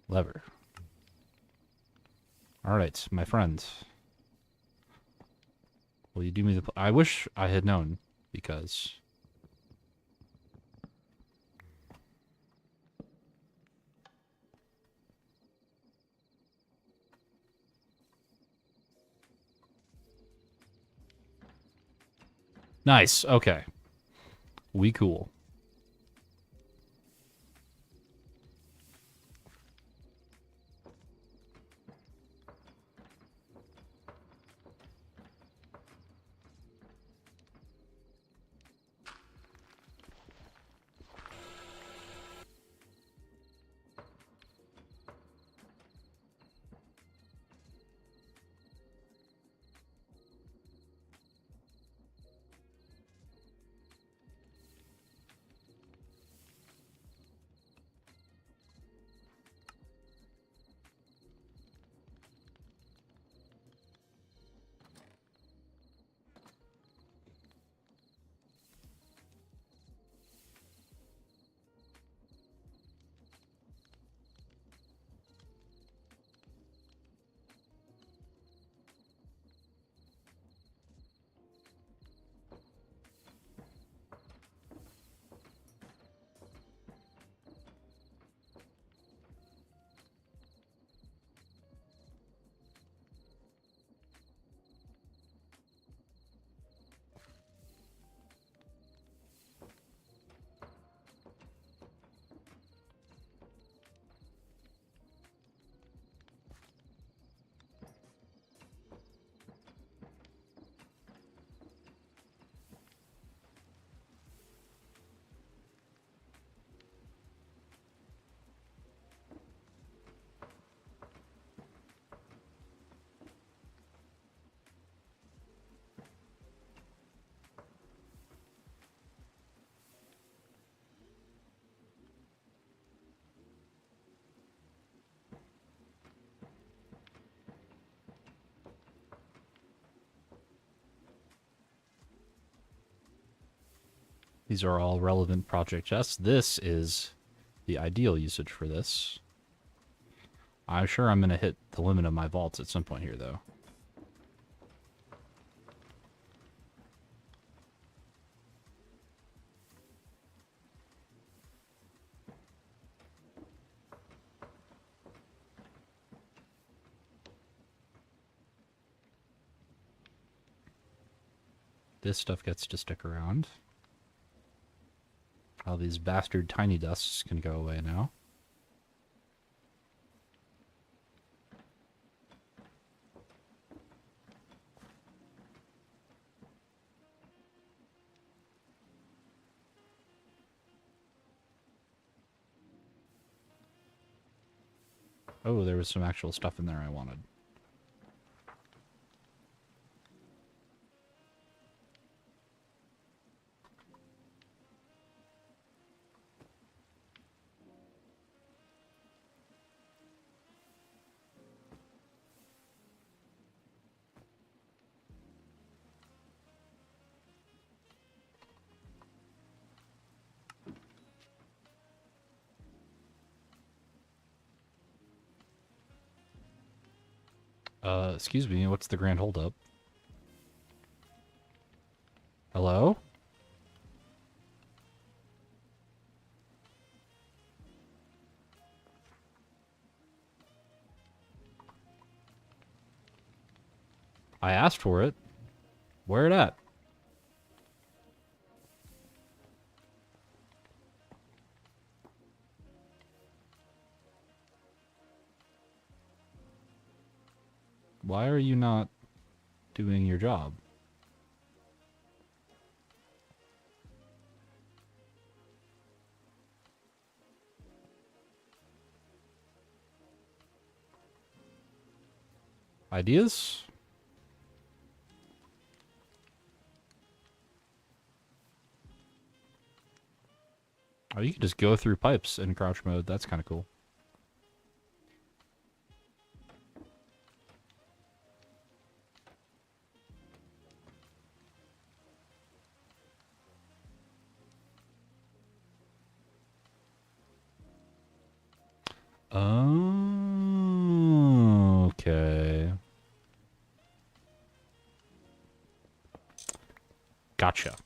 Lever. Alright, my friends. Will you do me the... I wish I had known, because... Nice, okay. We cool. These are all relevant project chests. This is the ideal usage for this. I'm sure I'm going to hit the limit of my vaults at some point here, though. This stuff gets to stick around. All these bastard tiny dusts can go away now. Oh, there was some actual stuff in there I wanted. Excuse me, what's the grand holdup? Hello? I asked for it. Where it at? Why are you not doing your job? Ideas? Oh, you can just go through pipes in crouch mode. That's kind of cool. Oh, okay. Gotcha.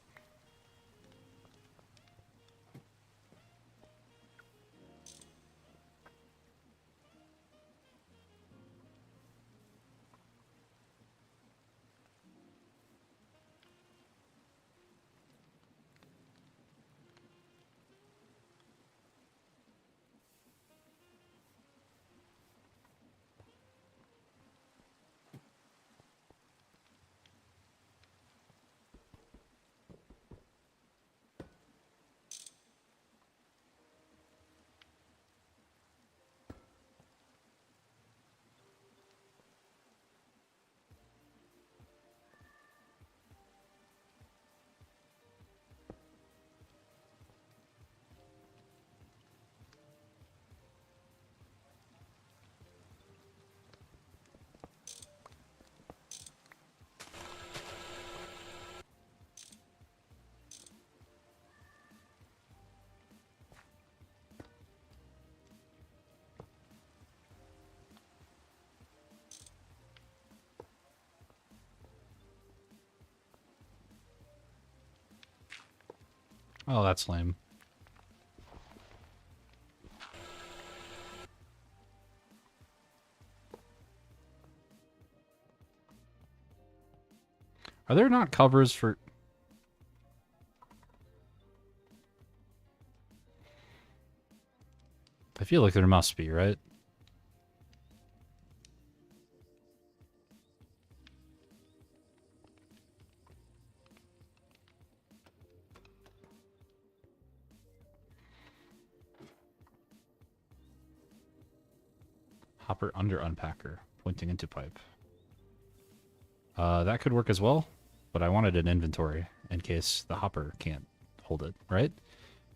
Oh, that's lame. Are there not covers for... I feel like there must be, right? Hopper under unpacker, pointing into pipe. That could work as well, but I wanted an inventory in case the hopper can't hold it, right?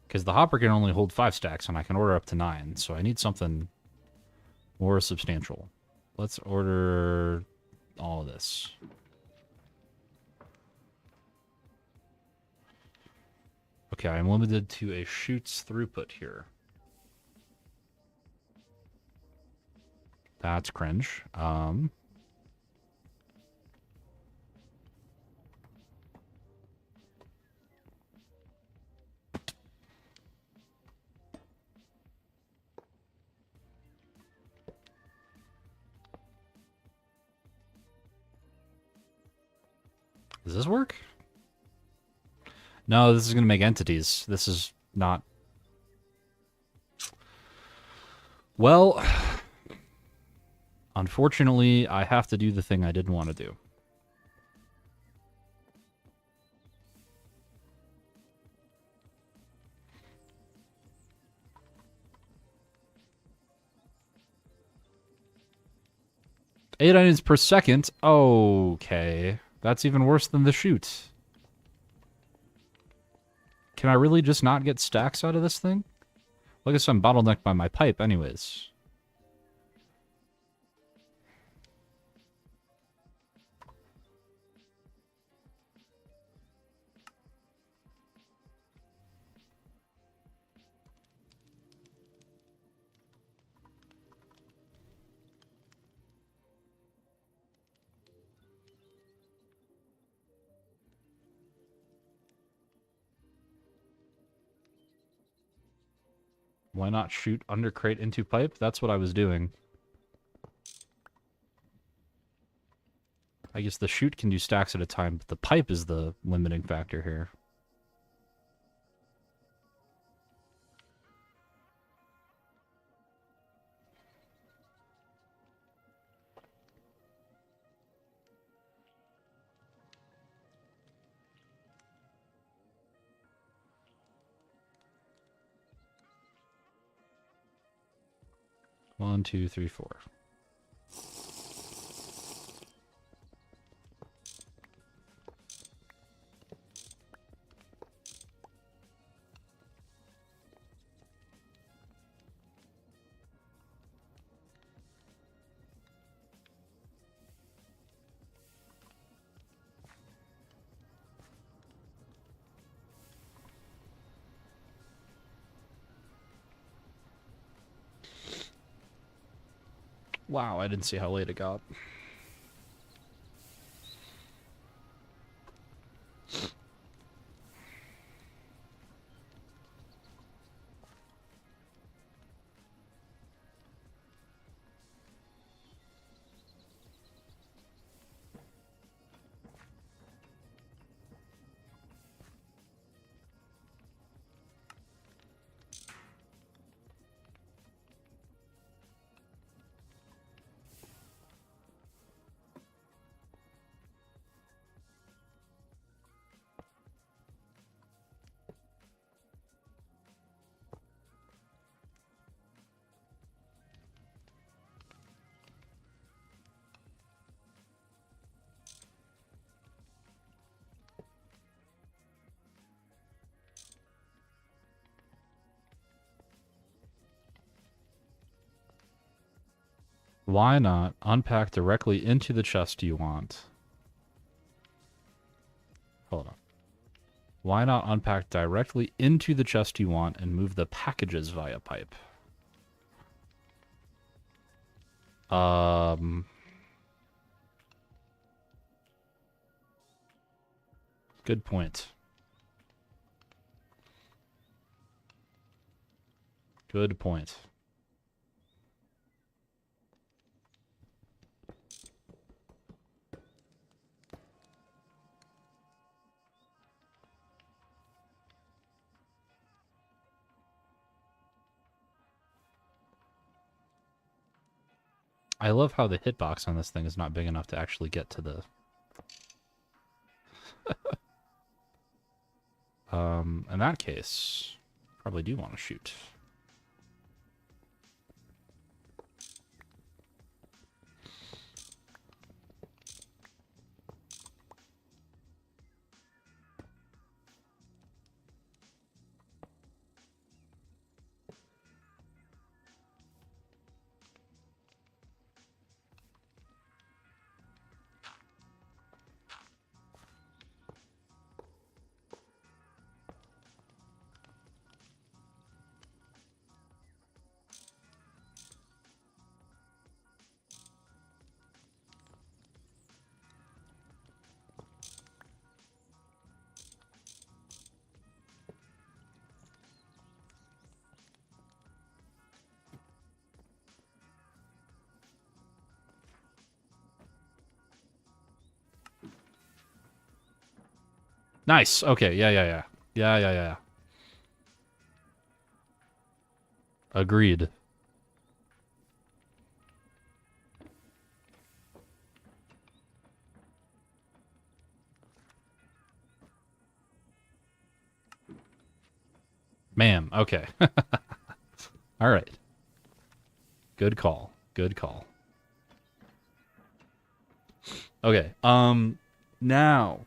Because the hopper can only hold 5 stacks, and I can order up to 9, so I need something more substantial. Let's order all of this. Okay, I'm limited to a chute's throughput here. That's cringe. Does this work? No, this is going to make entities. This is not... Well, unfortunately, I have to do the thing I didn't want to do. Eight items per second? Okay. That's even worse than the chute. Can I really just not get stacks out of this thing? I guess I'm bottlenecked by my pipe anyways. Why not shoot under crate into pipe? That's what I was doing. I guess the chute can do stacks at a time, but the pipe is the limiting factor here. One, two, three, four. Wow, I didn't see how late it got. Why not unpack directly into the chest you want? Hold on. Why not unpack directly into the chest you want and move the packages via pipe? Good point. Good point. I love how the hitbox on this thing is not big enough to actually get to the... in that case, probably do want to shoot. Nice. Okay. Yeah. Yeah. Agreed. Ma'am. Okay. All right. Good call. Good call. Okay. Now,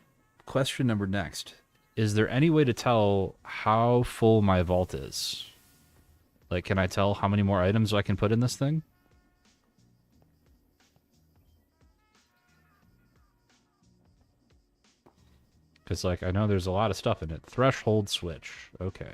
question number next. Is there any way to tell how full my vault is? Like, can I tell how many more items I can put in this thing? Because, like, I know there's a lot of stuff in it. Threshold switch. Okay.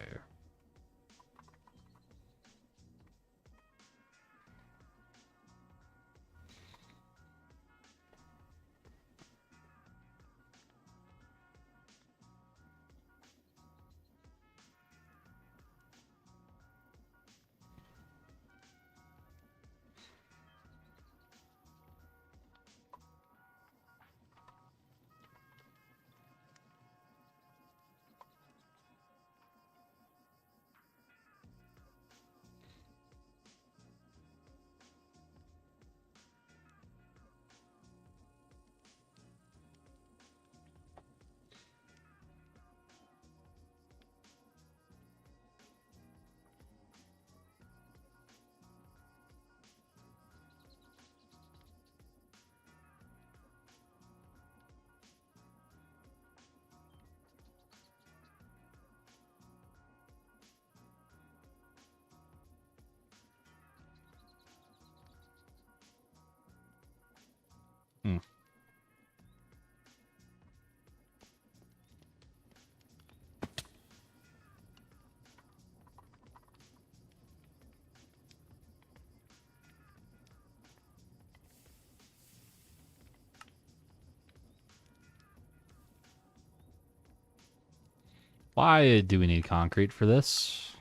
Why do we need concrete for this?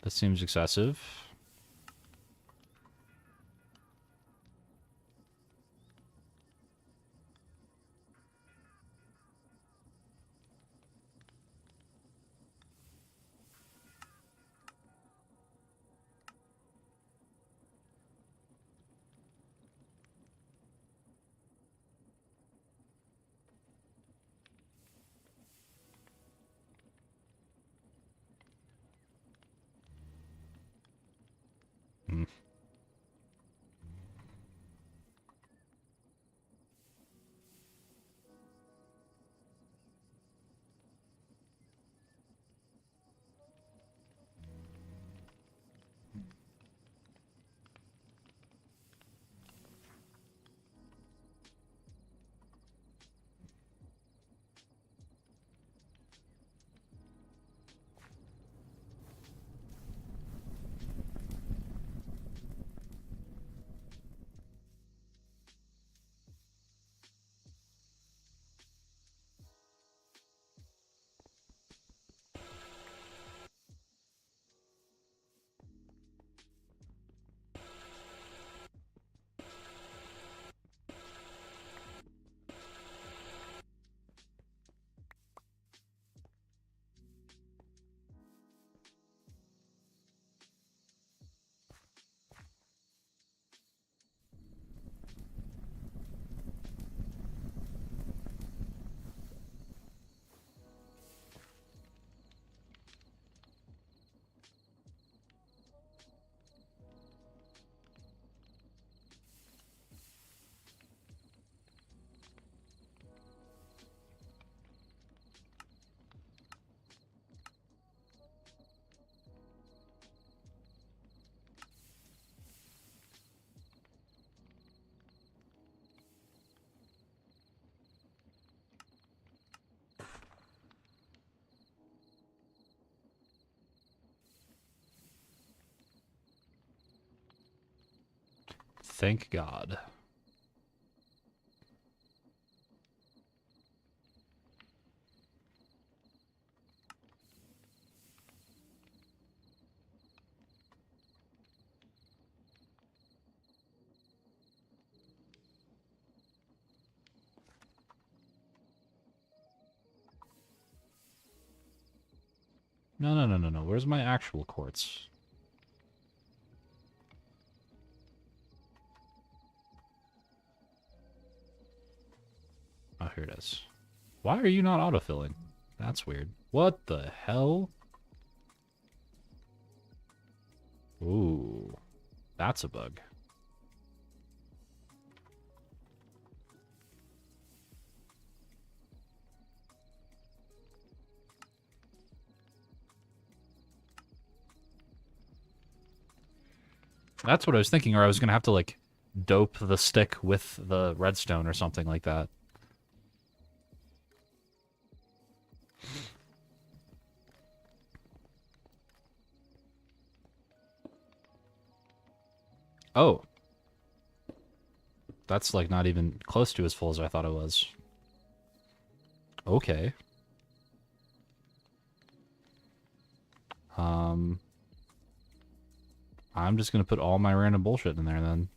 This seems excessive. Hmm. Thank God. No, no, no, no, no. Where's my actual quartz? Oh, here it is. Why are you not autofilling? That's weird. What the hell? Ooh, that's a bug. That's what I was thinking, or I was gonna have to, like, dope the stick with the redstone or something like that. Oh. That's, like, not even close to as full as I thought it was. Okay. I'm just gonna put all my random bullshit in there, then.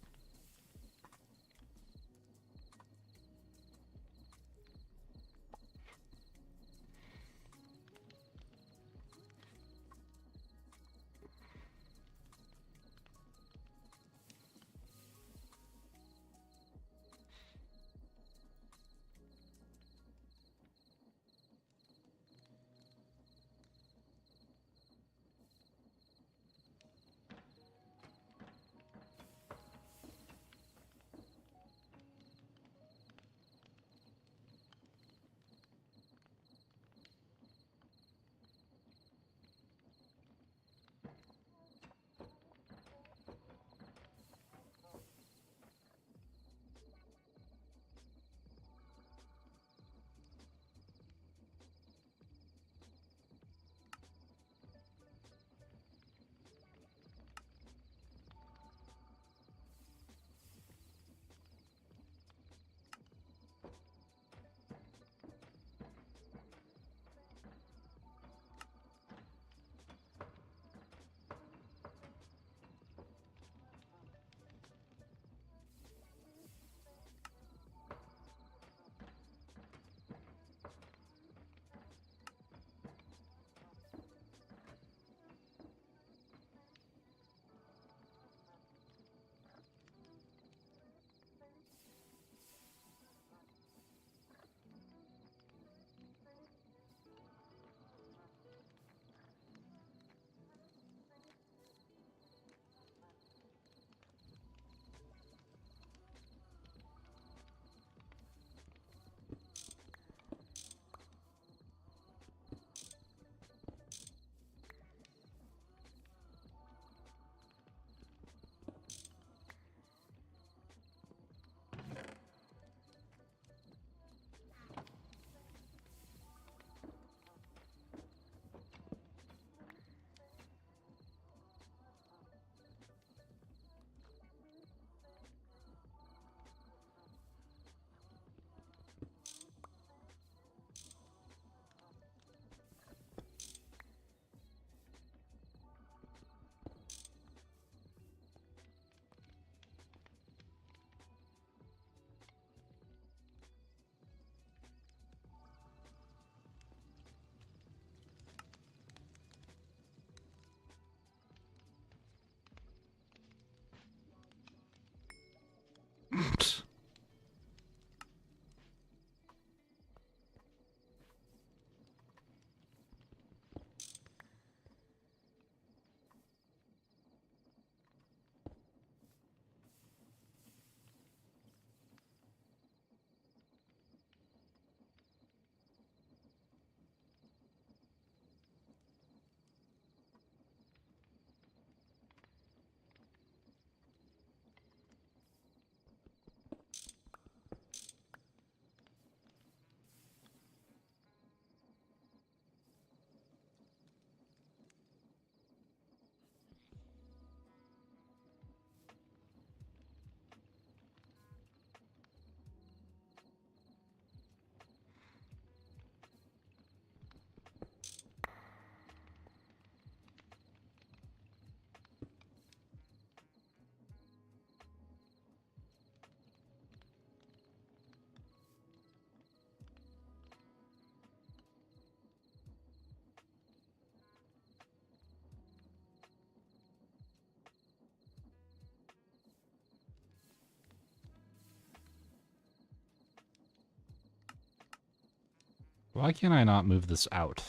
Why can't I not move this out?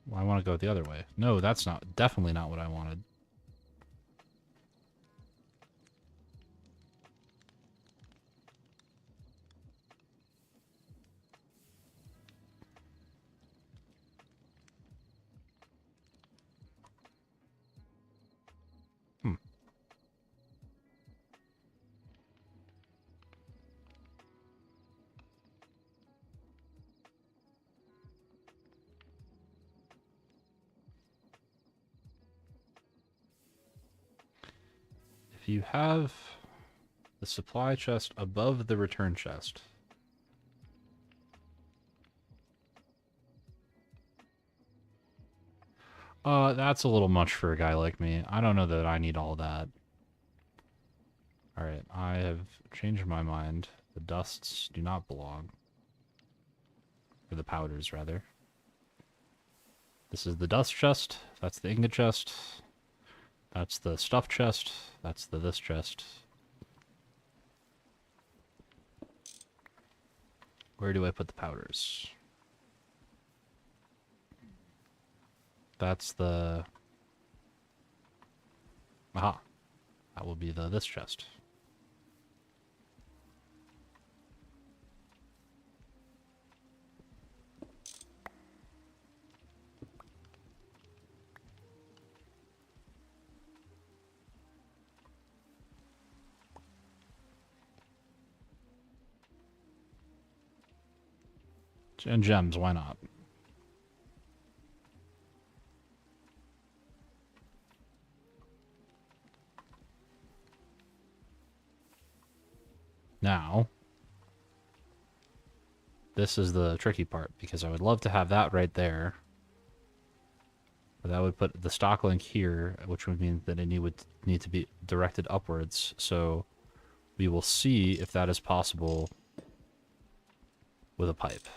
Well, I want to go the other way. No, that's not, definitely not what I wanted. Hmm. If you have the supply chest above the return chest, that's a little much for a guy like me. I don't know that I need all that. Alright, I have changed my mind. The dusts do not belong. Or the powders, rather. This is the dust chest. That's the ingot chest. That's the stuff chest. That's the this chest. Where do I put the powders? That's the... Aha. That will be the this chest. And gems, why not? Now, this is the tricky part, because I would love to have that right there. But that would put the stock link here, which would mean that it would need to be directed upwards. So we will see if that is possible with a pipe.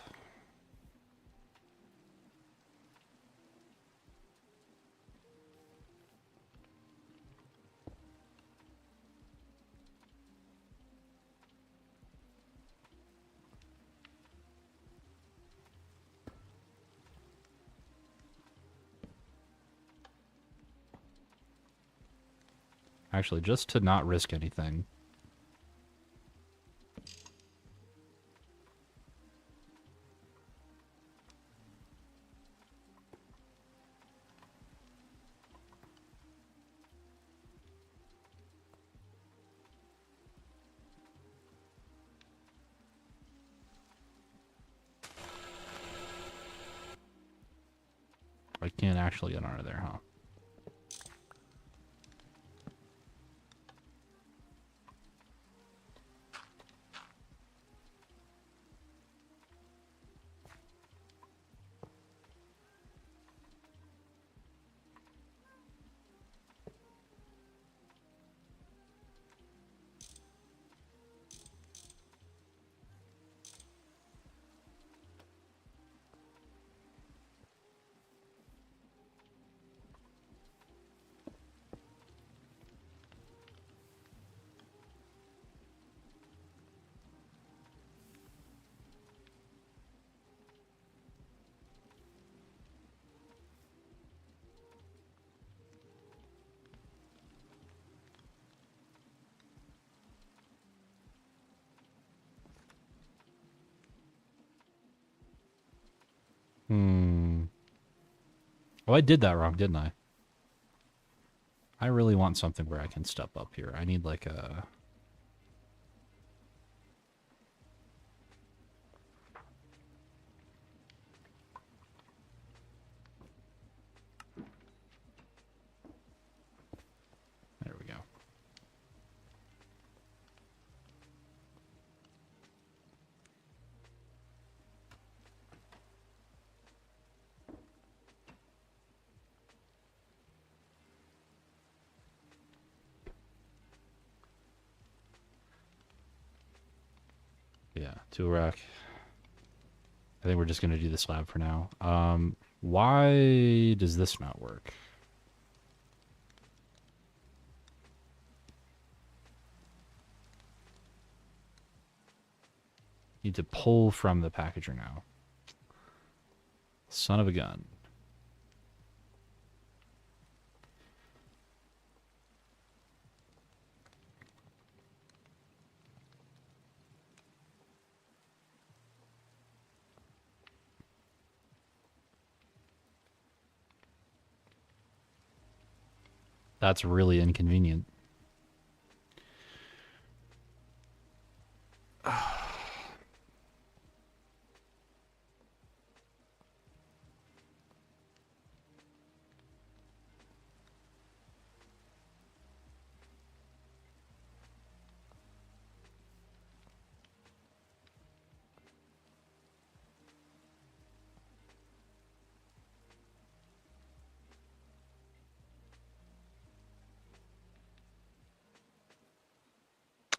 Actually, just to not risk anything. I can't actually get under there, huh? Hmm. Oh, I did that wrong, didn't I? I really want something where I can step up here. I need like a... There we go. Yeah, tool rack. I think we're just going to do the slab for now. Why does this not work? Need to pull from the packager now. Son of a gun. That's really inconvenient.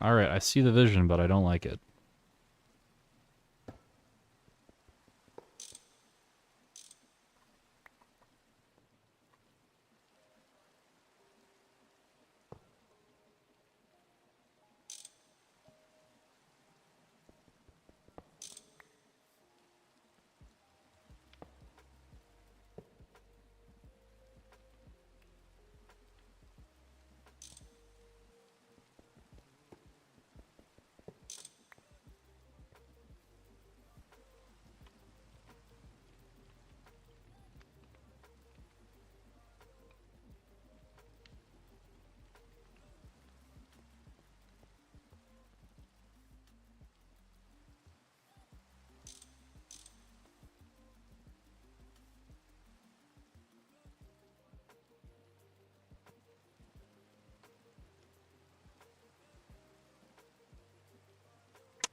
Alright, I see the vision, but I don't like it.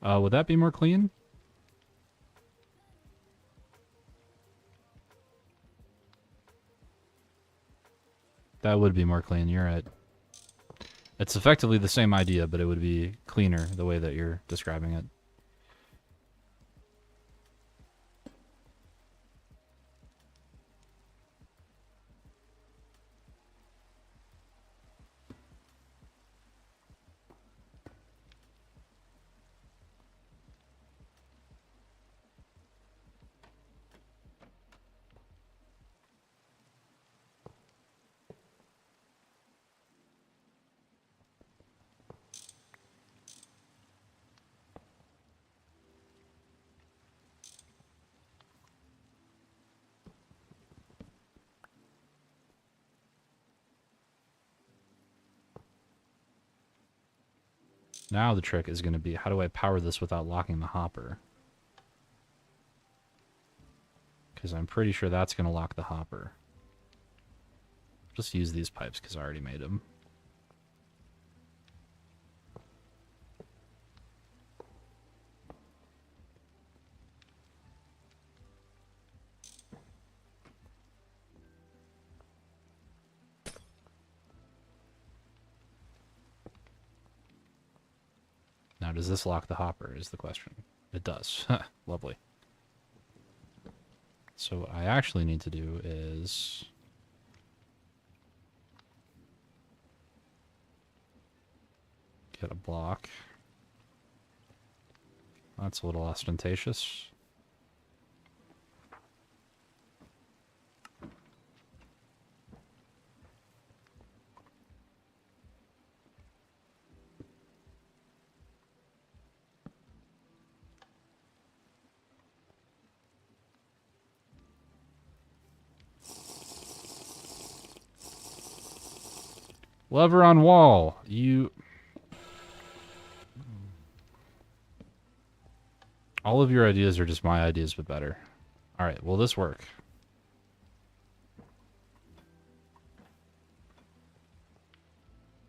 Would that be more clean? That would be more clean, you're right. It's effectively the same idea, but it would be cleaner the way that you're describing it. Now the trick is going to be, how do I power this without locking the hopper? Because I'm pretty sure that's going to lock the hopper. Just use these pipes because I already made them. Now, does this lock the hopper is the question. It does. Lovely. So what I actually need to do is... get a block. That's a little ostentatious. Lever on wall. You... all of your ideas are just my ideas, but better. Alright, will this work?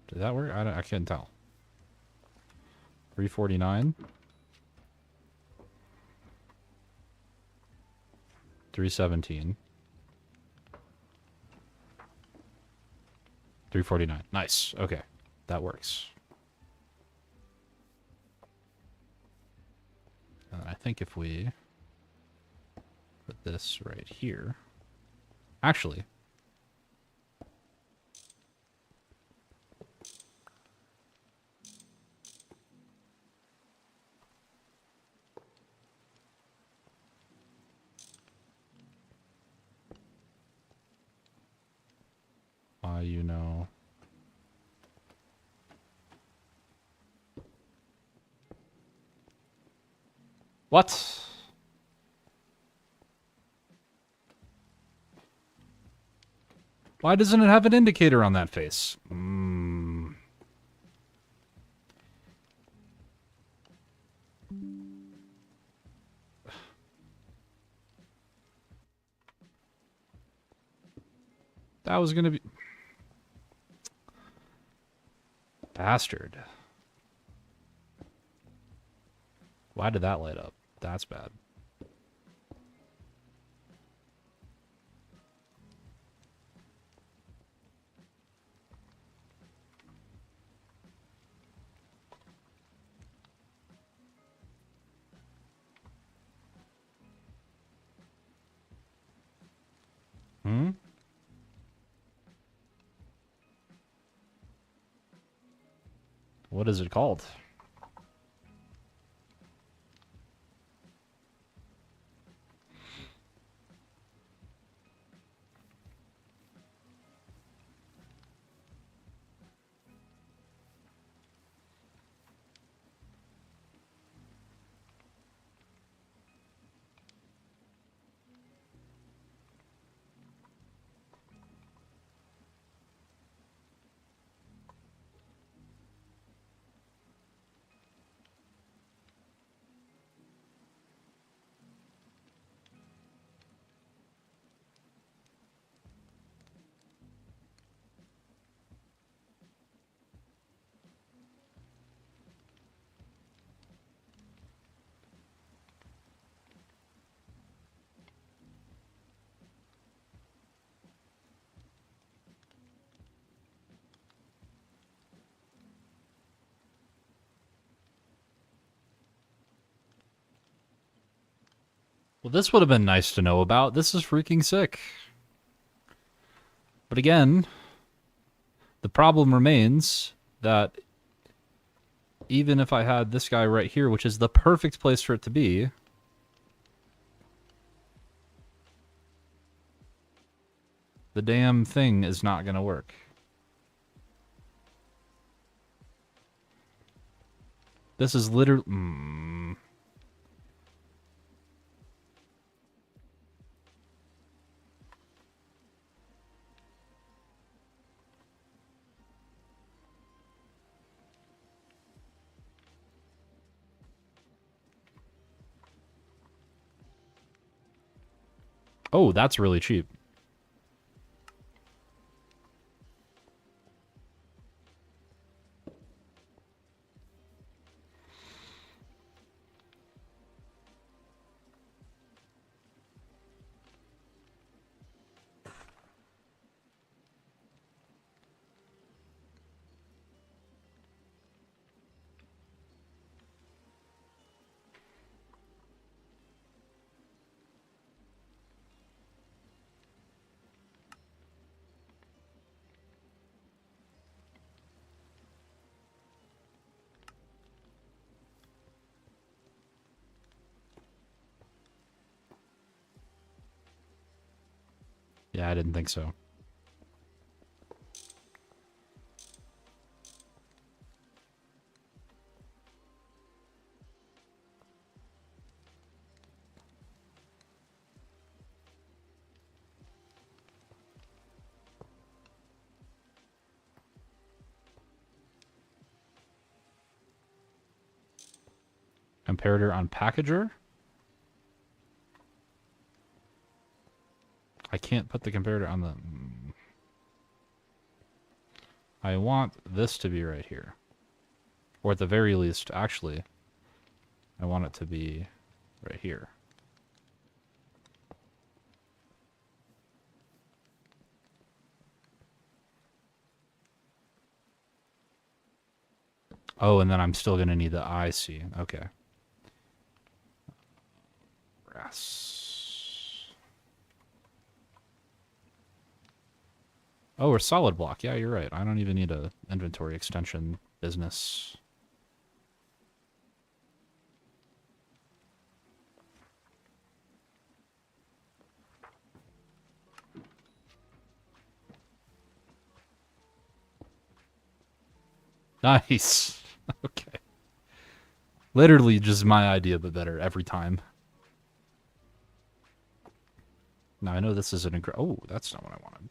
Did that work? I can't tell. 349. 317. 349. Nice. Okay. That works. And I think if we put this right here... actually... you know. What? Why doesn't it have an indicator on that face? That was gonna be... Bastard. Why did that light up? That's bad. Hmm? What is it called? Well, this would have been nice to know about. This is freaking sick. But again, the problem remains that even if I had this guy right here, which is the perfect place for it to be, the damn thing is not going to work. This is literally... Oh, that's really cheap. Yeah, I didn't think so. Comparator on packager? I can't put the comparator on the... I want this to be right here. Or at the very least, actually, I want it to be right here. Oh, and then I'm still going to need the IC. Okay. Brass. Oh, or solid block. Yeah, you're right. I don't even need a inventory extension business. Nice. Okay. Literally just my idea, but better every time. Now I know this isn't a... Oh, that's not what I wanted.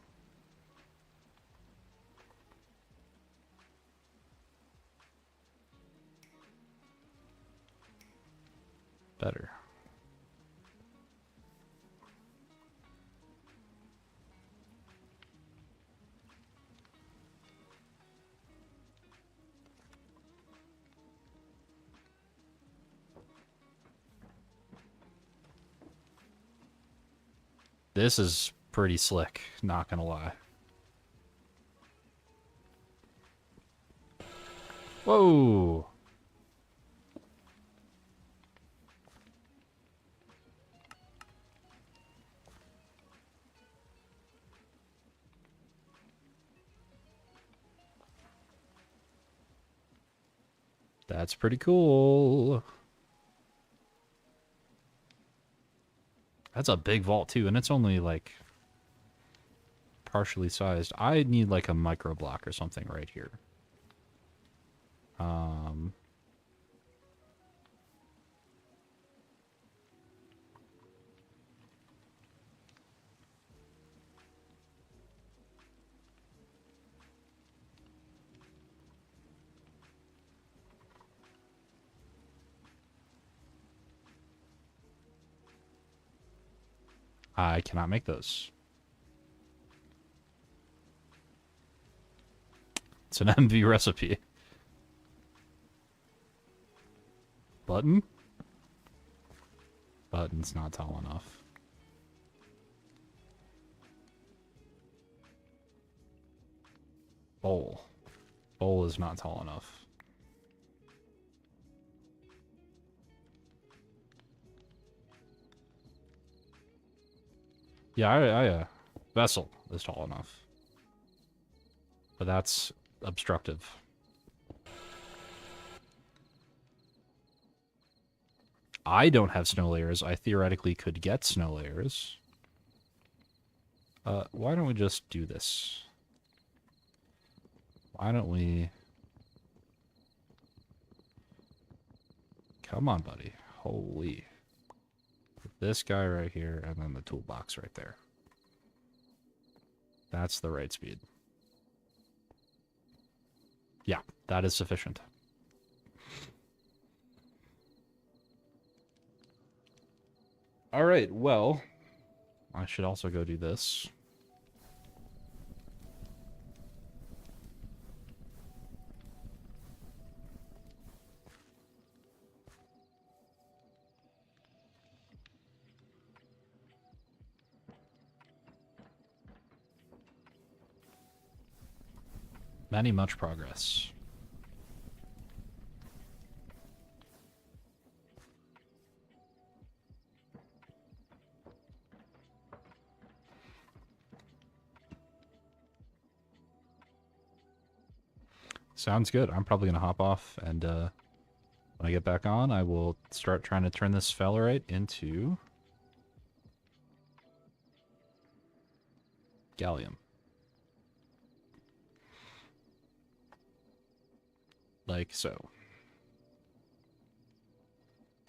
Better. This is pretty slick, not gonna lie. Whoa! That's pretty cool. That's a big vault too, and it's only like partially sized. I need like a micro block or something right here. I cannot make those. It's an MV recipe. Button? Button's not tall enough. Bowl. Bowl is not tall enough. Yeah, vessel is tall enough. But that's obstructive. I don't have snow layers. I theoretically could get snow layers. Why don't we just do this? Why don't we... Come on, buddy. Holy. This guy right here, and then the toolbox right there. That's the right speed. Yeah, that is sufficient. Alright, well, I should also go do this. Much progress. Sounds good. I'm probably going to hop off, and when I get back on, I will start trying to turn this sphalerite into gallium. Like so.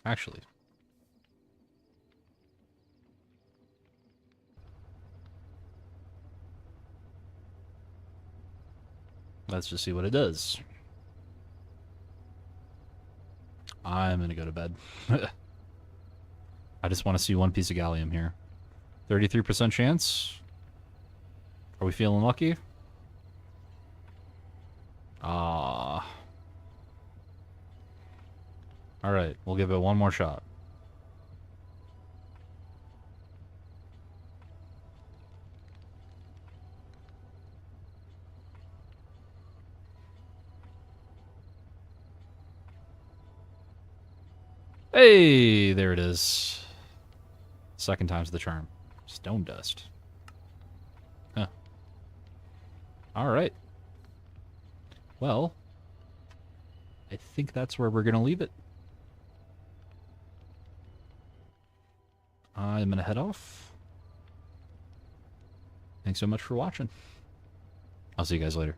Actually. Let's just see what it does. I'm gonna go to bed. I just want to see one piece of gallium here. 33% chance? Are we feeling lucky? Ah. Alright, we'll give it one more shot. Hey, there it is. Second time's the charm. Stone dust. Huh. Alright. Well, I think that's where we're going to leave it. I'm going to head off. Thanks so much for watching. I'll see you guys later.